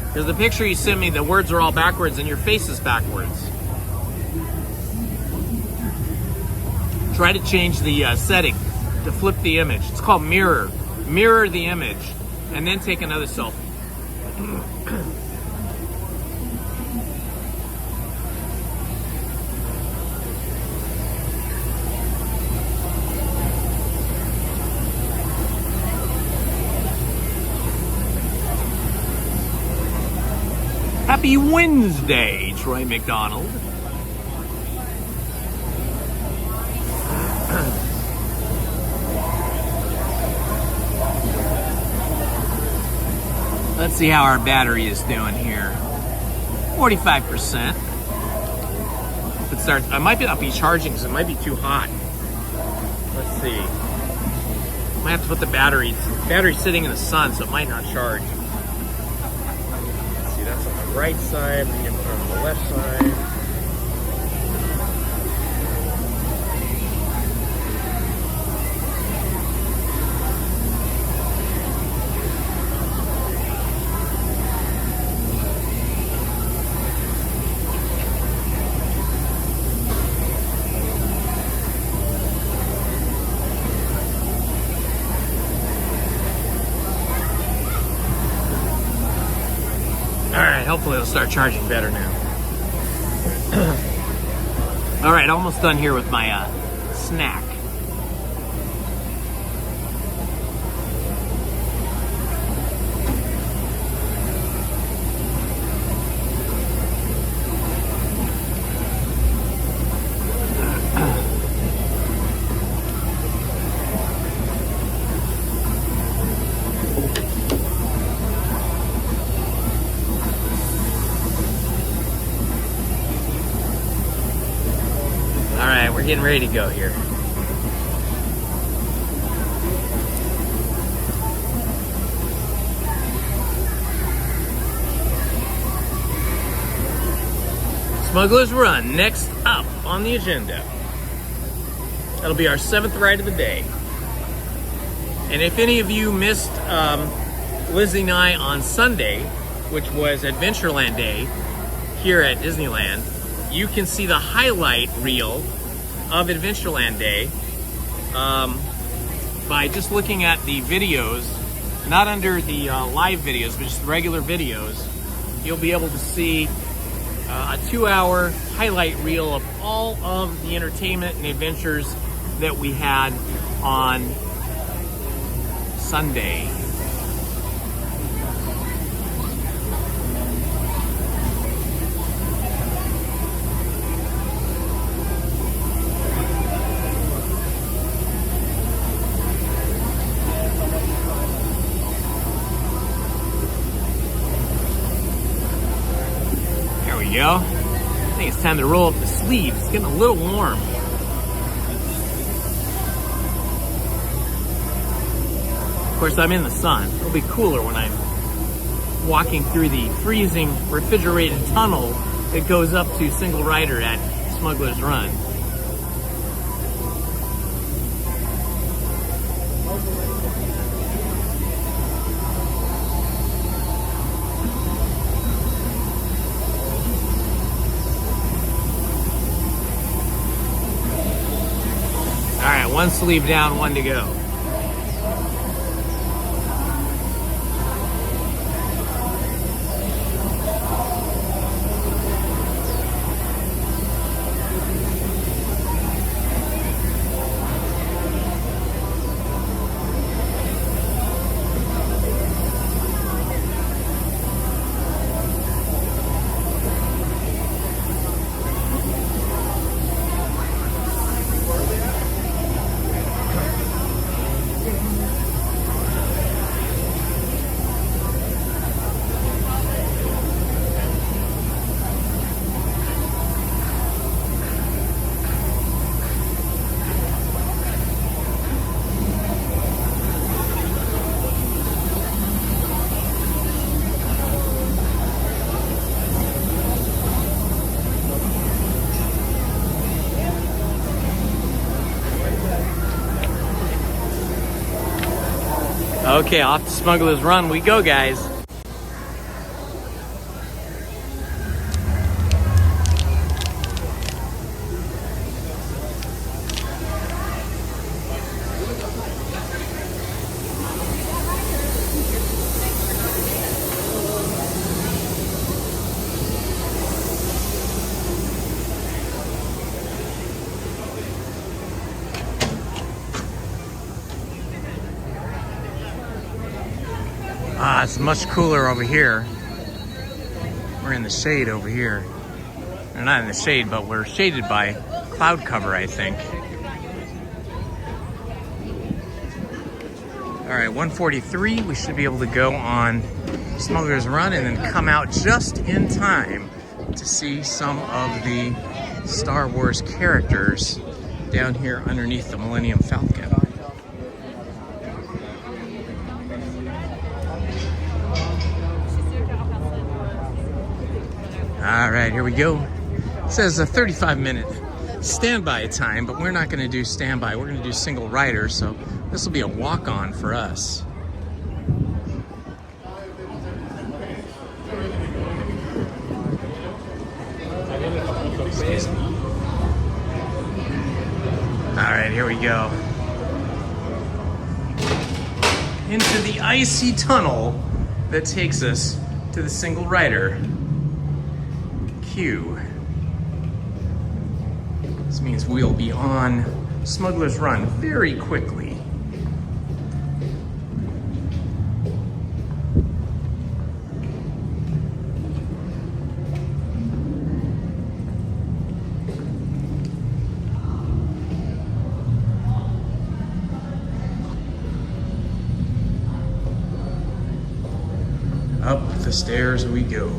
Because the picture you sent me, the words are all backwards and your face is backwards. Try to change the setting to flip the image. It's called mirror. Mirror the image and then take another selfie. Happy Wednesday, Troy McDonald. Let's see how our battery is doing here. 45%. If it starts, I might not be charging because it might be too hot. Let's see. I might have to put the battery's sitting in the sun, so it might not charge. That's on the right side, then you put it on the left side. Hopefully it'll start charging better now. All right, almost done here with my snack. Getting ready to go here. Smuggler's Run, next up on the agenda. That'll be our 7th ride of the day. And if any of you missed Lizzie and I on Sunday, which was Adventureland Day here at Disneyland, you can see the highlight reel of Adventureland Day by just looking at the videos, not under the live videos, but just regular videos. You'll be able to see a 2-hour highlight reel of all of the entertainment and adventures that we had on Sunday. Go. I think it's time to roll up the sleeves. It's getting a little warm. Of course, I'm in the sun. It'll be cooler when I'm walking through the freezing refrigerated tunnel that goes up to Single Rider at Smuggler's Run. One sleeve down, one to go. Okay, off to Smuggler's Run we go, guys. It's much cooler over here. We're in the shade over here. We're not in the shade, but we're shaded by cloud cover, I think. All right, 1:43. We should be able to go on Smuggler's Run and then come out just in time to see some of the Star Wars characters down here underneath the Millennium Falcon. All right, here we go. It says a 35-minute standby time, but we're not going to do standby. We're going to do single rider, so this will be a walk-on for us. Excuse me. All right, here we go. Into the icy tunnel that takes us to the single rider. This means we'll be on Smuggler's Run very quickly. Up the stairs we go.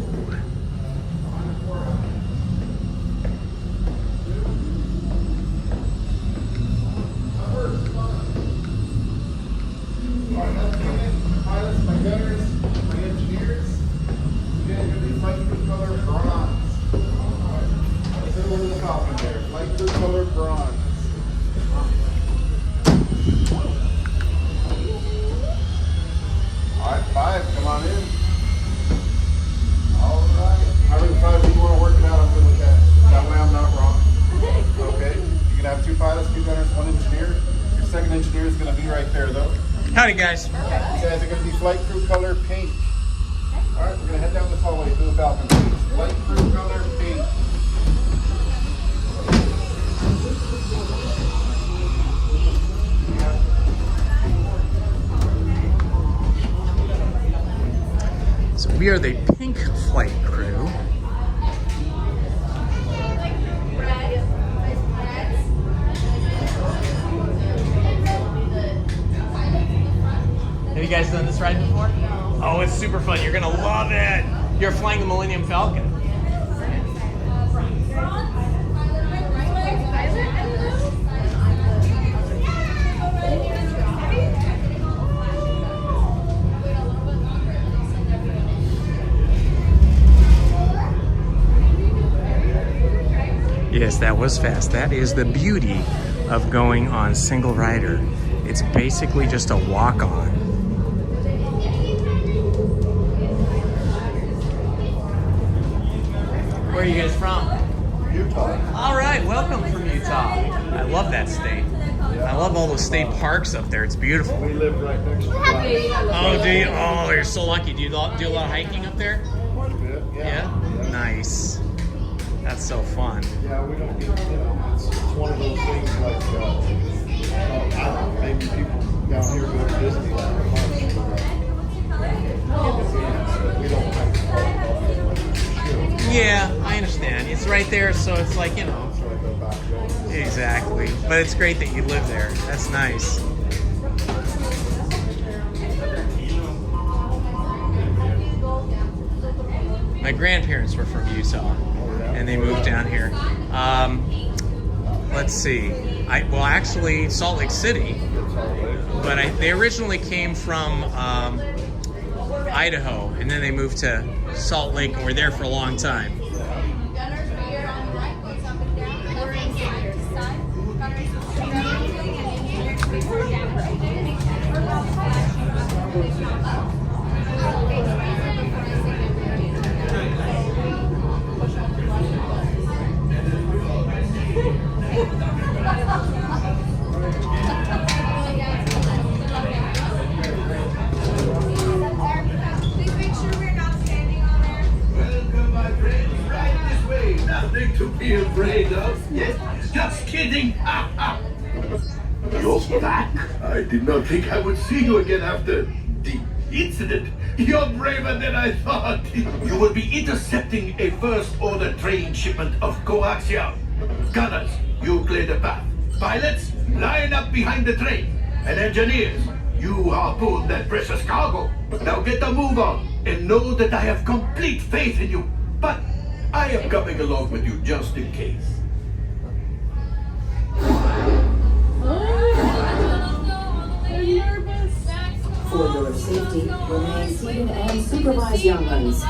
Howdy, guys. You guys are going to be flight crew color pink. All right, we're going to head down this hallway to the Falcon. Flight crew color pink. So we are the pink flight crew. Have you guys done this ride before? Oh, it's super fun. You're gonna love it. You're flying the Millennium Falcon. Yes, that was fast. That is the beauty of going on single rider. It's basically just a walk-on. Where are you guys from? Utah. All right, welcome from Utah. I love that state. I love all those state parks up there. It's beautiful. We live right next to Oh, do you? Oh, you're so lucky. Do you do a lot of hiking up there? quite a bit. Yeah? Nice. That's so fun. Yeah, we don't get, it's one of those things like, I don't know, maybe people down here go to Disneyland a bunch, but we don't hike far enough. Yeah, I understand. It's right there, so it's like, It's like a backyard. Exactly. But it's great that you live there. That's nice. My grandparents were from Utah, and they moved down here. Let's see. Actually, Salt Lake City, but they originally came from Idaho, and then they moved to Salt Lake and were there for a long time. Welcome, my friends. Right this way. Nothing to be afraid of. Yes, just kidding. You're back. I did not think I would see you again after the incident. You're braver than I thought. You will be intercepting a first-order train shipment of coaxium. Gunners, you clear the path. Pilots, line up behind the train. And engineers, you harpoon that precious cargo. Now get a move on and know that I have complete faith in you. But I am coming along with you just in case. For your safety, remain seated and supervise young ones.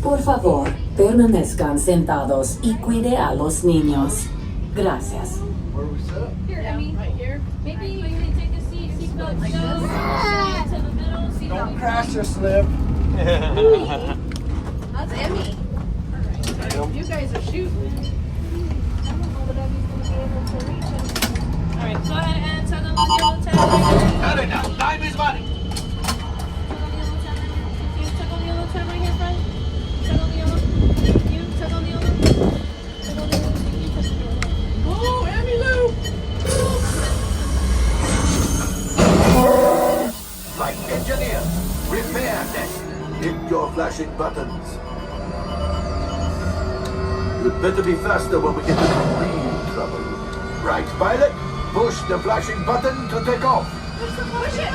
Por favor, permanezcan sentados y cuide a los niños. Gracias. Where we sit? Here, Emmy. Right here. Maybe you can take a seat, seatbelt goes, to the middle, seatbelt. Don't crash or slip. That's Emmy. You guys are shooting. I don't know that Emmy's going to be able to reach him. All right, go ahead and tug on the yellow tab. Cut it now. Time is money. Tug on the yellow tab right here, friend. Tug on the yellow. You tug on the yellow. Tug on the yellow. You tug on the yellow. Oh, Emmy Lou! Flight engineer, repair deck. Hit your flashing buttons. You'd better be faster when we get into real trouble. Right, pilot? Push the flashing button to take off. Push it! Push it!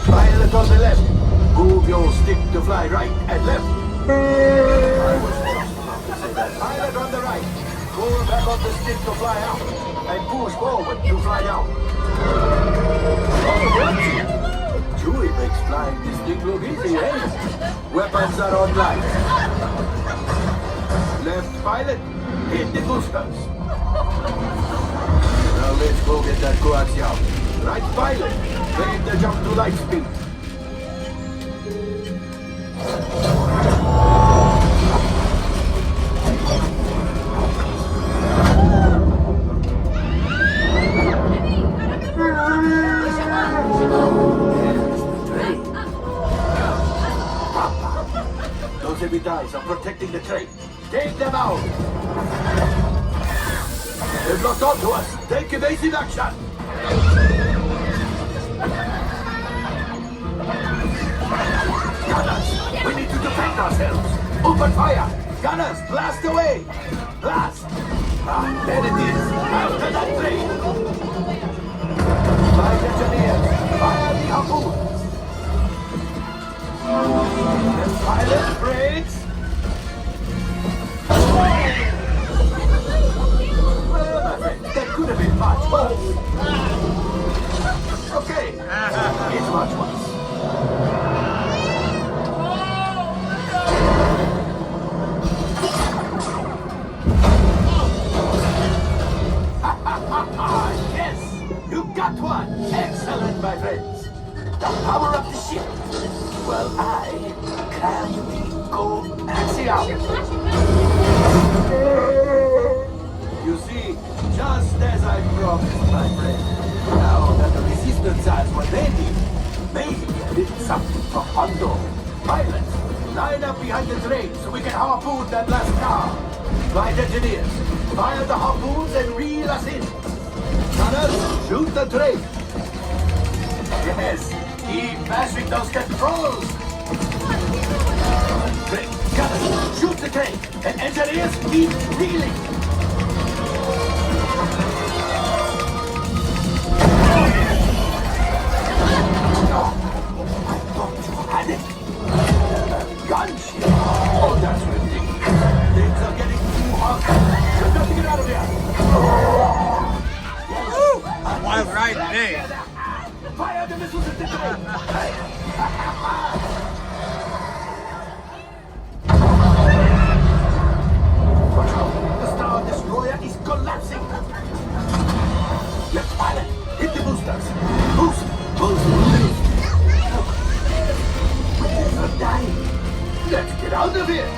Pilot on the left. Move your stick to fly right and left. I was just about to say that. Pilot on the right. Pull back on the stick to fly out. And push forward to fly out. Oh, watch it. Chewie makes flying this thing look easy, eh? Weapons are online. Left pilot, hit the boosters. Now let's go get that coaxium. Right pilot, make the jump to light speed. Those heavy dies are protecting the train. Take them out! They've locked onto us! Take evasive action! Gunners! We need to defend ourselves! Open fire! Gunners, blast away! Blast! Ah, there it is! After that train! Flight engineers, fire the harpoon! The pilot brakes! Well, my friend, that could have been much worse. Okay, it's much worse. Yes, you got one. Excellent, my friends. The Hondo, pilots, line up behind the train so we can harpoon that last car. Flight engineers, fire the harpoons and reel us in. Gunners, shoot the train. Yes, keep mashing those controls. Gunners, shoot the train, and engineers keep reeling. I thought you had it. Gunship. Oh, that's ridiculous. Things are getting too hot. You've got to get out of here. Wild ride today. Fire the missiles at the train. The Star Destroyer is collapsing. Let's pilot. Hit the boosters. Boost. Boost. We're dying. Let's get out of here.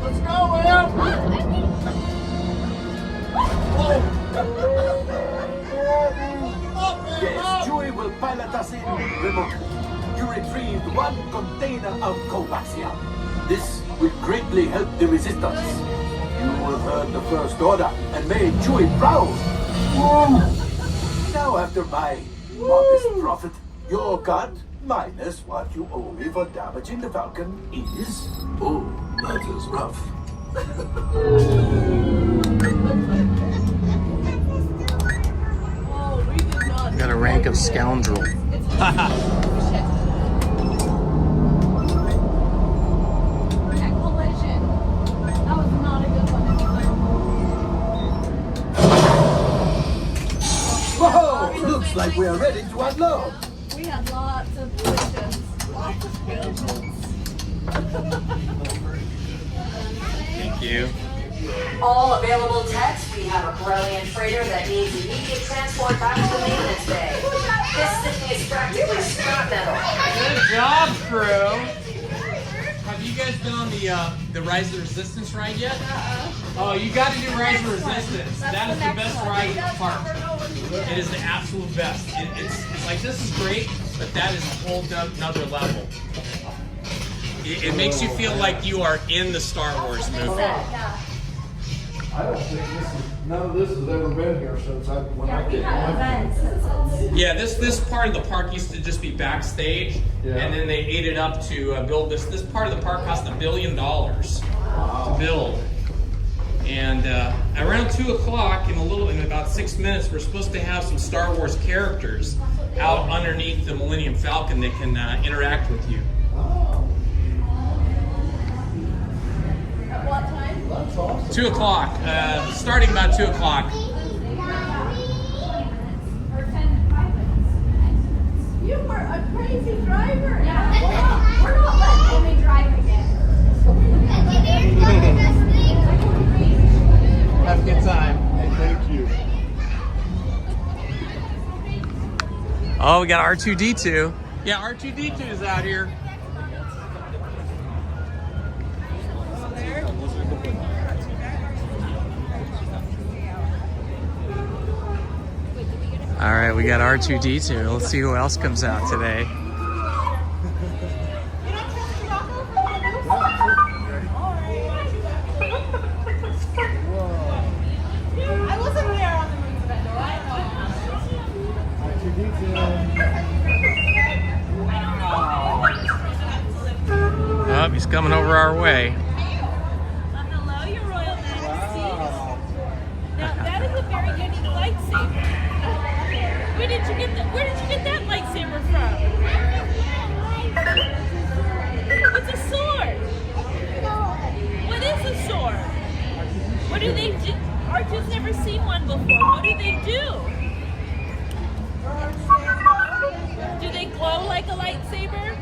Let's go, Em! Yes, Chewie will pilot us in remotely. You retrieved one container of coaxium. This will greatly help the resistance. You have heard the First Order and made Chewie proud. Now, after my modest profit, your cut minus what you owe me for damaging the Falcon is... Oh, that is rough. Got a rank of scoundrel. Whoa! Looks like we are ready to unload. We had lots of collisions. Lots of collisions. Thank you. All available techs, we have a Corellian freighter that needs immediate transport back to the maintenance bay. This thing is practically scrap metal. Good job, crew. Have you guys been on the Rise of the Resistance ride yet? Oh, you got to do Rise of the Resistance. That is the best ride in the park. It is the absolute best. It's like, this is great, but that is a whole another level. It makes you feel like you are in the Star Wars movie. I don't think none of this has ever been here since when I came. Yeah, this part of the park used to just be backstage, and then they ate it up to build this. This part of the park cost $1 billion to build. And around 2 o'clock, in about 6 minutes, we're supposed to have some Star Wars characters out underneath the Millennium Falcon that can interact with you. At what time? That's awesome. 2 o'clock, starting about 2 o'clock. You were a crazy driver. Yeah. We're not letting Jimmy drive again. Have a good time. Thank you. Oh, we got R2-D2. Yeah, R2-D2 is out here. All right, we got R2-D2. Let's see who else comes out today. I wasn't there on the moon event, Oh, he's coming over our way. Hello, Your Royal Majesty. Now that is a very unique lightsaber. Where did you get that lightsaber from? It's a sword. What is a sword? What do they do? Archer's never seen one before. What do they do? Do they glow like a lightsaber?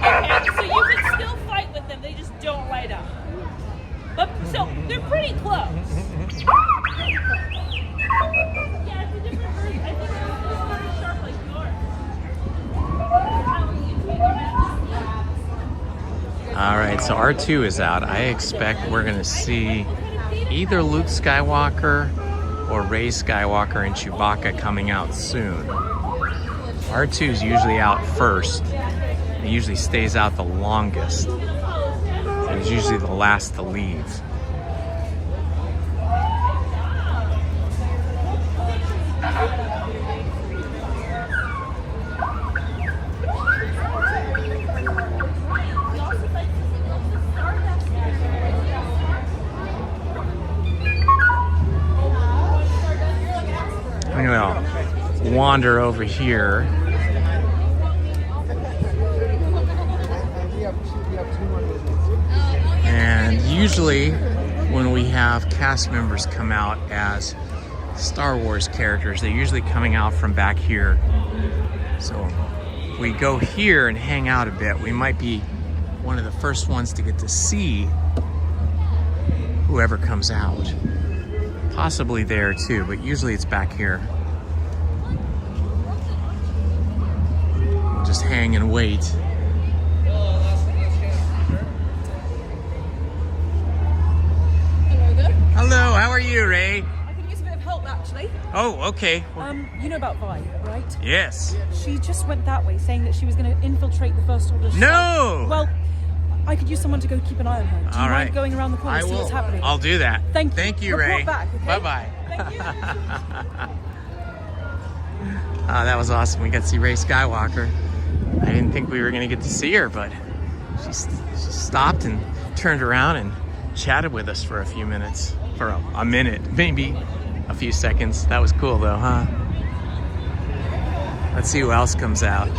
Okay, so you can still fight with them, they just don't light up. But so they're pretty close. Yeah, it's a different version. I think it's not as sharp like yours. All right, so R2 is out. I expect we're gonna see either Luke Skywalker or Rey Skywalker and Chewbacca coming out soon. R2 is usually out first. It usually stays out the longest. It's usually the last to leave. I'm gonna wander over here. And usually when we have cast members come out as Star Wars characters, they're usually coming out from back here. So if we go here and hang out a bit, we might be one of the first ones to get to see whoever comes out. Possibly there too, but usually it's back here. We'll just hang and wait. Hello, how are you, Ray? I could use a bit of help, actually. Oh, okay. You know about Vi, right? Yes. She just went that way, saying that she was going to infiltrate the First Order. No! Well, I could use someone to go keep an eye on her. Do you mind going around the corner and see what's happening? I'll do that. Thank you. Thank you, Report Ray. back, okay? Bye-bye. Thank you. That was awesome. We got to see Rey Skywalker. I didn't think we were going to get to see her, but she stopped and turned around and chatted with us for a few minutes. For a minute, maybe a few seconds. That was cool though, huh? Let's see who else comes out.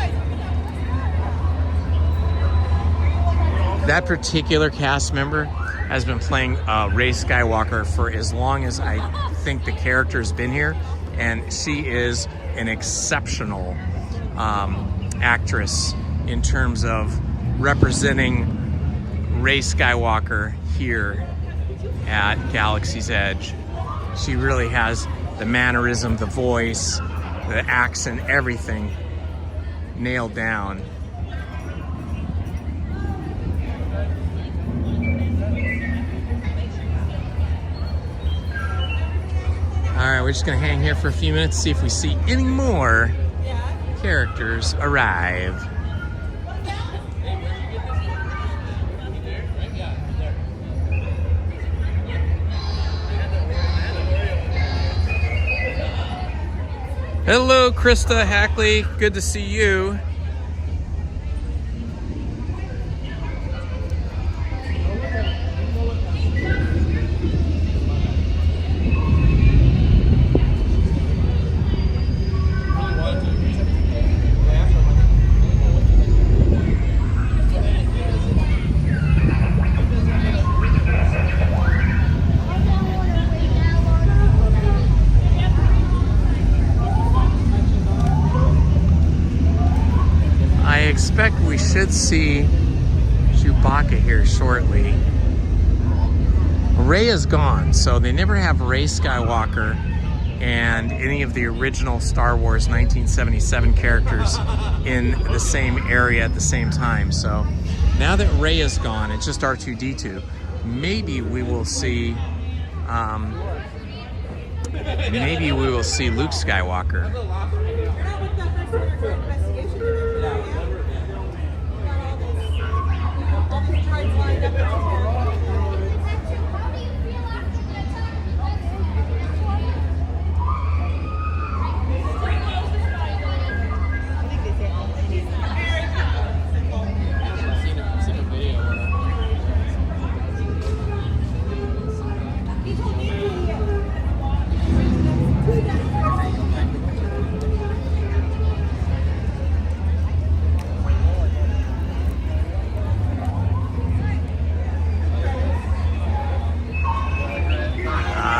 That particular cast member has been playing Rey Skywalker for as long as I think the character's been here, and she is an exceptional actress in terms of representing Rey Skywalker here at Galaxy's Edge. She really has the mannerism, the voice, the accent, everything nailed down. All right, we're just gonna hang here for a few minutes, see if we see any more characters arrive. Hello, Krista Hackley. Good to see you. I expect we should see Chewbacca here shortly. Rey is gone, so they never have Rey Skywalker and any of the original Star Wars 1977 characters in the same area at the same time. So now that Rey is gone, it's just R2-D2. Maybe we will see Luke Skywalker.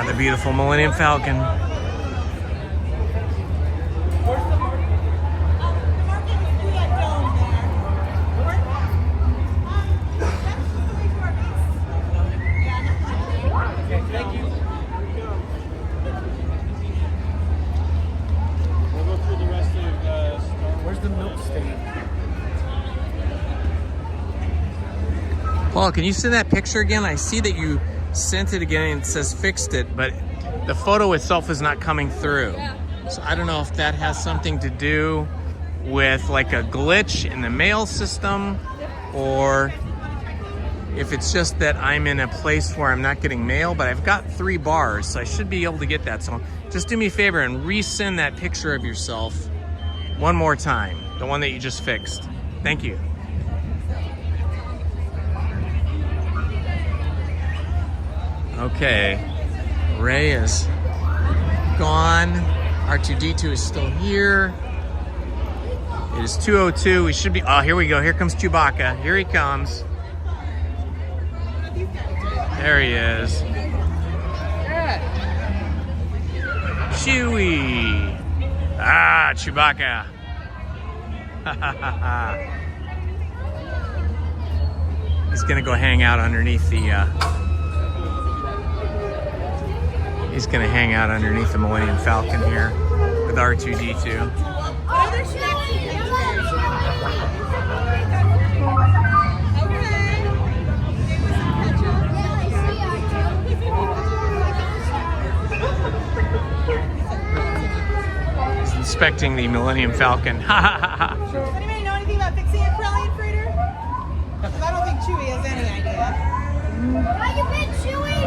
The beautiful Millennium Falcon. Thank you. We'll go through the rest of Star Wars. Where's the milk stain? Paul, can you send that picture again? I see that you sent it again and it says fixed it, but the photo itself is not coming through. So I don't know if that has something to do with like a glitch in the mail system, or if it's just that I'm in a place where I'm not getting mail, but I've got 3 bars, so I should be able to get that. So just do me a favor and resend that picture of yourself one more time, the one that you just fixed. Thank you. Okay, Ray is gone. R2-D2 is still here. It is 2:02. We should be, oh, here we go. Here comes Chewbacca. Here he comes. There he is. Chewie. Ah, Chewbacca. He's gonna go hang out underneath the, he's gonna hang out underneath the Millennium Falcon here with R2-D2. He's inspecting the Millennium Falcon. Does anybody know anything about fixing a Corellian freighter? Because I don't think Chewie has any idea. How you been, Chewie?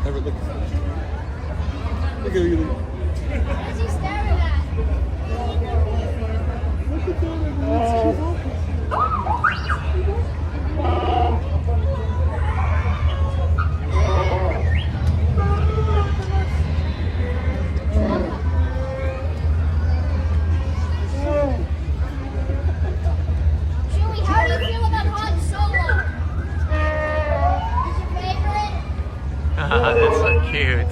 Everett, look. Look at you. What's he staring at? Look at that. Chewie, how do you feel about Han Solo? Is your favorite? That's so cute.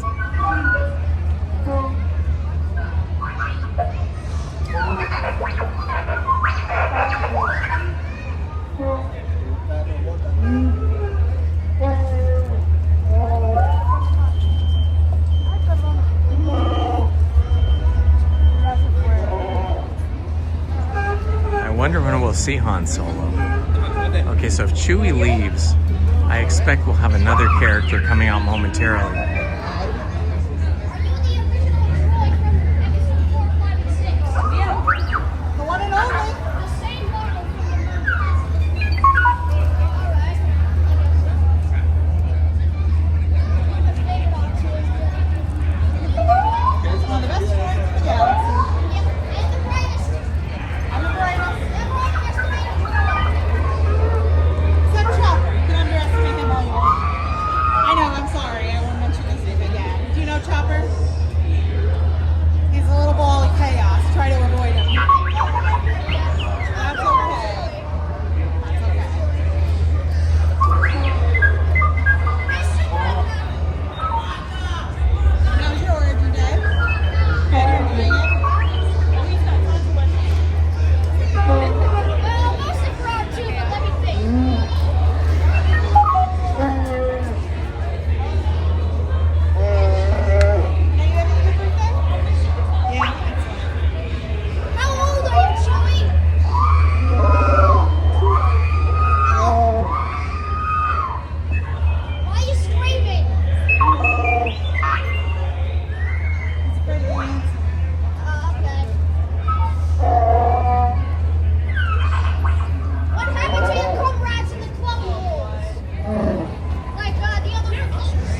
I wonder when we'll see Han Solo. Okay, so if Chewie leaves, I expect we'll have another character coming out momentarily. The one and only. The same model. It's one of the best droids in the galaxy. And the brightest. I'm the brightest. The brightest. Except Chopper. You can underestimate him all you want. I know, I'm sorry. I won't mention his name again. Do you know Chopper? He's a little ball of chaos. Try to avoid him. That's okay. That's okay. How was your origin day? Better than doing it? Well, mostly proud too, but let me think. How old are you, Chewie? Why are you screaming? Okay. What happened to your comrades in the club wars? Like the other rookies?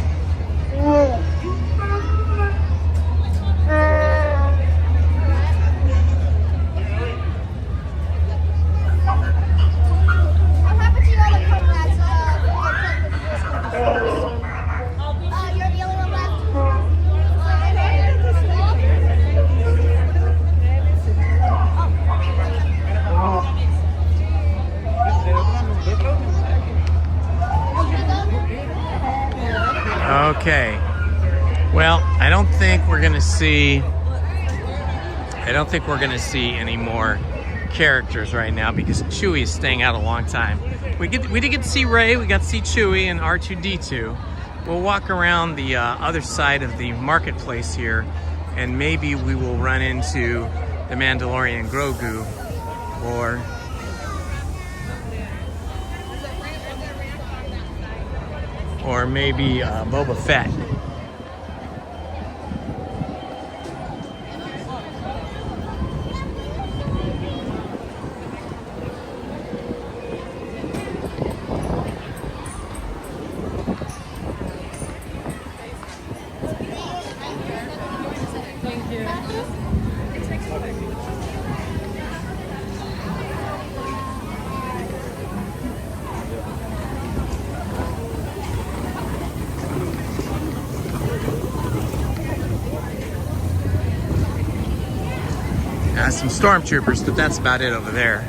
What happened to your other comrades you're the only one left? Okay. Well, I don't think we're gonna see any more characters right now because Chewie is staying out a long time. We did get to see Rey, we got to see Chewie and R2-D2. We'll walk around the other side of the marketplace here and maybe we will run into the Mandalorian Grogu or maybe Boba Fett. Some stormtroopers, but that's about it over there.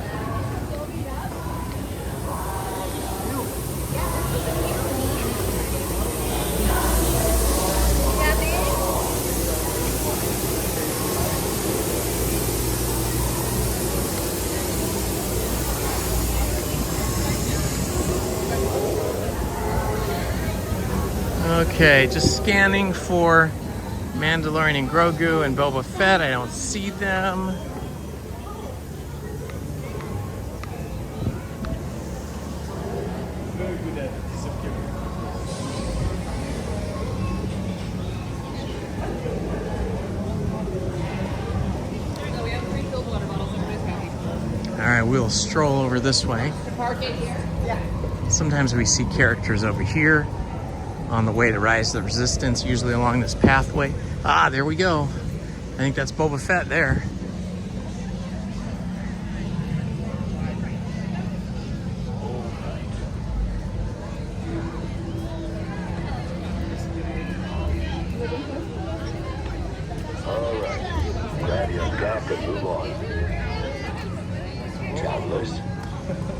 Okay, just scanning for Mandalorian Grogu and Boba Fett. I don't see them. Alright, we'll stroll over this way. Sometimes we see characters over here on the way to Rise of the Resistance, usually along this pathway. Ah, there we go. I think that's Boba Fett there. Alright, grab your stuff and move on. Travelers.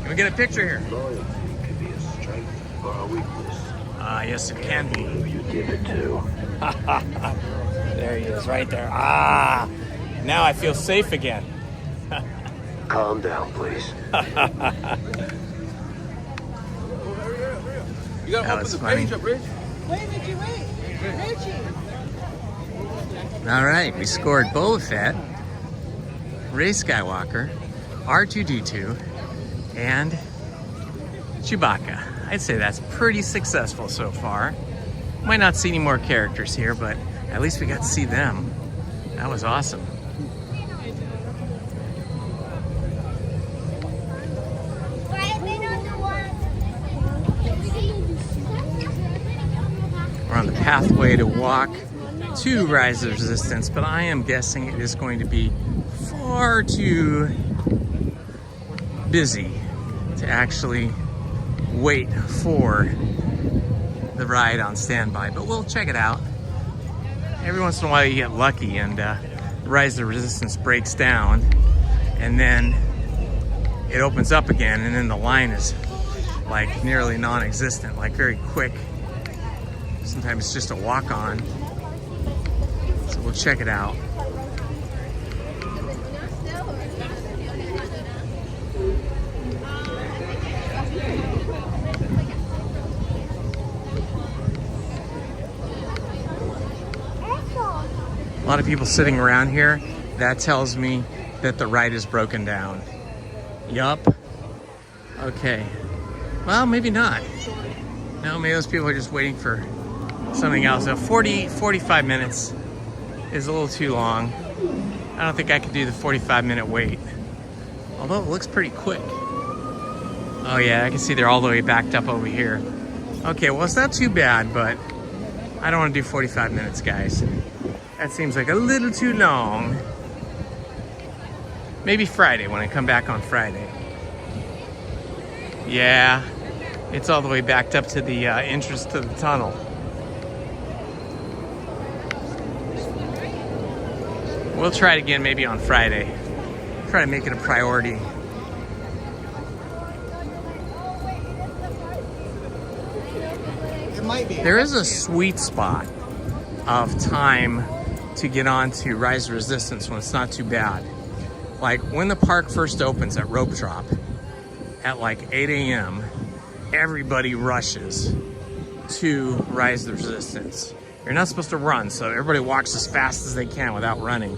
Can we get a picture here? Loyalty could be a strength or a weakness. Ah, yes, it can be. Who you give it to. There he is, right there. Ah, now I feel safe again. Calm down, please. You gotta open the page up, Wait, Richie, wait. Richie. All right, we scored Boba Fett, Rey Skywalker, R2-D2, and Chewbacca. I'd say that's pretty successful so far. Might not see any more characters here, but at least we got to see them. That was awesome. We're on the pathway to walk to Rise of Resistance, but I am guessing it is going to be far too busy to actually wait for the ride on standby, but we'll check it out. Every once in a while you get lucky and Rise of the Resistance breaks down and then it opens up again, and then the line is like nearly non-existent, like very quick. Sometimes it's just a walk-on. So we'll check it out. A lot of people sitting around here. That tells me that the ride is broken down. Yup. Okay. Well, maybe not. No, maybe those people are just waiting for something else. So 45 minutes is a little too long. I don't think I could do the 45-minute wait. Although it looks pretty quick. Oh yeah, I can see they're all the way backed up over here. Okay, well it's not too bad, but I don't want to do 45 minutes, guys. That seems like a little too long. Maybe Friday, when I come back on Friday. Yeah, it's all the way backed up to the entrance to the tunnel. We'll try it again maybe on Friday. Try to make it a priority. It might be. There is a sweet spot of time to get on to Rise of Resistance when it's not too bad. Like when the park first opens at Rope Drop at like 8 a.m., everybody rushes to Rise of the Resistance. You're not supposed to run, so everybody walks as fast as they can without running.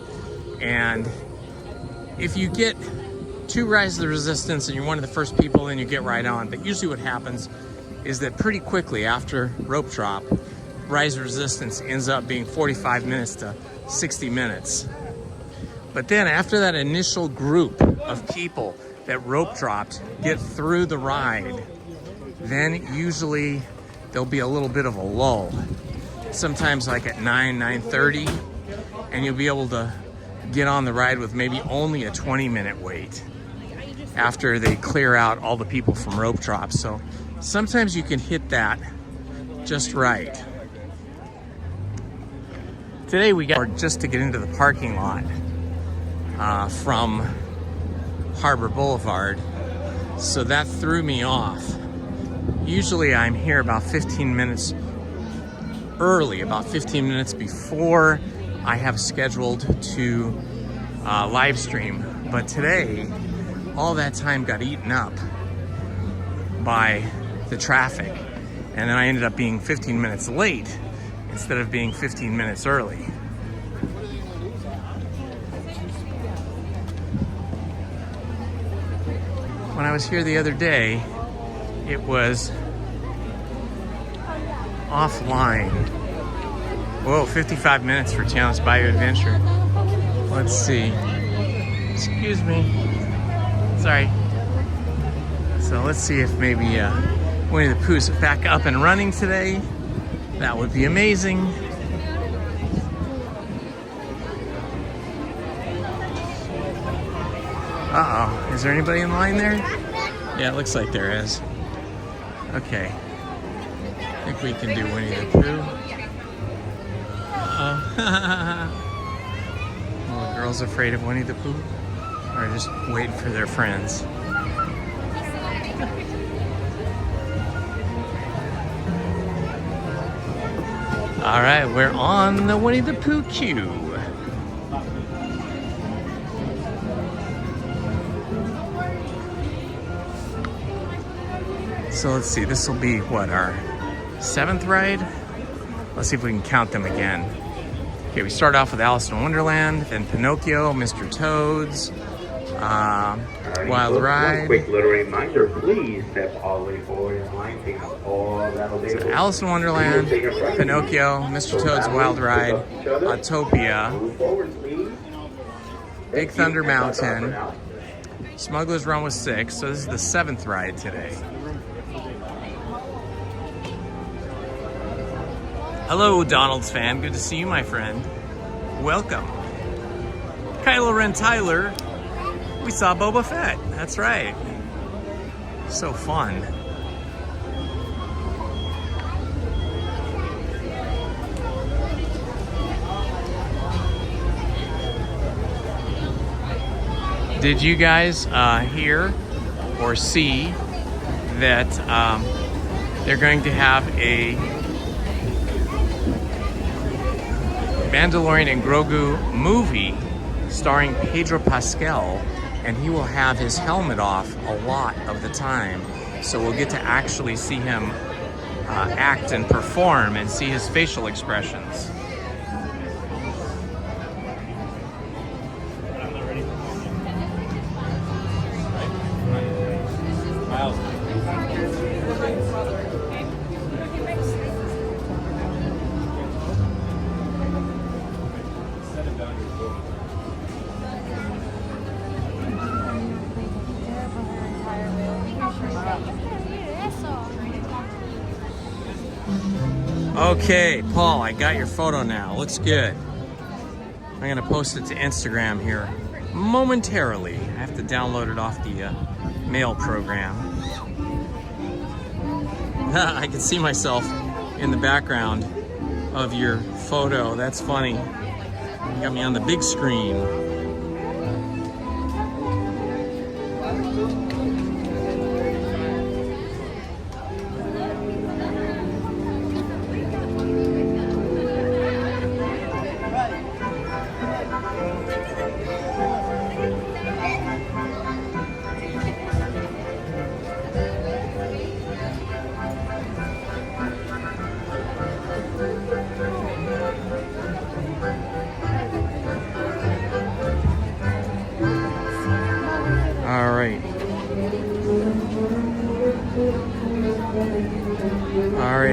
And if you get to Rise of the Resistance and you're one of the first people, then you get right on. But usually what happens is that pretty quickly after rope drop, Rise of Resistance ends up being 45 minutes to 60 minutes. But then after that initial group of people that rope dropped get through the ride, then usually there'll be a little bit of a lull. Sometimes like at 9:30, and you'll be able to get on the ride with maybe only a 20-minute wait after they clear out all the people from rope drop. So sometimes you can hit that just right. Today we got just to get into the parking lot from Harbor Boulevard, so that threw me off. Usually I'm here about 15 minutes early, about 15 minutes before I have scheduled to live stream. But today, all that time got eaten up by the traffic. And then I ended up being 15 minutes late instead of being 15 minutes early. When I was here the other day, it was offline. Whoa, 55 minutes for Challenge Bayou Adventure. Let's see. Excuse me. Sorry. So let's see if maybe Winnie the Pooh's back up and running today. That would be amazing. Uh-oh. Is there anybody in line there? Yeah, it looks like there is. Okay. I think we can do Winnie the Pooh. Well, the girls afraid of Winnie the Pooh? Or just waiting for their friends? All right, we're on the Winnie the Pooh queue. So let's see, this will be what, our 7th ride? Let's see if we can count them again. Okay, we start off with Alice in Wonderland, then Pinocchio, Mr. Toad's, Wild Ride. One quick little reminder, please step all the way forward in line, pick up all that available. So Alice in Wonderland, Pinocchio, Mr. Toad's Wild Ride, Autopia, Big Thunder Mountain, Smuggler's Run was 6, so this is the 7th ride today. Hello, Donald's fan. Good to see you, my friend. Welcome. Kylo Ren Tyler. We saw Boba Fett. That's right. So fun. Did you guys hear or see that they're going to have a Mandalorian and Grogu movie starring Pedro Pascal, and he will have his helmet off a lot of the time, so we'll get to actually see him act and perform and see his facial expressions. Okay, Paul, I got your photo now. Looks good. I'm gonna post it to Instagram here momentarily. I have to download it off the mail program. I can see myself in the background of your photo. That's funny. You got me on the big screen.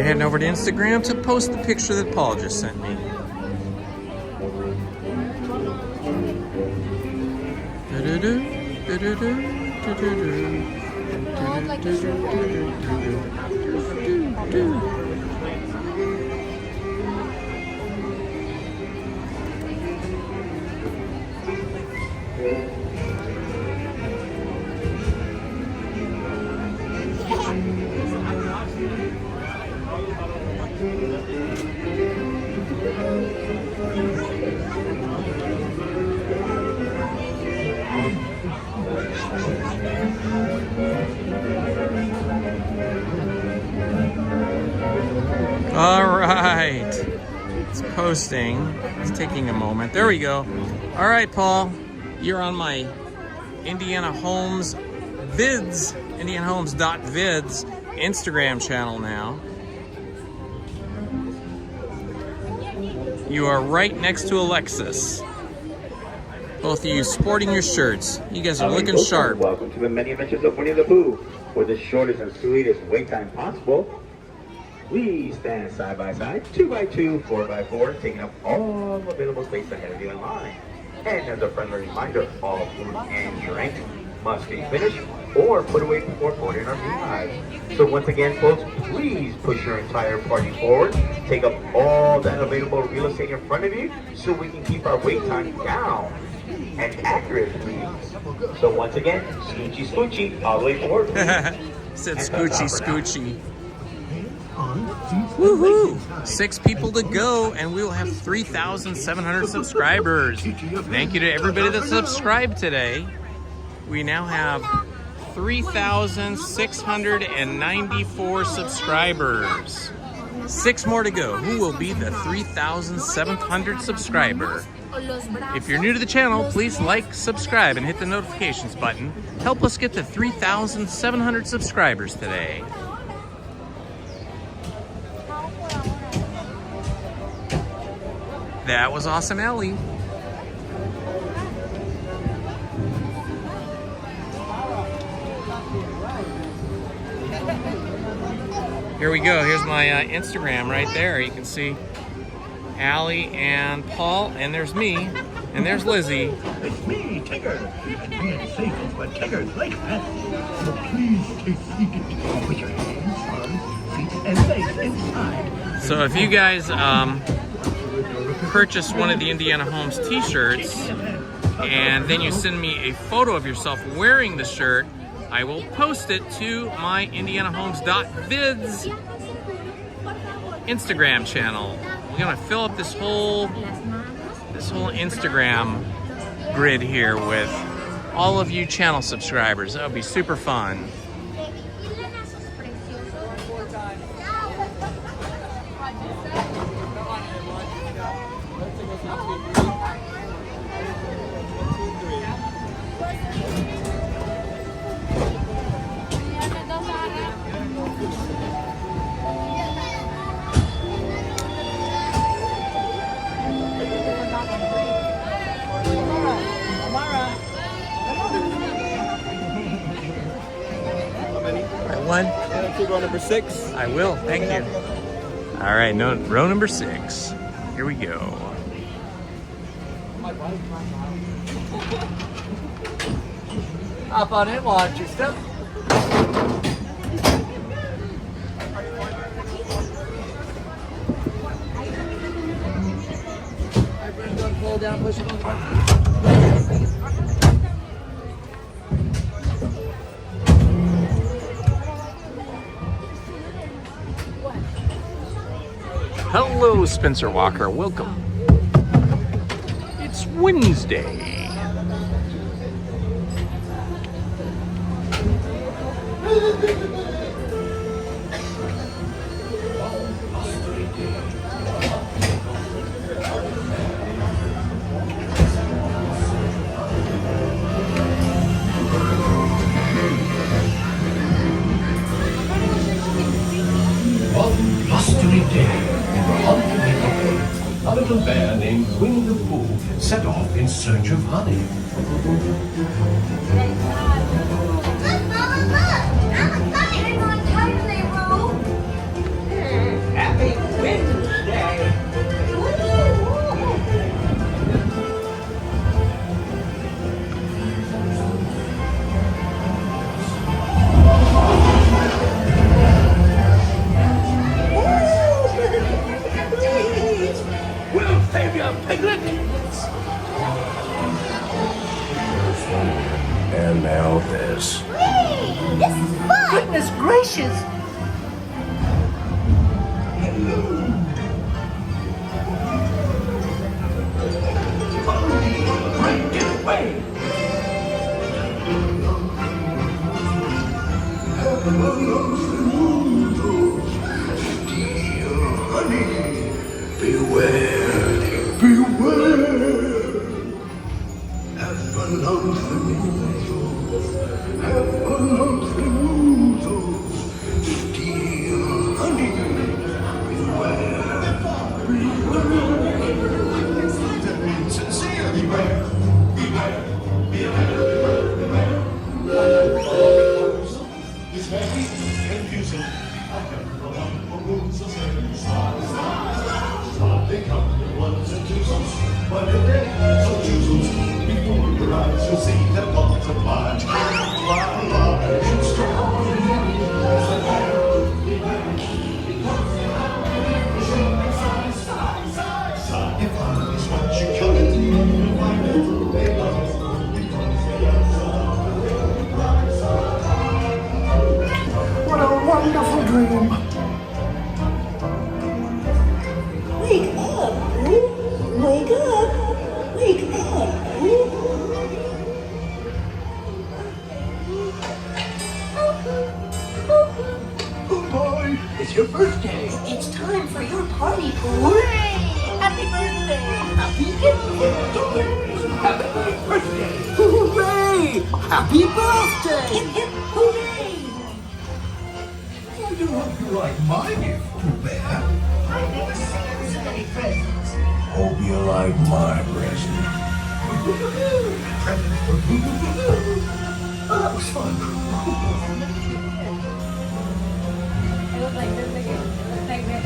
heading over to Instagram to post the picture that Paul just sent me. All right, it's posting. It's taking a moment. There we go. All right, Paul, you're on my Indiana Holmes vids, indianaholmes.vids Instagram channel now. You are right next to Alexis. Both of you sporting your shirts. You guys are looking sharp. Welcome to the many adventures of Winnie the Pooh. For the shortest and sweetest wait time possible, we stand side by side, 2x2, 4x4, taking up all available space ahead of you in line. And as a friendly reminder, all food and drink must be finished or put away before boarding our beehive. So once again, folks, please push your entire party forward. Take up all that available real estate in front of you so we can keep our wait time down and accurate, please. So once again, scoochy scoochy, all the way forward. Said scoochy scoochy. Woohoo! 6 people to go, and we will have 3,700 subscribers. Thank you to everybody that subscribed today. We now have 3,694 subscribers. 6 more to go. Who will be the 3,700th subscriber? If you're new to the channel, please like, subscribe, and hit the notifications button. Help us get to 3,700 subscribers today. That was awesome, Ellie. Here we go. Here's my Instagram right there. You can see Allie and Paul, and there's me, and there's Lizzie. It's me, Tigger. Being safe is what Tiggers like best. So please take seated with your hands, arms, feet, and legs inside. So if you guys purchase one of the Indiana Holmes t-shirts and then you send me a photo of yourself wearing the shirt, I will post it to my indianaholmes.vids Instagram channel. We're gonna fill up this whole Instagram grid here with all of you channel subscribers. That'll be super fun. Row number 6. I will, thank you. All right, row number 6. Here we go. Hop on in, watch your step. Pull down, push it on. Hello, Spencer Walker. Welcome. It's Wednesday. Blustery day. A little bear named Winnie the Pooh set off in search of honey. Look, Mama, look! I'm a bunny. I'm on time, they roll. Piglet! And now this. Whee! This is fun! Goodness gracious! Right, get away! Honey, beware, beware! Have fun out the windows, have fun out the windows, dear honey, beware, beware! Sincere, beware, beware, beware! It's very confusing. I have the wonderful rules of circus. They come in ones and twos, but if they so choose before your eyes, you'll see them multiply. Fly large and strong. If I is what you kill it, you'll find it. They love it. What a wonderful dream! Wake up, Pooh! Wake up! Wake up, Pooh! Oh boy, it's your birthday! It's time for your party, Pooh! Hooray! Happy birthday! Happy birthday! Happy birthday! Hooray! Happy birthday! Hip, hip, hooray! I do hope you like my gift, Pooh Bear. I've never seen so many presents. Hope you like my present. Present for Pooh. Oh, that was fun. It looks like this again. It looks like this.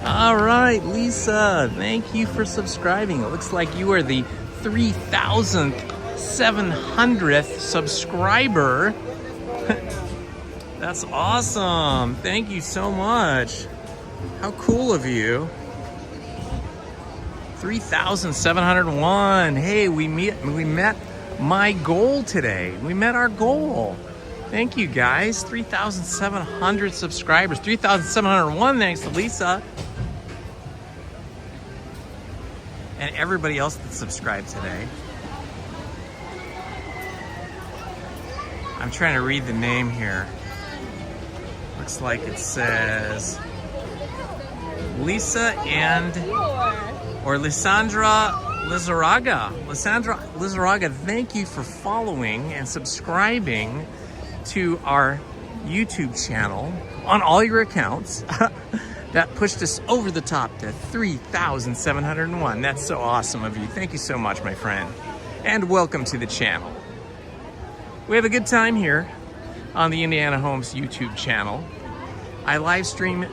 All right, Lisa, thank you for subscribing. It looks like you are the 3,700th subscriber. That's awesome. Thank you so much. How cool of you. 3,701. Hey, we met my goal today. We met our goal. Thank you guys. 3,700 subscribers. 3,701 thanks to Lisa. And everybody else that subscribed today. I'm trying to read the name here. Looks like it says Lisa or Lysandra Lizarraga. Lysandra Lizarraga, thank you for following and subscribing to our YouTube channel on all your accounts. That pushed us over the top to 3,701. That's so awesome of you. Thank you so much, my friend. And welcome to the channel. We have a good time here on the Indiana Holmes YouTube channel. I live stream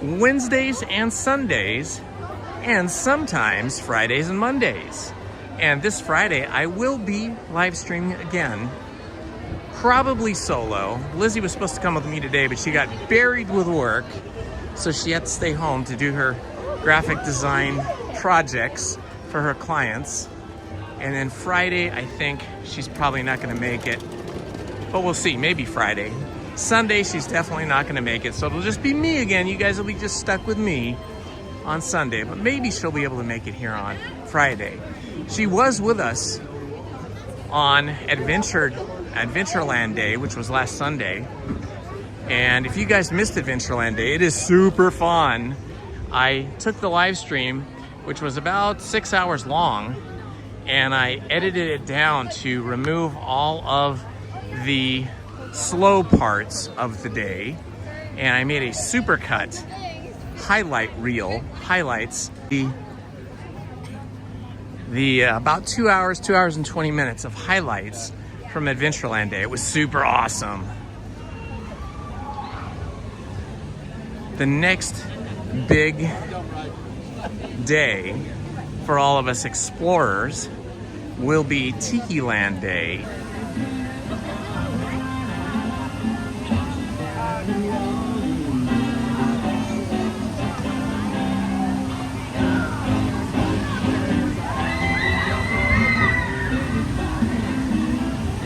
Wednesdays and Sundays, and sometimes Fridays and Mondays. And this Friday, I will be live streaming again, probably solo. Lizzie was supposed to come with me today, but she got buried with work. So she had to stay home to do her graphic design projects for her clients. And then Friday, I think she's probably not gonna make it. But we'll see, maybe Friday. Sunday, she's definitely not gonna make it. So it'll just be me again. You guys will be just stuck with me on Sunday. But maybe she'll be able to make it here on Friday. She was with us on Adventureland Day, which was last Sunday. And if you guys missed Adventureland Day, it is super fun. I took the live stream, which was about 6 hours long, and I edited it down to remove all of the slow parts of the day. And I made a supercut highlight reel, highlights the about 2 hours and 20 minutes of highlights from Adventureland Day. It was super awesome. the next big day for all of us explorers will be Tiki Land Day.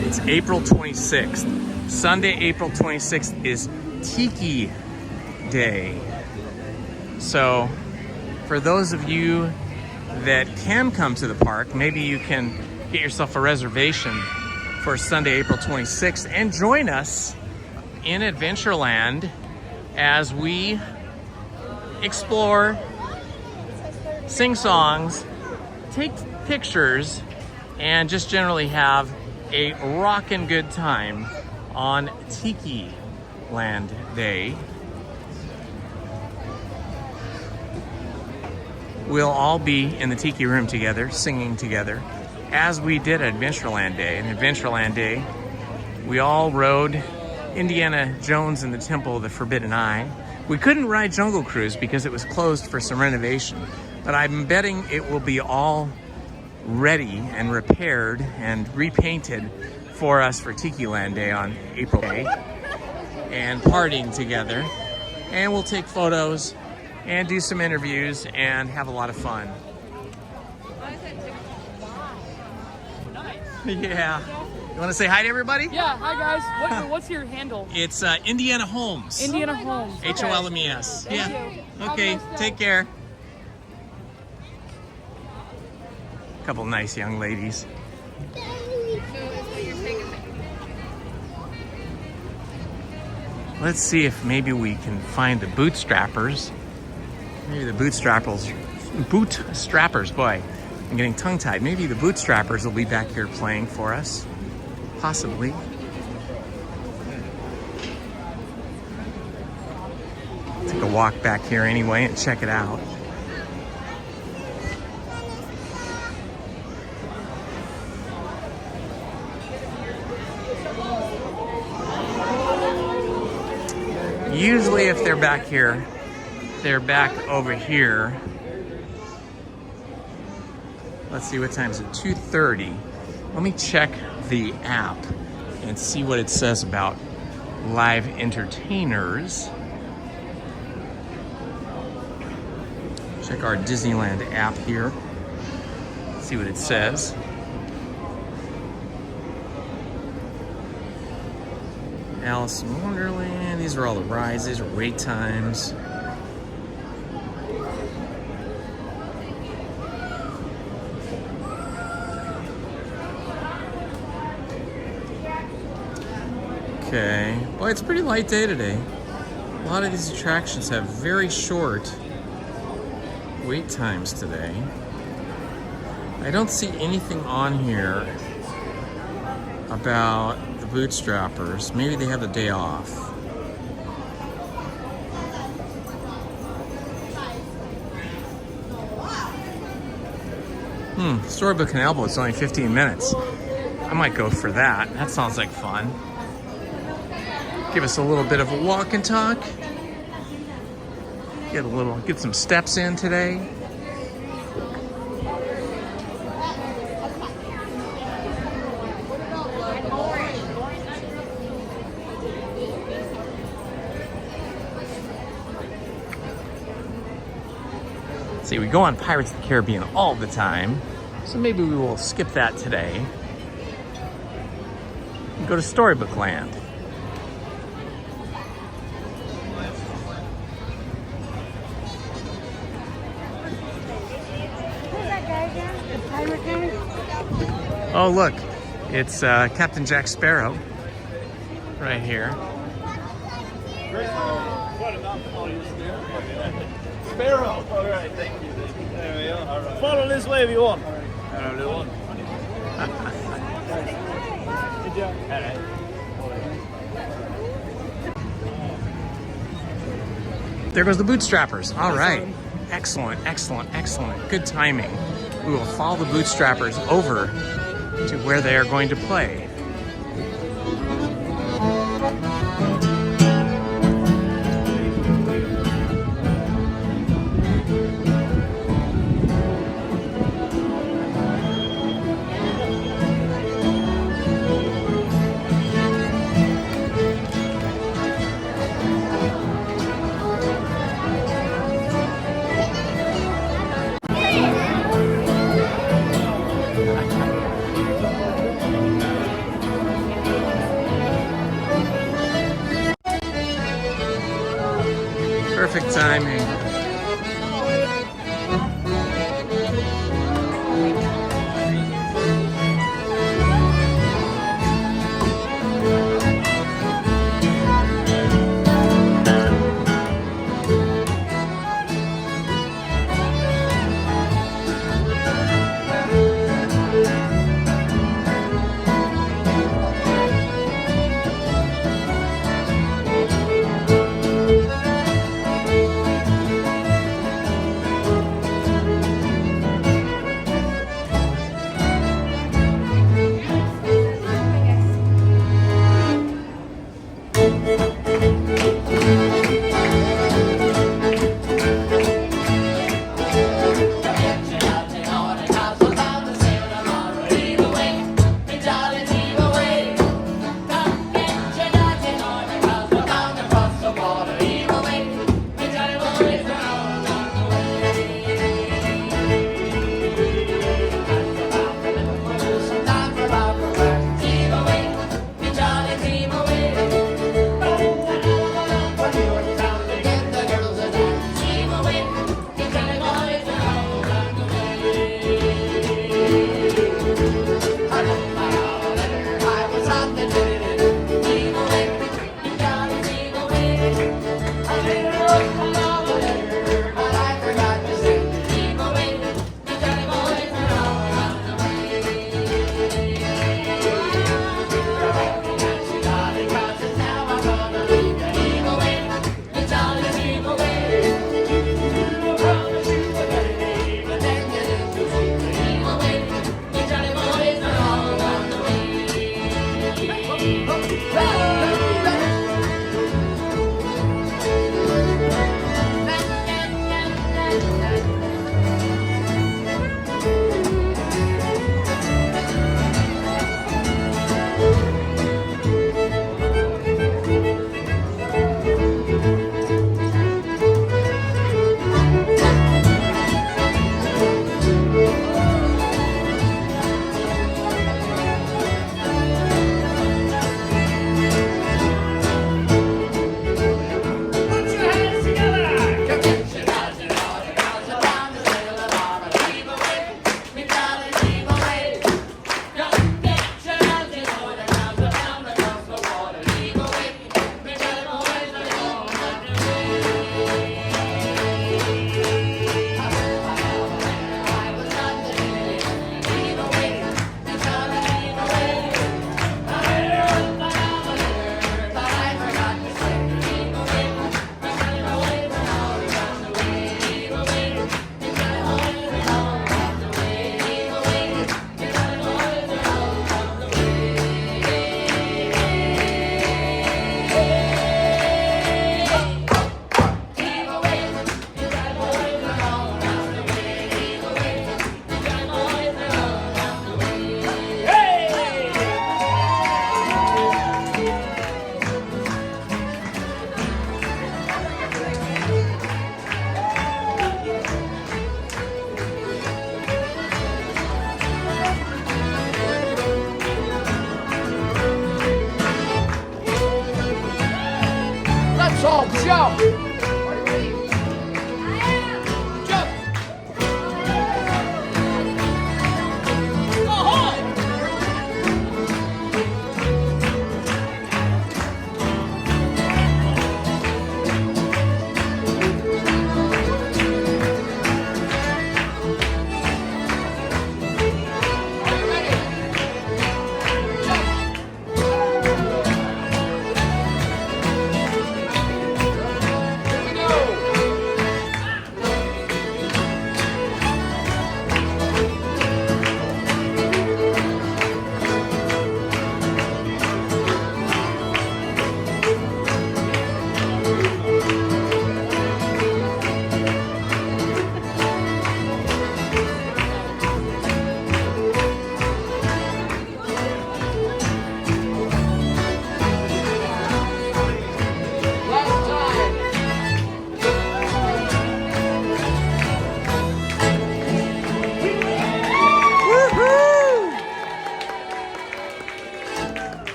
It's April 26th. Sunday, April 26th is Tiki Day. So for those of you that can come to the park, maybe you can get yourself a reservation for Sunday, April 26th and join us in Adventureland as we explore, sing songs, take pictures, and just generally have a rockin' good time on Tiki Land Day. We'll all be in the Tiki Room together, singing together, as we did at Adventureland Day. And Adventureland Day, we all rode Indiana Jones and the Temple of the Forbidden Eye. We couldn't ride Jungle Cruise because it was closed for some renovation, but I'm betting it will be all ready and repaired and repainted for us for Tiki Land Day on April Day, and partying together. And we'll take photos and do some interviews and have a lot of fun. Yeah. You want to say hi to everybody? Yeah, hi guys. What's your handle? It's Indiana Holmes. Indiana Holmes. Holmes. Thank Yeah. you. Okay, Have a nice day. take care. Couple nice young ladies. Let's see if maybe we can find the Bootstrappers. Maybe the Bootstrappers, boy, I'm getting tongue-tied. Maybe the Bootstrappers will be back here playing for us. Possibly. Take a walk back here anyway and check it out. Usually if they're back here, they're back over here. Let's see, what time is it? 2:30. Let me check the app and see what it says about live entertainers. Check our Disneyland app here. See what it says. Alice in Wonderland. These are all the rides. These are wait times. Okay. Well, it's a pretty light day today. A lot of these attractions have very short wait times today. I don't see anything on here about the Bootstrappers. Maybe they have a day off. Storybook Canal Boat's only 15 minutes. I might go for that. That sounds like fun. Give us a little bit of a walk and talk. Get some steps in today. See, we go on Pirates of the Caribbean all the time, so maybe we will skip that today. Go to Storybook Land. Oh, look, it's Captain Jack Sparrow right here. Sparrow. All right, thank you. There we are. All right. Follow this way if you want. Good job. All right. There goes the Bootstrappers. All right. Excellent, excellent, excellent. Good timing. We will follow the Bootstrappers over to where they are going to play. Perfect timing.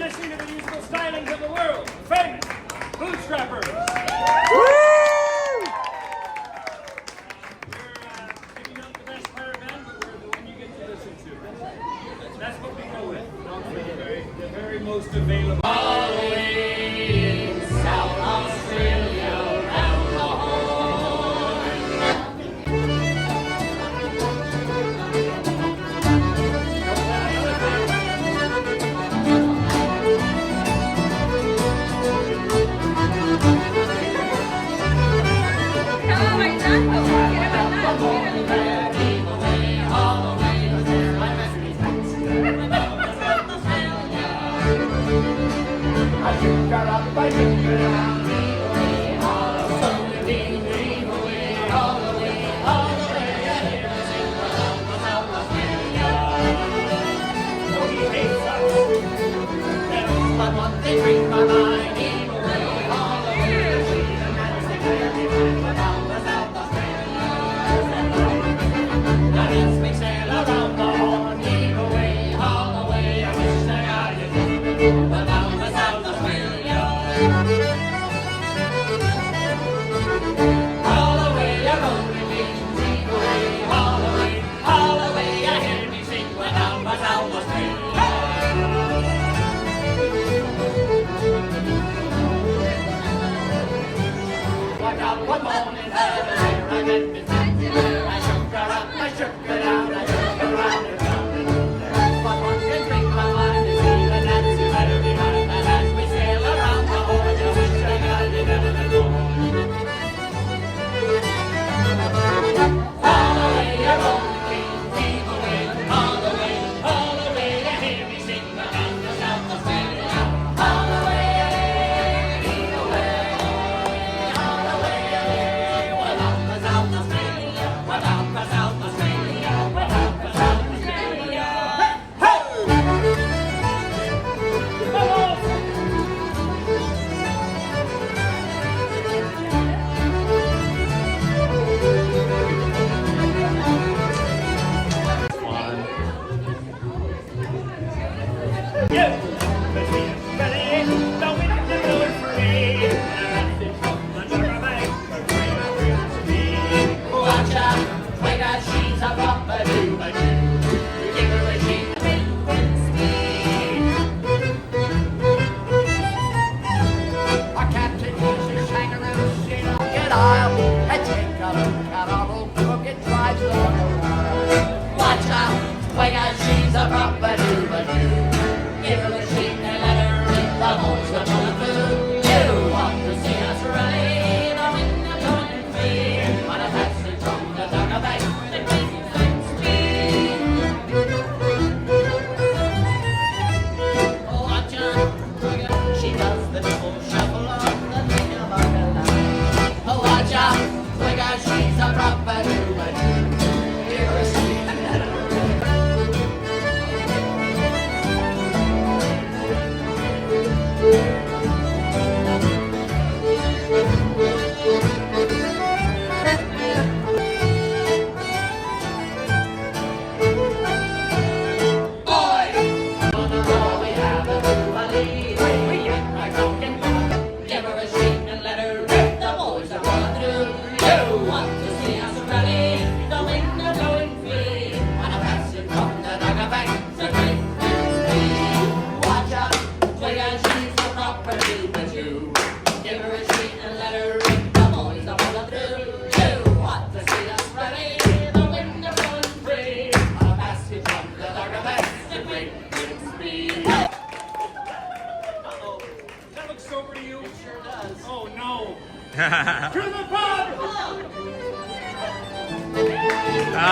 introducing the musical stylings of the world, famous Bootstrappers. Woo! Maybe not the best pirate band, but we're the one you get to listen to. That's what we go with. The very most available. South Australia, round the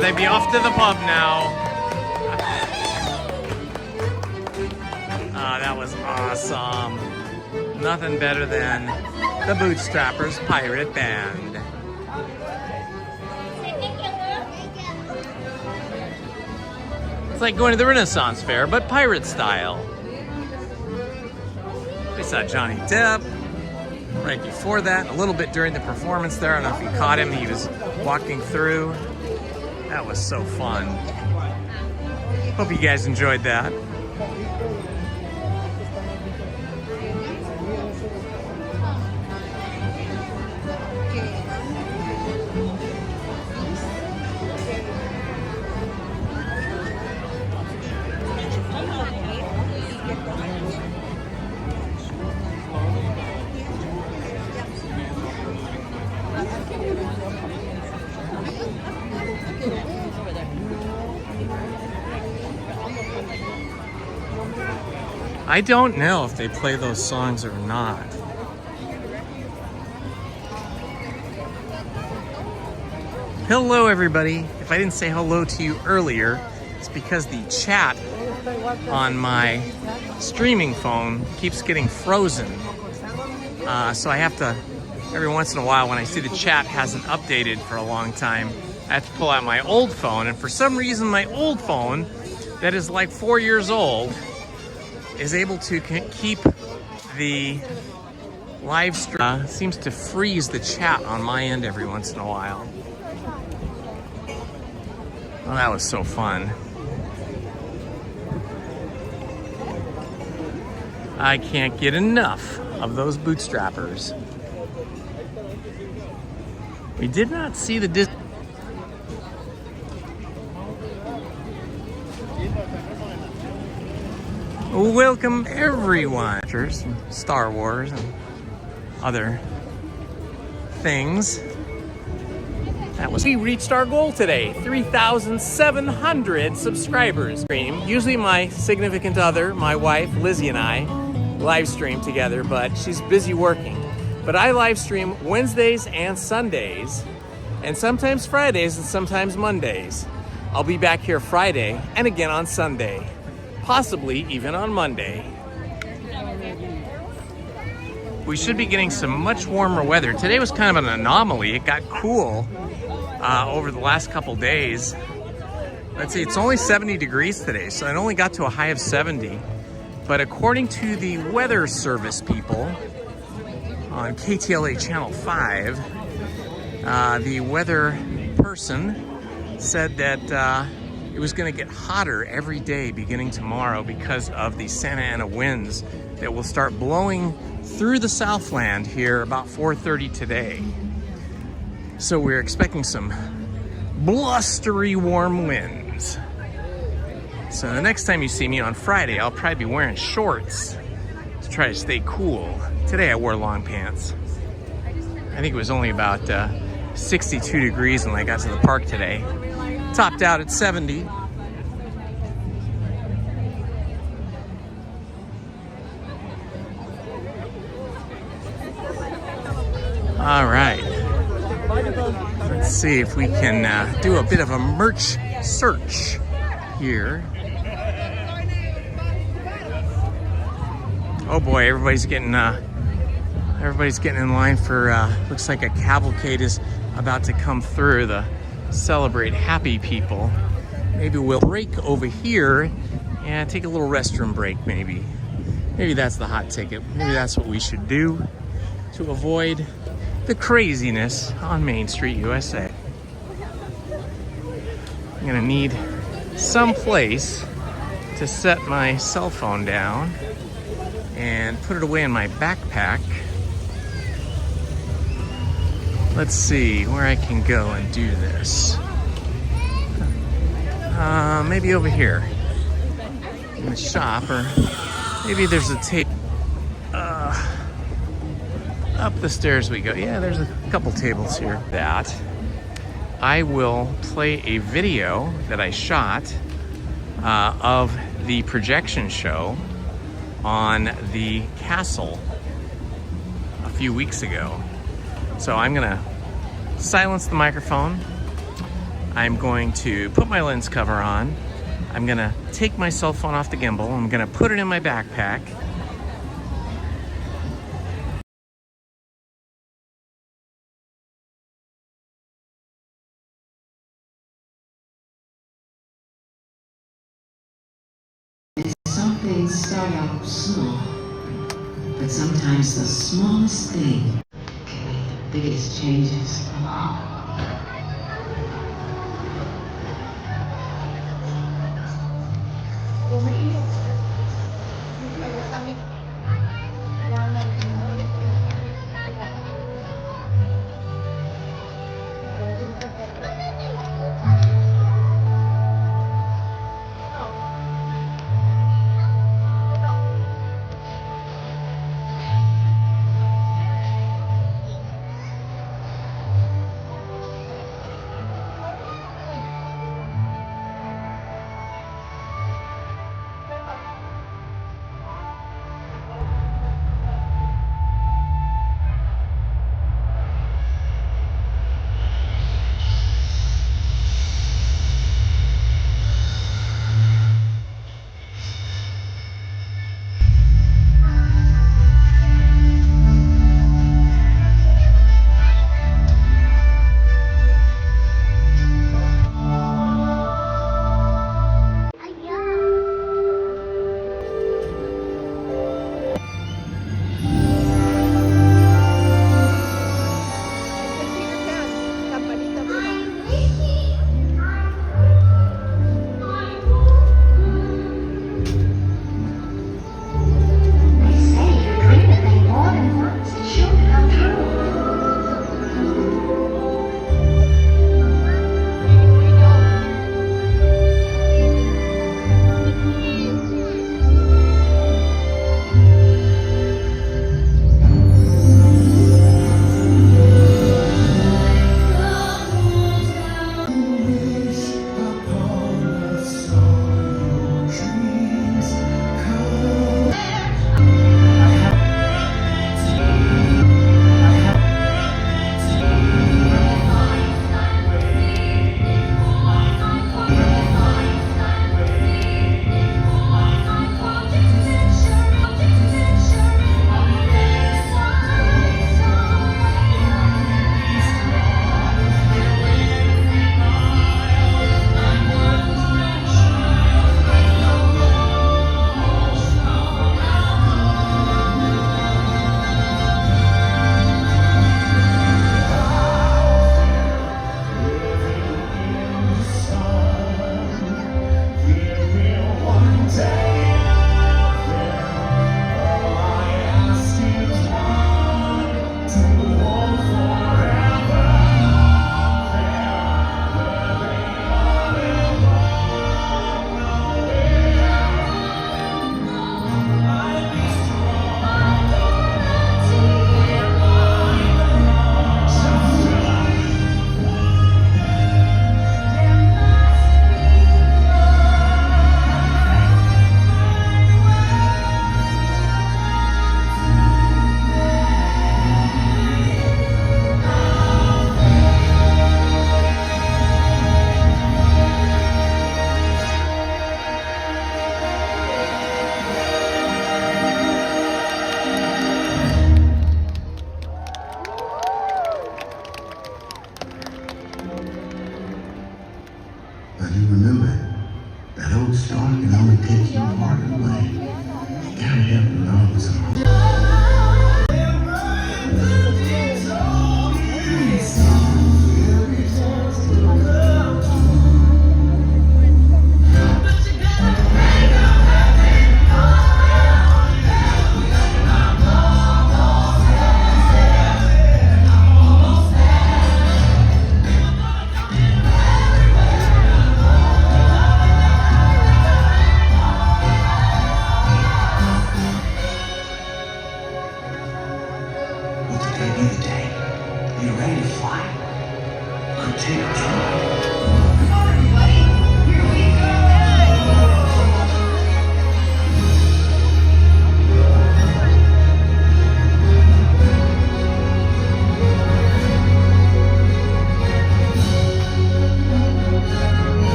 They'd be off to the pub now. That was awesome. Nothing better than the Bootstrappers Pirate Band. It's like going to the Renaissance Fair, but pirate style. We saw Johnny Depp right before that, a little bit during the performance there. I don't know if you caught him, he was walking through. That was so fun. Hope you guys enjoyed that. I don't know if they play those songs or not. Hello everybody. If I didn't say hello to you earlier, it's because the chat on my streaming phone keeps getting frozen. So I have to, every once in a while when I see the chat hasn't updated for a long time, I have to pull out my old phone. And for some reason my old phone, that is like 4 years old, is able to keep the live stream. Seems to freeze the chat on my end every once in a while. Well, that was so fun. I can't get enough of those Bootstrappers. We did not see the Disney. Welcome everyone. Star Wars and other things. We reached our goal today, 3,700 subscribers. Usually my significant other, my wife, Lizzie, and I live stream together, but she's busy working. But I live stream Wednesdays and Sundays, and sometimes Fridays and sometimes Mondays. I'll be back here Friday and again on Sunday, possibly even on Monday. We should be getting some much warmer weather. Today was kind of an anomaly. It got cool over the last couple days. Let's see, it's only 70 degrees today, so it only got to a high of 70. But according to the weather service people on KTLA Channel 5, the weather person said that it was going to get hotter every day beginning tomorrow because of the Santa Ana winds that will start blowing through the Southland here about 4:30 today. So we're expecting some blustery warm winds. So the next time you see me on Friday, I'll probably be wearing shorts to try to stay cool. Today I wore long pants. I think it was only about 62 degrees when I got to the park today. Topped out at 70. All right. Let's see if we can do a bit of a merch search here. Oh boy, everybody's getting in line for looks like a cavalcade is about to come through to celebrate happy people. Maybe we'll break over here and take a little restroom break. Maybe that's the hot ticket. Maybe that's what we should do to avoid the craziness on Main Street, USA. I'm gonna need some place to set my cell phone down and put it away in my backpack. Let's see where I can go and do this. Maybe over here in the shop, or maybe there's a table. Up the stairs we go. Yeah, there's a couple tables here. That I will play a video that I shot of the projection show on the castle a few weeks ago. So I'm gonna silence the microphone. I'm going to put my lens cover on. I'm gonna take my cell phone off the gimbal. I'm gonna put it in my backpack. Some things start out small, but sometimes the smallest thing can make the biggest changes.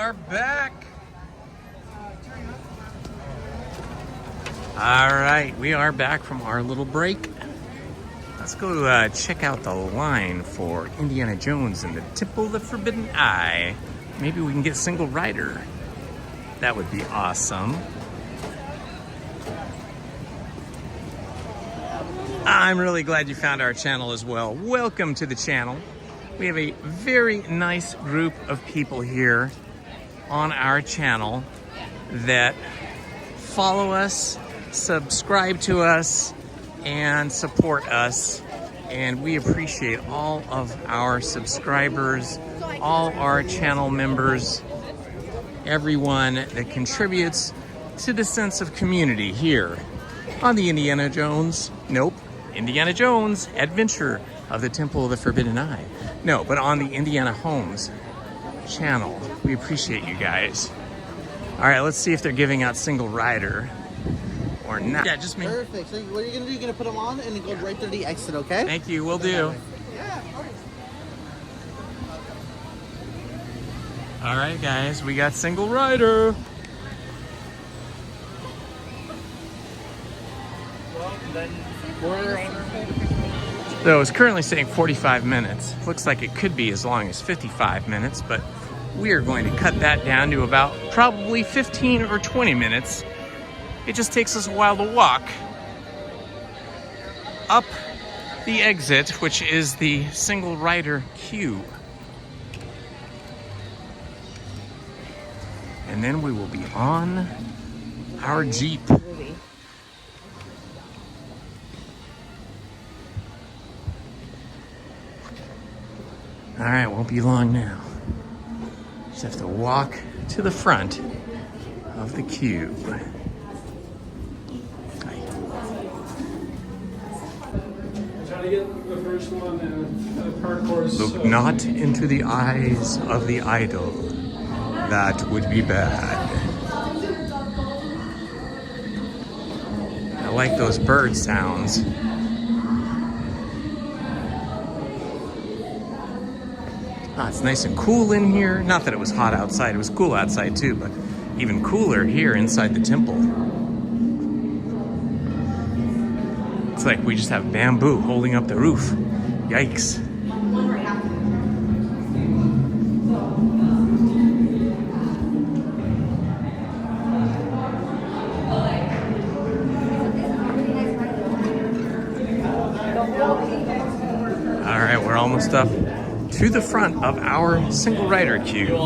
are back. All right, we are back from our little break. Let's go check out the line for Indiana Jones and the Temple of the Forbidden Eye. Maybe we can get single rider. That would be awesome. I'm really glad you found our channel as well. Welcome to the channel. We have a very nice group of people here on our channel that follow us, subscribe to us, and support us. And we appreciate all of our subscribers, all our channel members, everyone that contributes to the sense of community here on the Indiana Jones Adventure of the Temple of the Forbidden Eye. No, but on the Indiana Holmes channel. We appreciate you guys. All right, let's see if they're giving out single rider or not. Yeah, just me. Perfect. So what are you gonna do? You're gonna put them on and then go right through the exit, okay? Thank you, will do. Yeah. All right, guys, we got single rider. So it's currently saying 45 minutes. Looks like it could be as long as 55 minutes, but we are going to cut that down to about probably 15 or 20 minutes. It just takes us a while to walk up the exit, which is the single rider queue. And then we will be on our Jeep. All right, won't be long now. Just have to walk to the front of the queue. Try to get the first one and parkour. Look not into the eyes of the idol. That would be bad. I like those bird sounds. Ah, it's nice and cool in here. Not that it was hot outside, it was cool outside too, but even cooler here inside the temple. It's like we just have bamboo holding up the roof. Yikes. All right, we're almost up to the front of our single rider queue.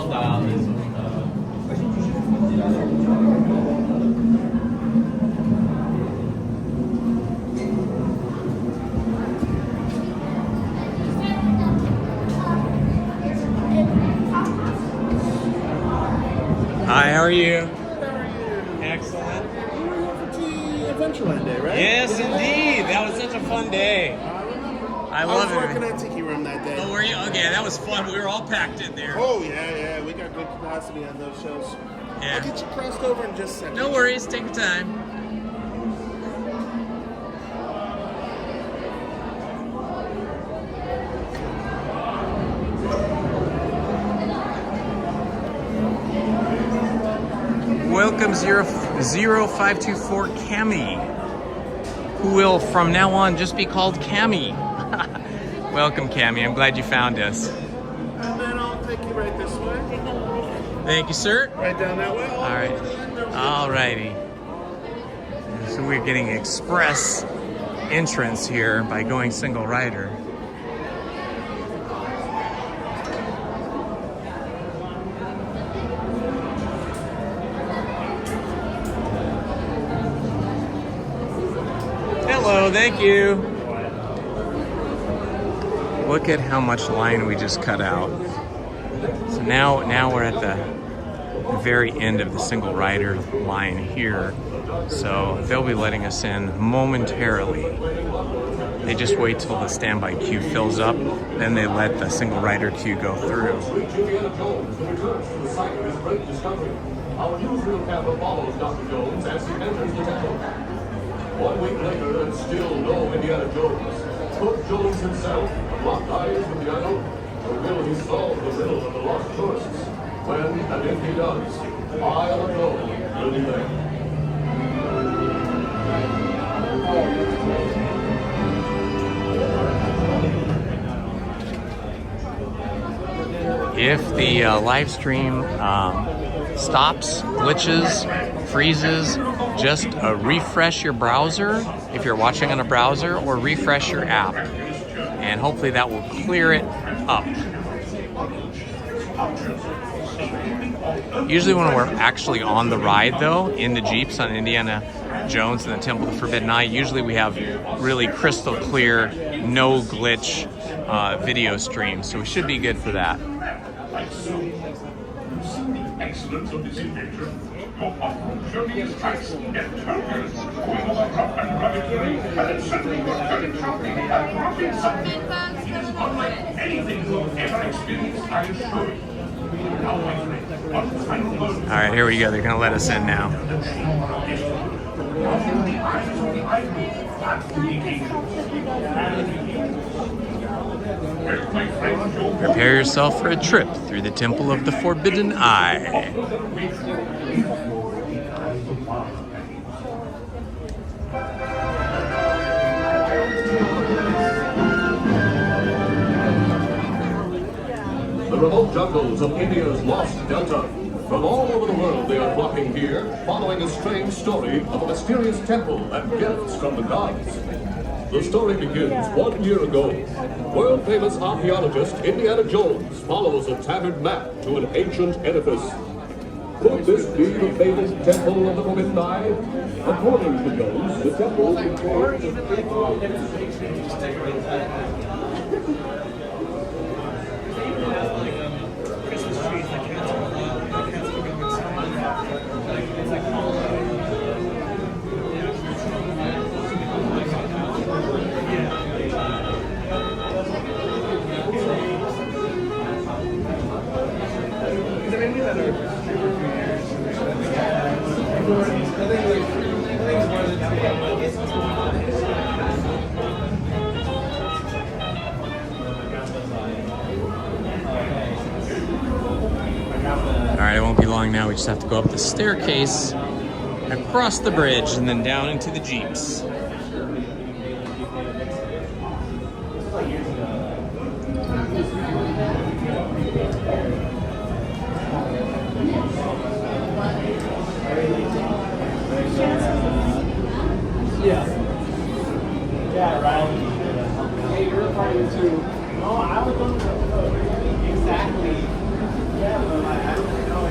Hi, how are you? Excellent. You were here for Adventureland Day, right? Yes, indeed. That was such a fun day. I love it. I was working at Tiki Room that day. Oh, were you? Okay, that was fun. We were all packed in there. Oh, yeah. We got good capacity on those shows. Yeah. I'll get you crossed over in just a second. No worries. Take your time. Welcome 0524 Cami, who will from now on just be called Cami. Welcome, Cami. I'm glad you found us. And then I'll take you right this way. Thank you, sir. Right down that way. All right. All righty. So we're getting express entrance here by going single rider. Hello, thank you. Look at how much line we just cut out. So now we're at the very end of the single rider line here. So they'll be letting us in momentarily. They just wait till the standby queue fills up, then they let the single rider queue go through. Our newsreel camera follows Dr. Jones as he enters the temple. 1 week later, and still no Indiana Jones. Cook Jones himself, locked eyes with the idol, or will he solve the riddle of the lost tourists? When and if he does, I alone will be there. If the live stream stops, glitches, freezes, just refresh your browser if you're watching on a browser, or refresh your app, and hopefully that will clear it up. Usually when we're actually on the ride though, in the Jeeps on Indiana Jones and the Temple of the Forbidden Eye, usually we have really crystal clear, no glitch video streams, so we should be good for that. Excellence of this invention. Your off-road journey is fast and focused. Going over rough and rugged terrain, and then suddenly you're turning sharply and dropping something. It is unlike anything you've ever experienced, I assure you. Now, my friend, one final word. All right, here we go. They're gonna let us in now. Prepare yourself for a trip through the Temple of the Forbidden Eye. The remote jungles of India's lost delta. From all over the world they are flocking here, following a strange story of a mysterious temple and gifts from the gods. The story begins 1 year ago. World-famous archaeologist Indiana Jones follows a tattered map to an ancient edifice. Could this be the fabled Temple of the Forbidden Eye? According to Jones, the temple contains Alright, it won't be long now. We just have to go up the staircase, across the bridge, and then down into the Jeeps. Yeah, right. Hey, you're a part of it too. No, I was on the road. Exactly. Yeah, but I don't know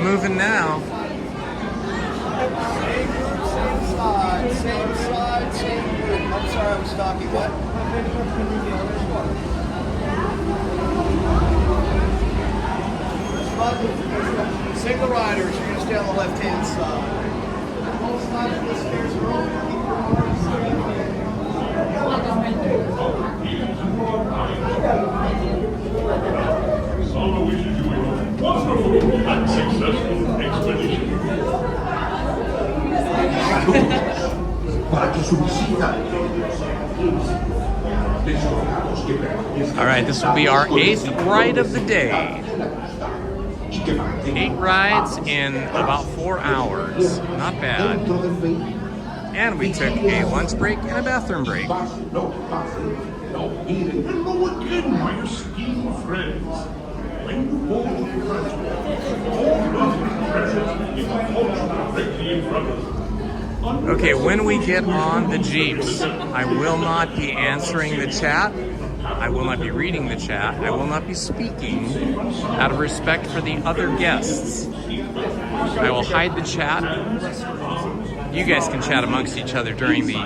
moving now. Same slide, same group. I'm sorry, I was talking. What? Single riders, you're going to stay on the left-hand side. Both sides of the stairs are open. Solo wishes you a wonderful and successful expedition. All right, this will be our 8th ride of the day. 8 rides in about 4 hours. Not bad. And we took a lunch break and a bathroom break. Hello again, my esteemed friends. When you board the transport, all lovely present is a portion directly in front of you. Okay, when we get on the Jeeps, I will not be answering the chat. I will not be reading the chat. I will not be speaking out of respect for the other guests. I will hide the chat. You guys can chat amongst each other during the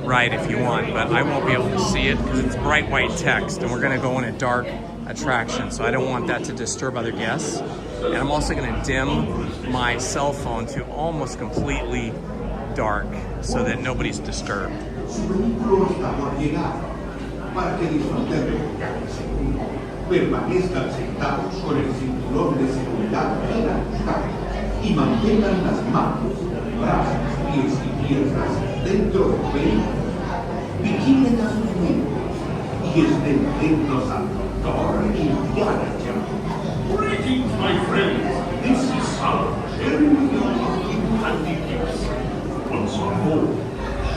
ride if you want, but I won't be able to see it because it's bright white text and we're going to go in a dark attraction, so I don't want that to disturb other guests. And I'm also going to dim my cell phone to almost completely dark so that nobody's disturbed. Para que disfruten de un viaje seguro, permanezcan sentados con el cinturón de seguridad bien ajustado y mantengan las manos, brazos, pies y piernas dentro del vehículo. Vigilen a sus miembros y estén atentos al doctor y Indiana Jones. Greetings, my friends. This is Sarah, sharing with you our handy gifts. Once on board,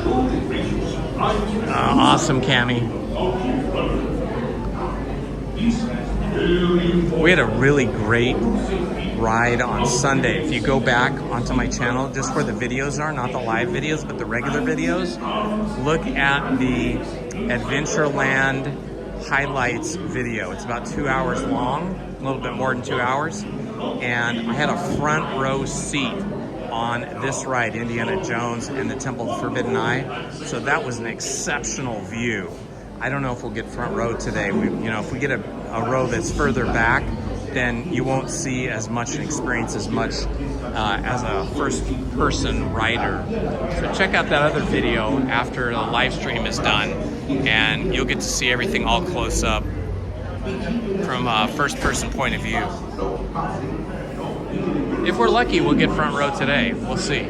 sure it brings you surprise. Awesome, Cammy. We had a really great ride on Sunday. If you go back onto my channel, just where the videos are, not the live videos, but the regular videos, look at the Adventureland highlights video. It's about 2 hours long, a little bit more than 2 hours. And I had a front row seat on this ride, Indiana Jones and the Temple of the Forbidden Eye. So that was an exceptional view. I don't know if we'll get front row today. If we get a row that's further back, then you won't see as much and experience as much as a first-person rider. So check out that other video after the live stream is done, and you'll get to see everything all close up from a first-person point of view. If we're lucky, we'll get front row today. We'll see.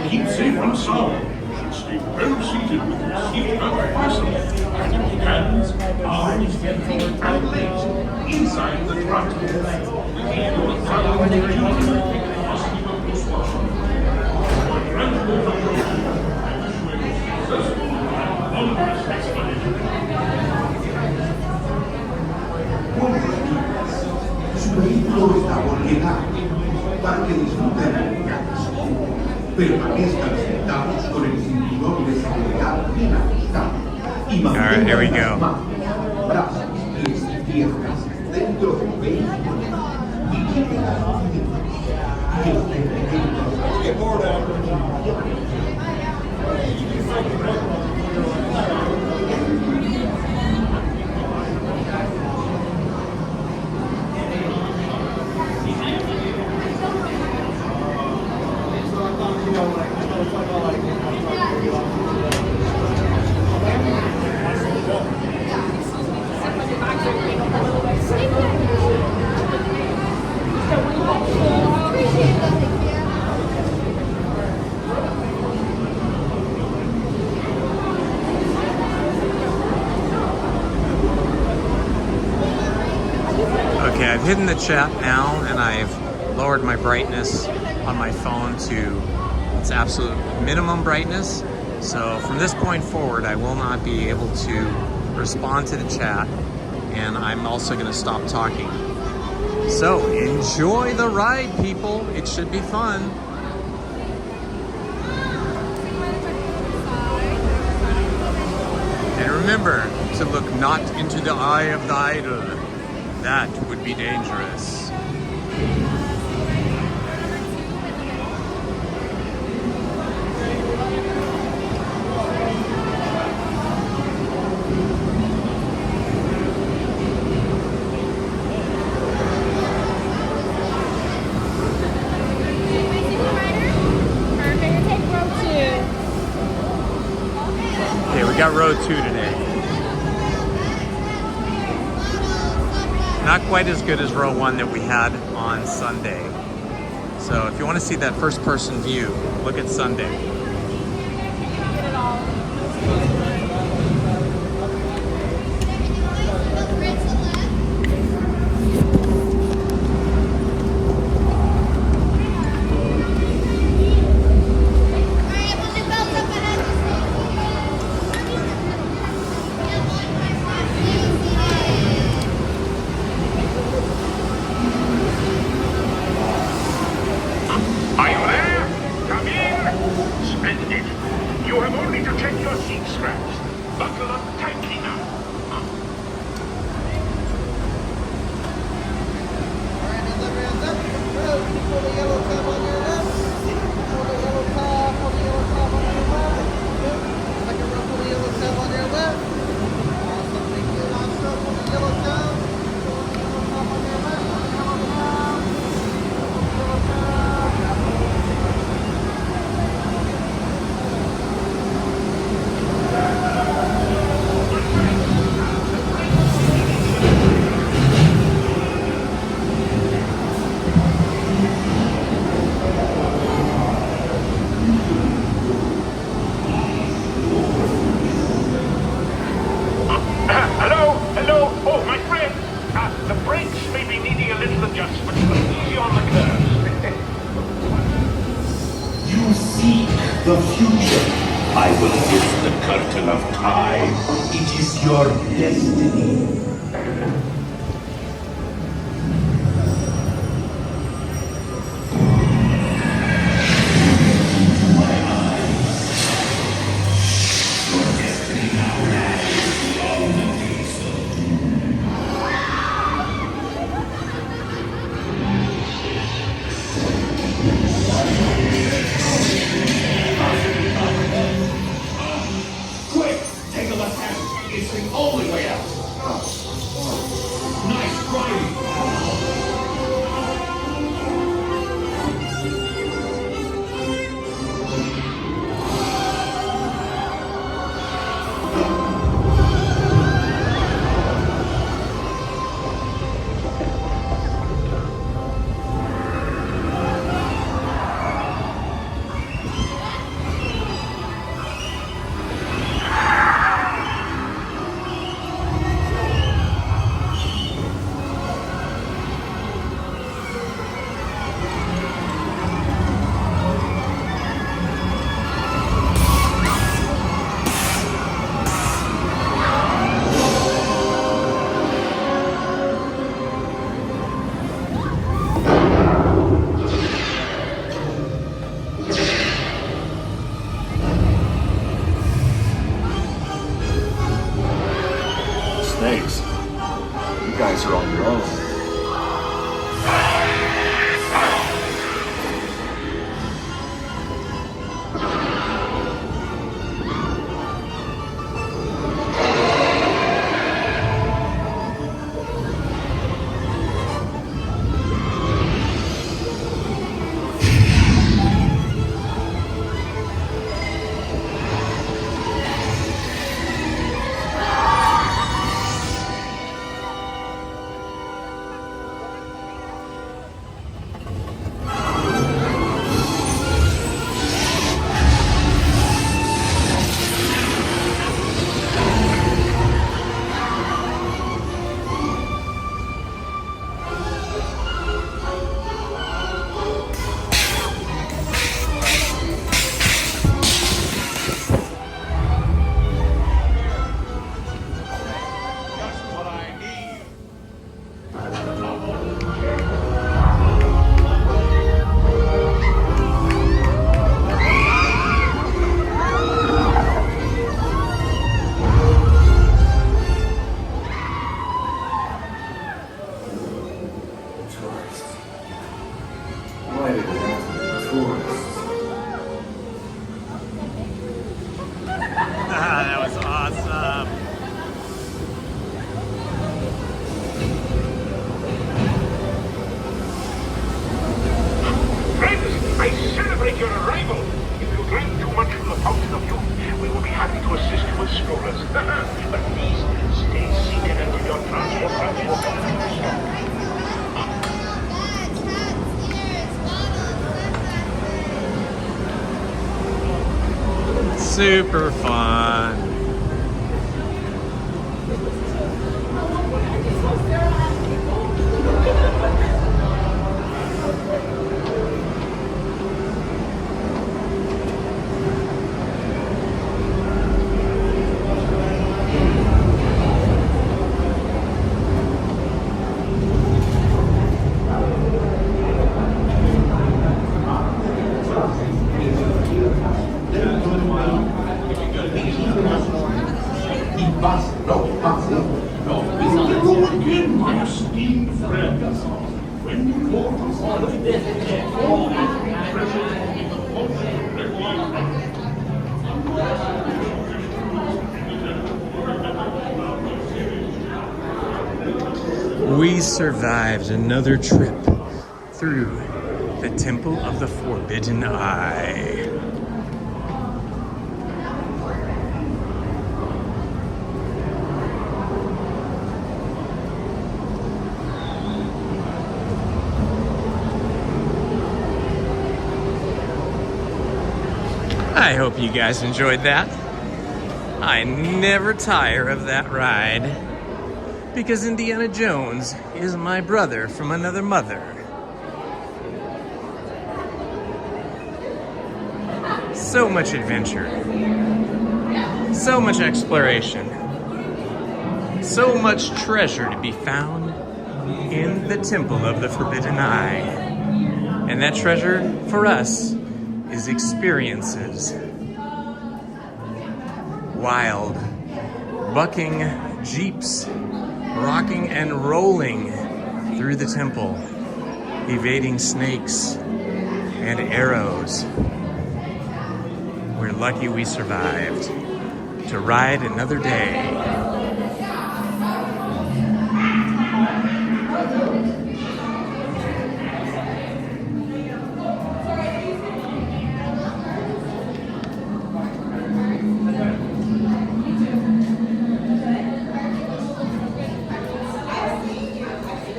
Keep safe from sound. Should stay well seated with your seatbelt fastened. Hands, arms, feet, and legs inside the trunk. Keep your travel duty possible discussion. Su vehículo está por llegar para que disfruten del viaje. Permanezcan sentados con el cinturón de seguridad bien ajustado y mantengan las manos, brazos, pies y piernas dentro del vehículo. Vigilen a sus miembros y estén atentos Okay, I've hidden the chat now, and I've lowered my brightness on my phone to its absolute minimum brightness. So from this point forward, I will not be able to respond to the chat, and I'm also going to stop talking. So enjoy the ride, people. It should be fun. And remember to look not into the eye of the idol. That would be dangerous. Okay, we got row 2 today. Not quite as good as row 1 that we had on Sunday. So if you want to see that first person view, look at Sunday. The future. I will lift the curtain of time. It is your destiny. That was awesome. Friends, I celebrate your arrival. If you drink too much from the fountain of youth, we will be happy to assist you with strollers. But please, stay seated until your transport. Super fun. We survived another trip through the Temple of the Forbidden Eye. I hope you guys enjoyed that. I never tire of that ride because Indiana Jones is my brother from another mother. So much adventure, so much exploration, so much treasure to be found in the Temple of the Forbidden Eye. And that treasure for us is experiences. Wild, bucking jeeps, rocking and rolling through the temple, evading snakes and arrows. We're lucky we survived to ride another day.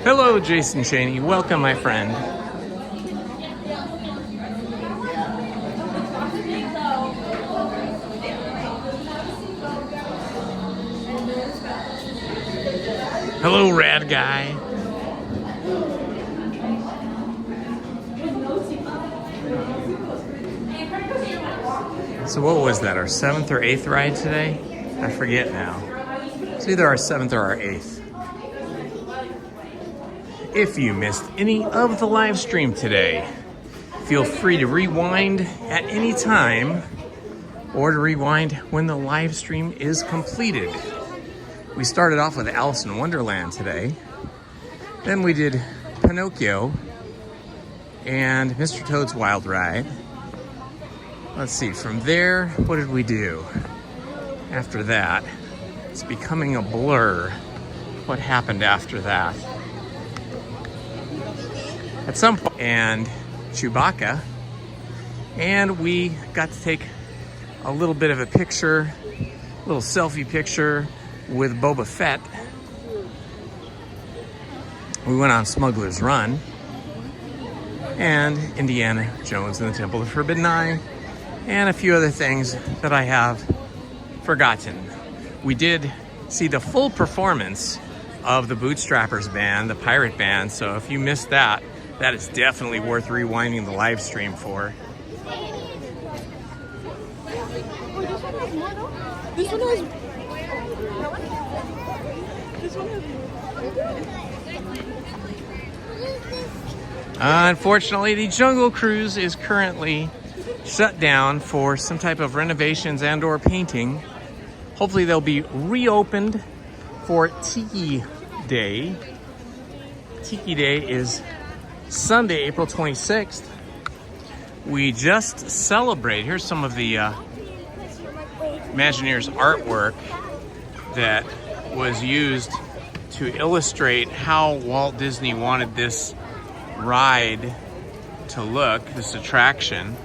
Hello, Jason Cheney. Welcome, my friend. Hello, rad guy. So what was that, our 7th or 8th ride today? I forget now. It's either our 7th or our 8th. If you missed any of the live stream today, feel free to rewind at any time or to rewind when the live stream is completed. We started off with Alice in Wonderland today. Then we did Pinocchio and Mr. Toad's Wild Ride. Let's see, from there, what did we do? After that, it's becoming a blur. What happened after that? At some point, and Chewbacca, and we got to take a little bit of a picture, a little selfie picture with Boba Fett. We went on Smuggler's Run, and Indiana Jones and the Temple of the Forbidden Eye, and a few other things that I have forgotten. We did see the full performance of the Bootstrappers band, the pirate band, so if you missed that, that is definitely worth rewinding the live stream for. This one has... This one has... Unfortunately, the Jungle Cruise is currently shut down for some type of renovations and or painting. Hopefully they'll be reopened for Tiki Day. Tiki Day is Sunday, April 26th. We just celebrate. Here's some of the Imagineers artwork that was used to illustrate how Walt Disney wanted this ride to look, this attraction.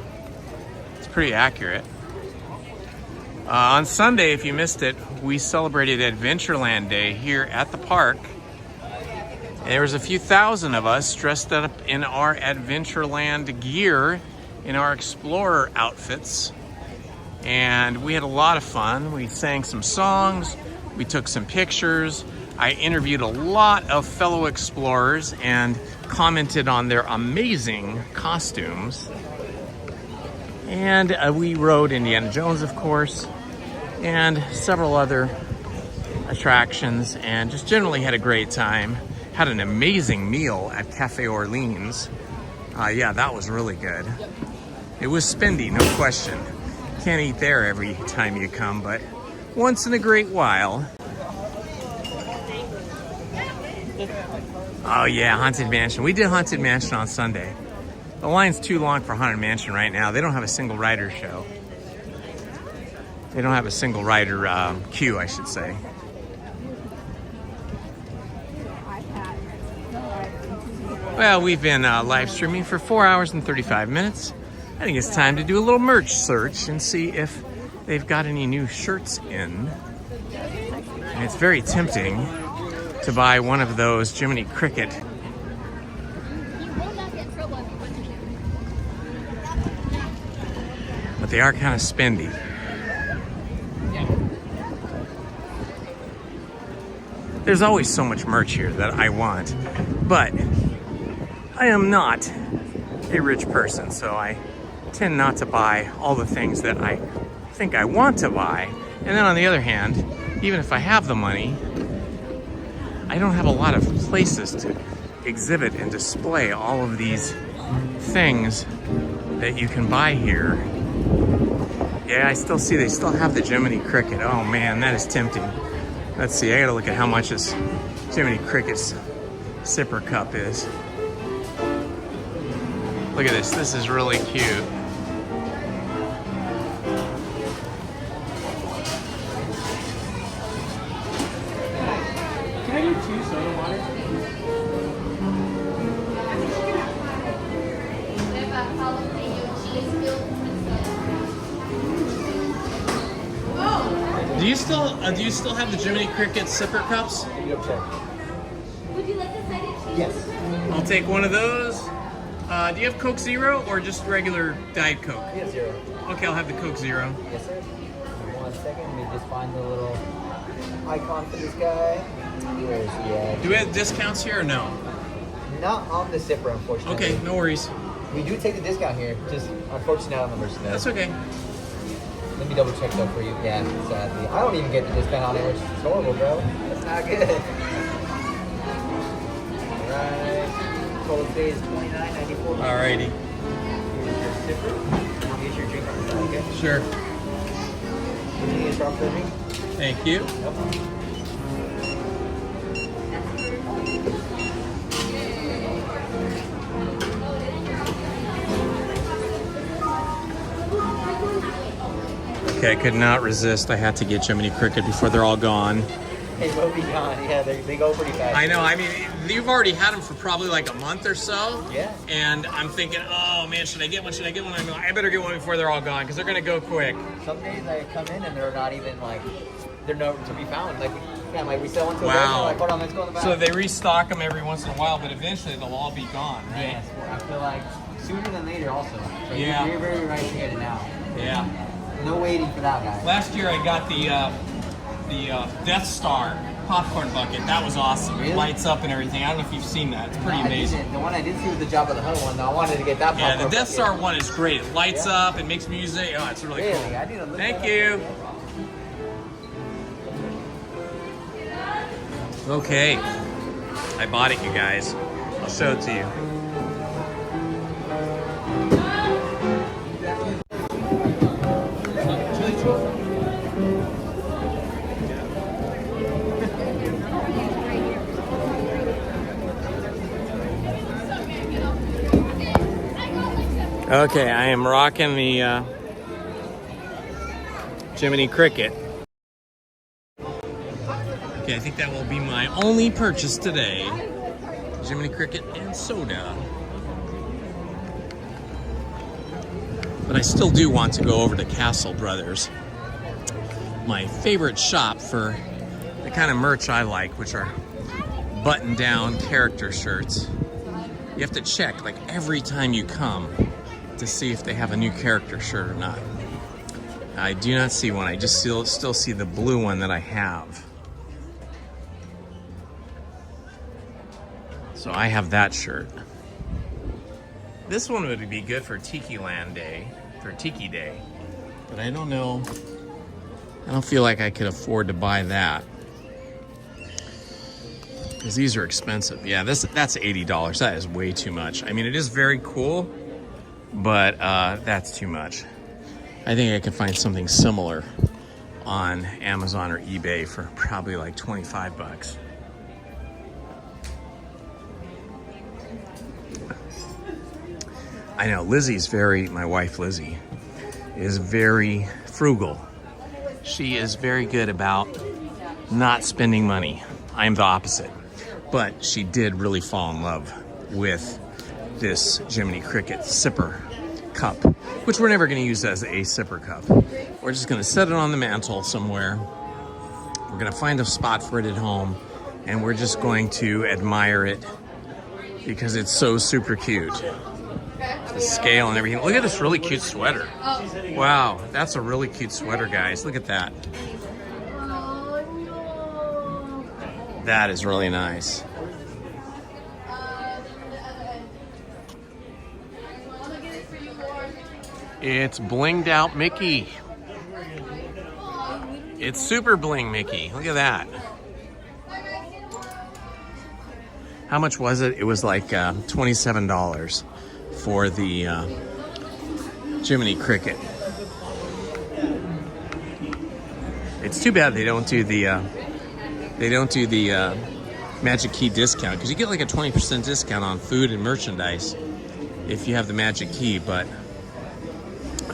It's pretty accurate. On Sunday, if you missed it, we celebrated Adventureland Day here at the park. There was a few thousand of us dressed up in our Adventureland gear, in our Explorer outfits. And we had a lot of fun. We sang some songs, we took some pictures. I interviewed a lot of fellow explorers and commented on their amazing costumes. And we rode Indiana Jones, of course, and several other attractions, and just generally had a great time. Had an amazing meal at Cafe Orleans. Yeah, that was really good. It was spendy, no question. Can't eat there every time you come, but once in a great while. Oh yeah, Haunted Mansion. We did Haunted Mansion on Sunday. The line's too long for Haunted Mansion right now. They don't have a single rider show. They don't have a single rider queue, I should say. Well, we've been live streaming for 4 hours and 35 minutes. I think it's time to do a little merch search and see if they've got any new shirts in. And it's very tempting to buy one of those Jiminy Cricket but they are kind of spendy. There's always so much merch here that I want, but I am not a rich person, so I tend not to buy all the things that I think I want to buy. And then on the other hand, even if I have the money, I don't have a lot of places to exhibit and display all of these things that you can buy here. Yeah, I still see they still have the Jiminy Cricket. Oh man, that is tempting. Let's see, I gotta look at how much this Jiminy Cricket's sipper cup is. Look at this, this is really cute. Can I do 2 soda waters? Do you still have the Jiminy Cricket sipper cups? Would you like to sign it? Yes. I'll take one of those. Do you have Coke Zero or just regular Diet Coke? Yeah, Zero. Okay, I'll have the Coke Zero. Yes, sir. 1 second, let me just find the little icon for this guy. Where is he at? Do we have discounts here or no? Not on the zipper, unfortunately. Okay, no worries. We do take the discount here, just unfortunately not on the merchandise. That's okay. Let me double check though for you. Yeah, sadly. I don't even get the discount on it, which is horrible, bro. That's not good. Alright. Total fee is $29.94. Alrighty. Here's your zipper. I'll get your drink on the side, okay? Sure. Would you need a straw for the drink? Thank you. Nope. Okay, I could not resist. I had to get Jiminy Cricket before they're all gone. They will be gone. Yeah, they go pretty fast. I know. I mean, you've already had them for probably like a month or so. Yeah. And I'm thinking, oh man, should I get one? Should I get one? I better get one before they're all gone because they're gonna go quick. Some days I come in and they're not even like, they're nowhere to be found. Like, yeah, like we sell one to wow. Like, hold on, let's go in the back. So they restock them every once in a while, but eventually they'll all be gone, right? Yes. I feel like sooner than later also. So yeah. You're very right to get it now. Yeah. No waiting for that guy. Last year I got the Death Star popcorn bucket. That was awesome. Really? It lights up and everything. I don't know if you've seen that. It's pretty amazing. The one I did see was the Jabba the Hutt one. I wanted to get that popcorn Yeah, the Death Star bucket. one is great. It lights up. It makes music. Oh, it's really cool. I need to look Thank you. Okay. I bought it, you guys. I'll show it to you. Okay, I am rocking the Jiminy Cricket. Okay, I think that will be my only purchase today. Jiminy Cricket and soda. But I still do want to go over to Castle Brothers, my favorite shop for the kind of merch I like, which are button-down character shirts. You have to check like every time you come to see if they have a new character shirt or not. I do not see one. I just still see the blue one that I have. So I have that shirt. This one would be good for Tiki Land Day, for Tiki Day. But I don't know. I don't feel like I could afford to buy that. Because these are expensive. Yeah, that's $80. That is way too much. I mean, it is very cool, but that's too much. I think I can find something similar on Amazon or eBay for probably like 25 bucks. I know my wife Lizzie, is very frugal. She is very good about not spending money. I'm the opposite. But she did really fall in love with this Jiminy Cricket sipper cup, which we're never going to use as a sipper cup. We're just going to set it on the mantle somewhere. We're going to find a spot for it at home, and we're just going to admire it because it's so super cute. The scale and everything. Look at this really cute sweater. Wow, that's a really cute sweater, guys. Look at that. That is really nice. It's blinged out Mickey. It's super bling Mickey. Look at that. How much was it? It was like $27 for the Jiminy Cricket. It's too bad they don't do the Magic Key discount, because you get like a 20% discount on food and merchandise if you have the Magic Key, but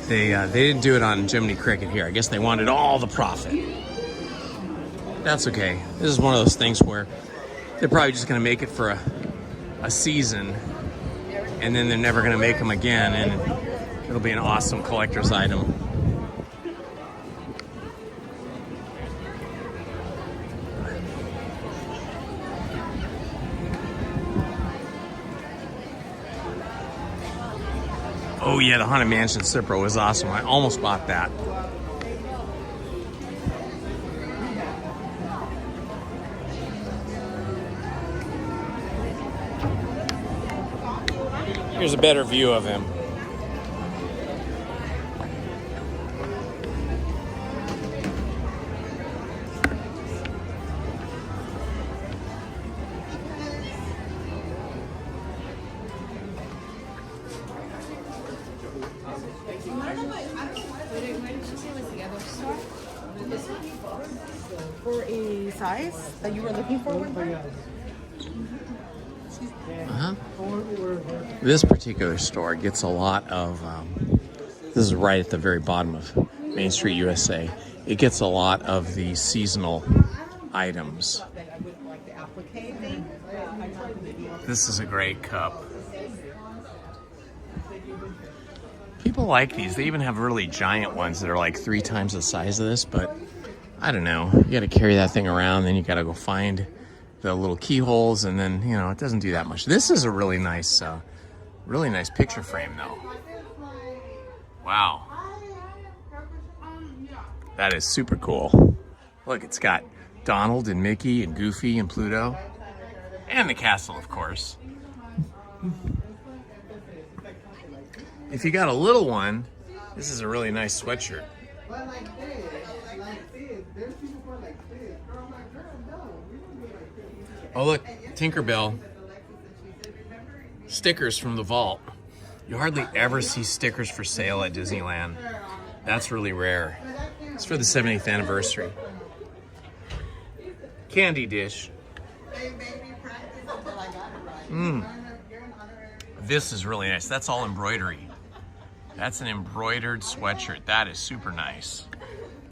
they didn't do it on Jiminy Cricket here. I guess they wanted all the profit. That's okay. This is one of those things where they're probably just going to make it for a season, and then they're never going to make them again, and it'll be an awesome collector's item. Oh yeah, the Haunted Mansion Cipro was awesome. I almost bought that. Here's a better view of him. For a size that you were looking for? This particular store gets a lot of, this is right at the very bottom of Main Street, USA. It gets a lot of the seasonal items. This is a great cup. People like these. They even have really giant ones that are like 3 times the size of this, but I don't know. You got to carry that thing around, then you got to go find the little keyholes, and then, you know, it doesn't do that much. This is a really nice picture frame, though. Wow. That is super cool. Look, it's got Donald and Mickey and Goofy and Pluto, and the castle, of course. If you got a little one, this is a really nice sweatshirt. Oh look, Tinkerbell. Stickers from the vault. You hardly ever see stickers for sale at Disneyland. That's really rare. It's for the 70th anniversary. Candy dish. This is really nice. That's all embroidery. That's an embroidered sweatshirt. That is super nice.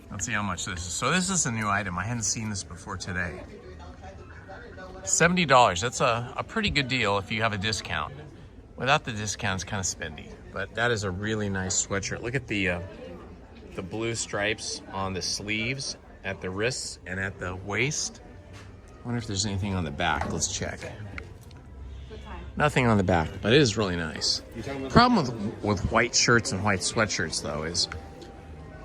Let's see how much this is. So this is a new item. I hadn't seen this before today. $70. That's a pretty good deal if you have a discount. Without the discount, it's kind of spendy. But that is a really nice sweatshirt. Look at the blue stripes on the sleeves, at the wrists, and at the waist. I wonder if there's anything on the back. Let's check. Nothing on the back, but it is really nice. The problem with white shirts and white sweatshirts, though, is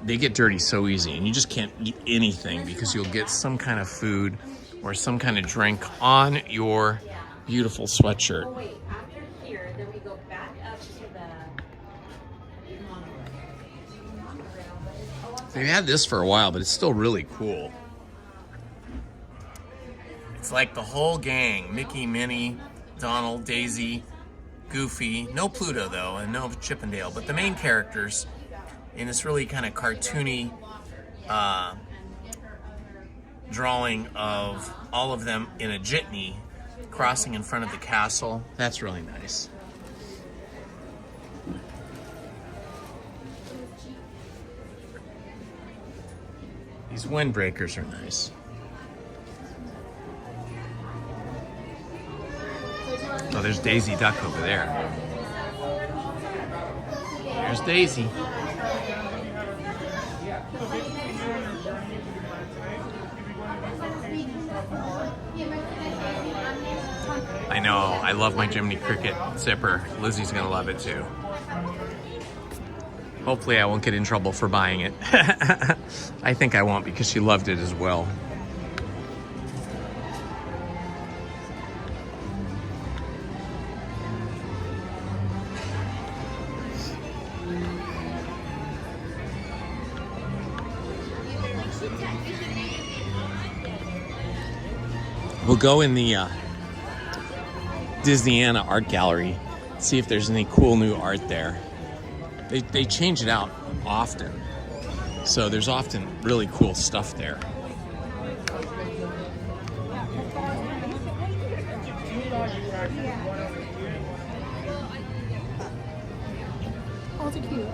they get dirty so easy, and you just can't eat anything because you'll get some kind of food or some kind of drink on your beautiful sweatshirt. Oh, wait, after here, then we go back up to the... They've had this for a while, but it's still really cool. It's like the whole gang. Mickey, Minnie, Donald, Daisy, Goofy. No Pluto, though, and no Chippendale. But the main characters in this really kind of cartoony drawing of all of them in a jitney crossing in front of the castle. That's really nice. These windbreakers are nice. Oh, there's Daisy Duck over there. There's Daisy. I know, I love my Jiminy Cricket zipper. Lizzie's gonna love it too. Hopefully I won't get in trouble for buying it. I think I won't because she loved it as well. We'll go in the Disneyland Art Gallery, see if there's any cool new art there. They change it out often, so there's often really cool stuff there. Oh, they're cute.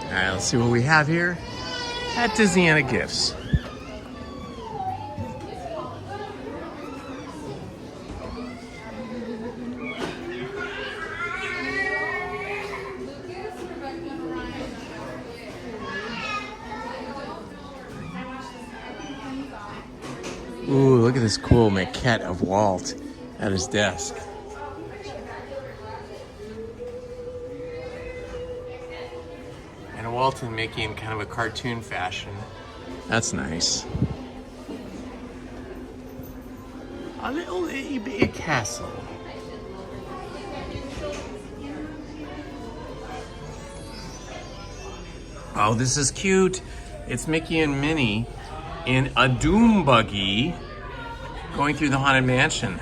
All right, let's see what we have here at Disneyland Gifts. Ooh, look at this cool maquette of Walt at his desk. And Walt and Mickey in kind of a cartoon fashion. That's nice. A little itty bitty castle. Oh, this is cute. It's Mickey and Minnie in a doom buggy going through the Haunted Mansion.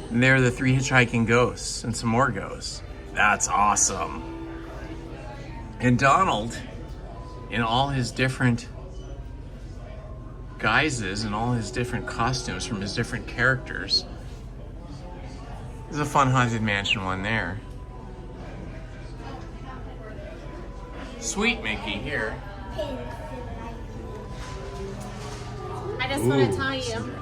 And there are the 3 hitchhiking ghosts and some more ghosts. That's awesome. And Donald, in all his different guises and all his different costumes from his different characters. There's a fun Haunted Mansion one there. Sweet Mickey here. I just want to tell you,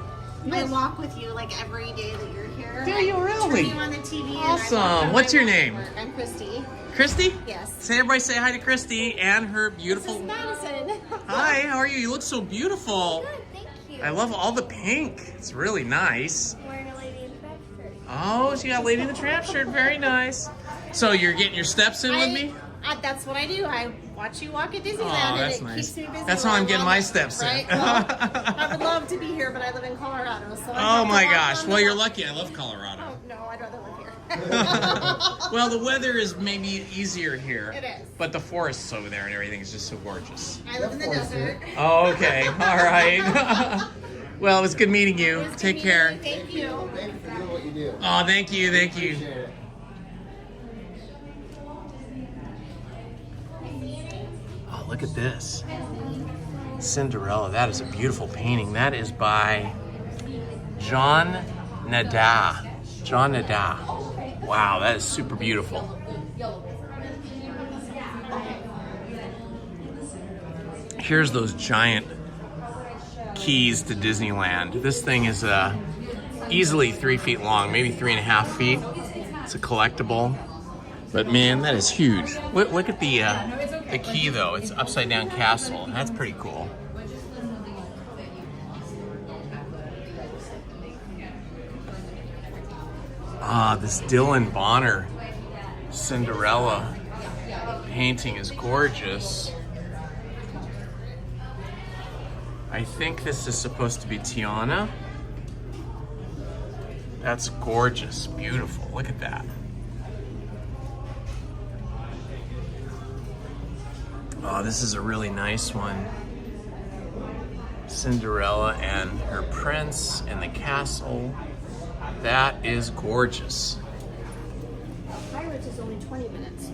I walk with you like every day that you're here. Do you really? Turn you on the TV. Awesome. What's your name? I'm Christy. Christy? Yes. Everybody say hi to Christy and her beautiful... This is Madison. Hi, how are you? You look so beautiful. Good, thank you. I love all the pink. It's really nice. I'm wearing a Lady in the Tramp shirt. Oh, she got Lady in the Tramp shirt. Very nice. So you're getting your steps in with me? That's what I do. I watch you walk at Disneyland, Oh, that's and it nice. keeps me busy. That's how I'm getting my steps in. Right? Well, I would love to be here, but I live in Colorado, so. Oh my gosh. Well, you're lucky. I love Colorado. Oh, no, I'd rather live here. Well, the weather is maybe easier here. It is. But the forests over there and everything is just so gorgeous. I live in the desert. Oh, okay. All right. Well, it was good meeting you. Take care. Thank you. Thank you for doing what you do. Oh, thank you. Thank you. Oh, look at this. Cinderella. That is a beautiful painting. That is by John Nada. John Nada. Wow, that is super beautiful. Here's those giant keys to Disneyland. This thing is easily 3 feet long, maybe 3.5 feet. It's a collectible. But man, that is huge. Look at the key though. It's upside down castle. That's pretty cool. Ah, this Dylan Bonner Cinderella painting is gorgeous. I think this is supposed to be Tiana. That's gorgeous, beautiful. Look at that. Oh, this is a really nice one. Cinderella and her prince in the castle. That is gorgeous. Pirates is only 20 minutes.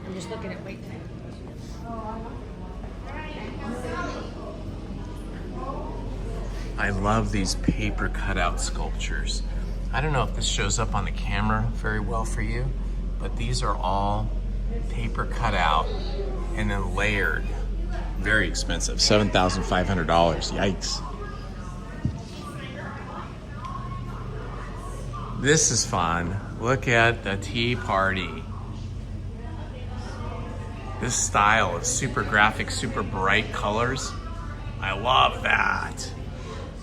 I'm just looking at wait time. I love these paper cutout sculptures. I don't know if this shows up on the camera very well for you, but these are all paper cut out and then layered. Very expensive, $7,500, yikes. This is fun. Look at the tea party. This style of super graphic, super bright colors. I love that.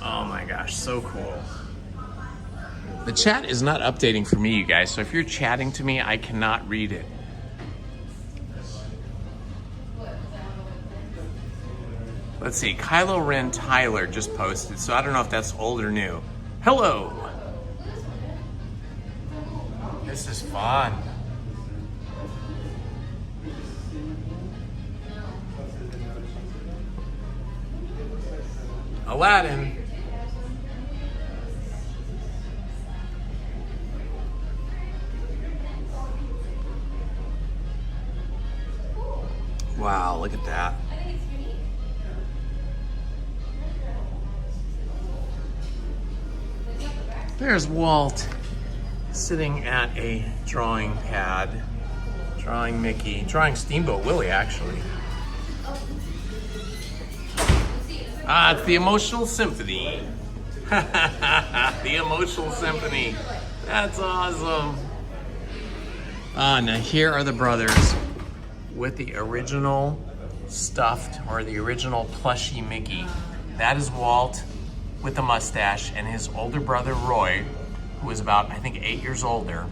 Oh my gosh, so cool. The chat is not updating for me, you guys, so if you're chatting to me, I cannot read it. Let's see, Kylo Ren Tyler just posted, so I don't know if that's old or new. Hello! This is fun. Aladdin. Wow, look at that. There's Walt sitting at a drawing pad, drawing Mickey, drawing Steamboat Willie, actually. Ah, it's the Emotional Symphony. The Emotional Symphony. That's awesome. Now here are the brothers with the original stuffed or the original plushy Mickey. That is Walt with the mustache and his older brother Roy, who was about, I think, 8 years older.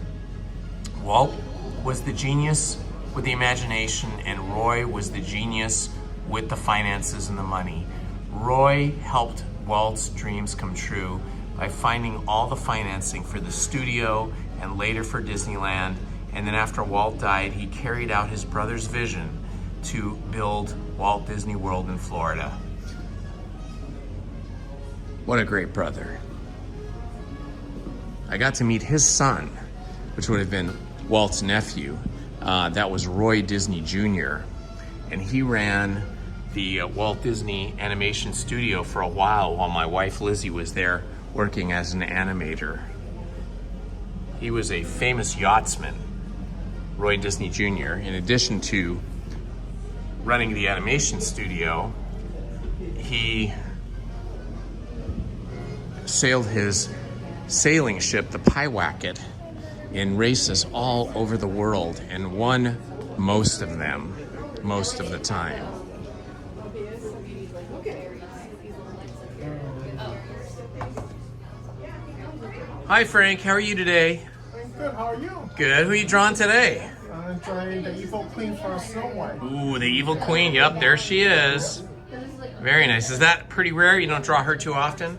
Walt was the genius with the imagination and Roy was the genius with the finances and the money. Roy helped Walt's dreams come true by finding all the financing for the studio and later for Disneyland. And then after Walt died, he carried out his brother's vision to build Walt Disney World in Florida. What a great brother. I got to meet his son, which would have been Walt's nephew. That was Roy Disney Jr. And he ran the Walt Disney Animation Studio for a while my wife Lizzie was there working as an animator. He was a famous yachtsman, Roy Disney Jr. In addition to running the animation studio, he sailed his sailing ship, the Pyewacket, in races all over the world and won most of them, most of the time. Hi Frank, how are you today? I'm good, how are you? Good, who are you drawing today? I'm drawing the evil queen for Snow White. Ooh, the evil queen, yep, there she is. Very nice. Is that pretty rare? You don't draw her too often?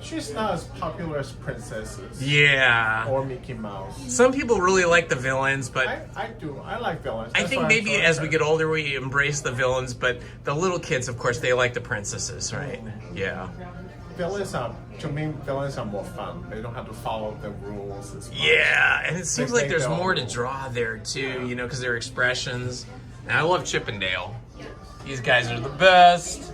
She's not as popular as princesses. Yeah. Or Mickey Mouse. Some people really like the villains, but I do. I like villains. I think maybe as we get older, we embrace the villains, but the little kids, of course, they like the princesses, right? Yeah. Villains are more fun. They don't have to follow the rules as much. Yeah, and it seems like there's more to draw there too, you know, because they're expressions. And I love Chippendale. These guys are the best.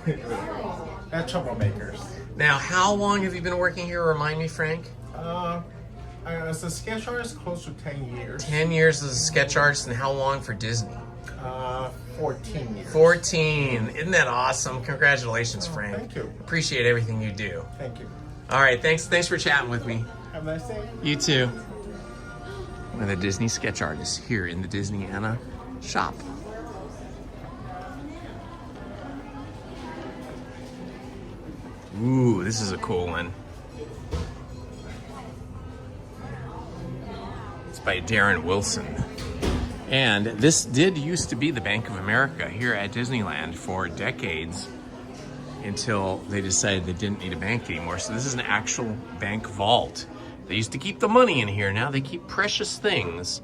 They're troublemakers. Now, how long have you been working here? Remind me, Frank. As a sketch artist, close to 10 years. 10 years as a sketch artist, and how long for Disney? 14 years. 14. Isn't that awesome? Congratulations, Frank. Thank you. Appreciate everything you do. Thank you. All right, thanks for chatting with me. Have a nice day. You too. One of the Disney sketch artists here in the Disneyana shop. Ooh, this is a cool one. It's by Darren Wilson. And this did used to be the Bank of America here at Disneyland for decades until they decided they didn't need a bank anymore. So this is an actual bank vault. They used to keep the money in here. Now they keep precious things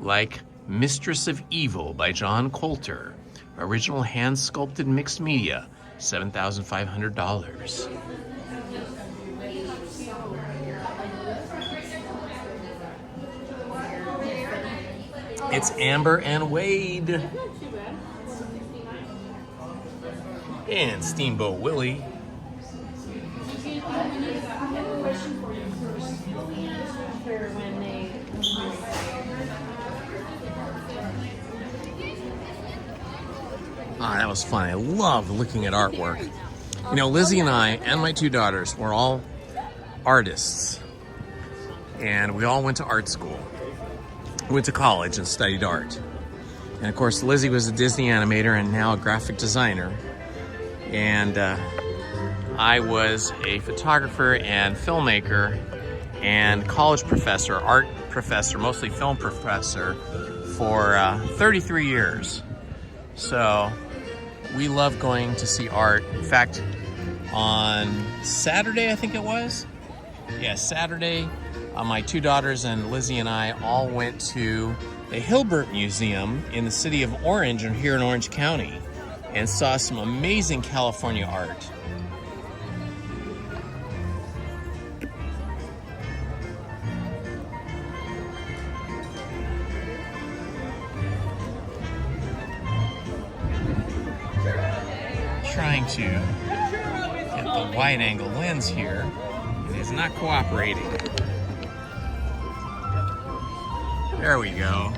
like Mistress of Evil by John Coulter. Original hand-sculpted mixed media, $7,500. It's Amber and Wade. And Steamboat Willie. enter when they. Ah, that was fun. I love looking at artwork. You know, Lizzie and I and my two daughters were all artists. And we all went to art school. We went to college and studied art. And of course, Lizzie was a Disney animator and now a graphic designer. And I was a photographer and filmmaker and college professor, art professor, mostly film professor, for 33 years. So we love going to see art. In fact, on Saturday, I think it was? Yeah, Saturday, my two daughters and Lizzie and I all went to the Hilbert Museum in the city of Orange, and here in Orange County, and saw some amazing California art. Trying to get the wide angle lens here. It is not cooperating. There we go.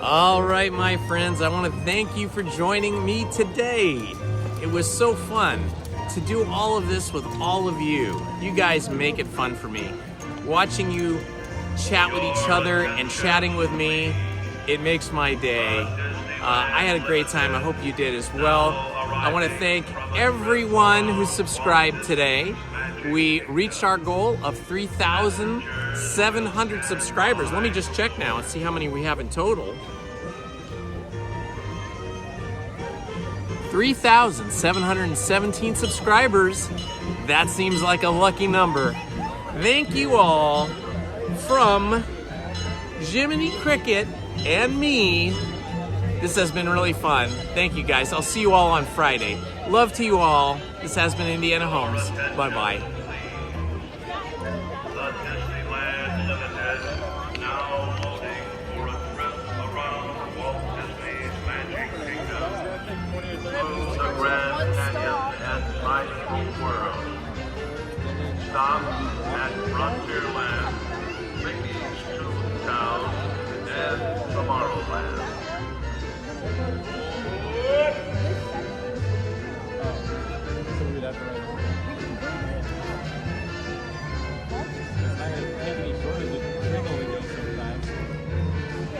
All right, my friends, I want to thank you for joining me today. It was so fun to do all of this with all of you. You guys make it fun for me. Watching you chat with each other and chatting with me, it makes my day. I had a great time. I hope you did as well. I want to thank everyone who subscribed today. We reached our goal of 3,700 subscribers. Let me just check now and see how many we have in total. 3,717 subscribers. That seems like a lucky number. Thank you all from Jiminy Cricket and me. This has been really fun. Thank you guys. I'll see you all on Friday. Love to you all. This has been Indiana Holmes. Bye-bye. Stop at Wonderland, Mickey's Toontown, and Tomorrowland.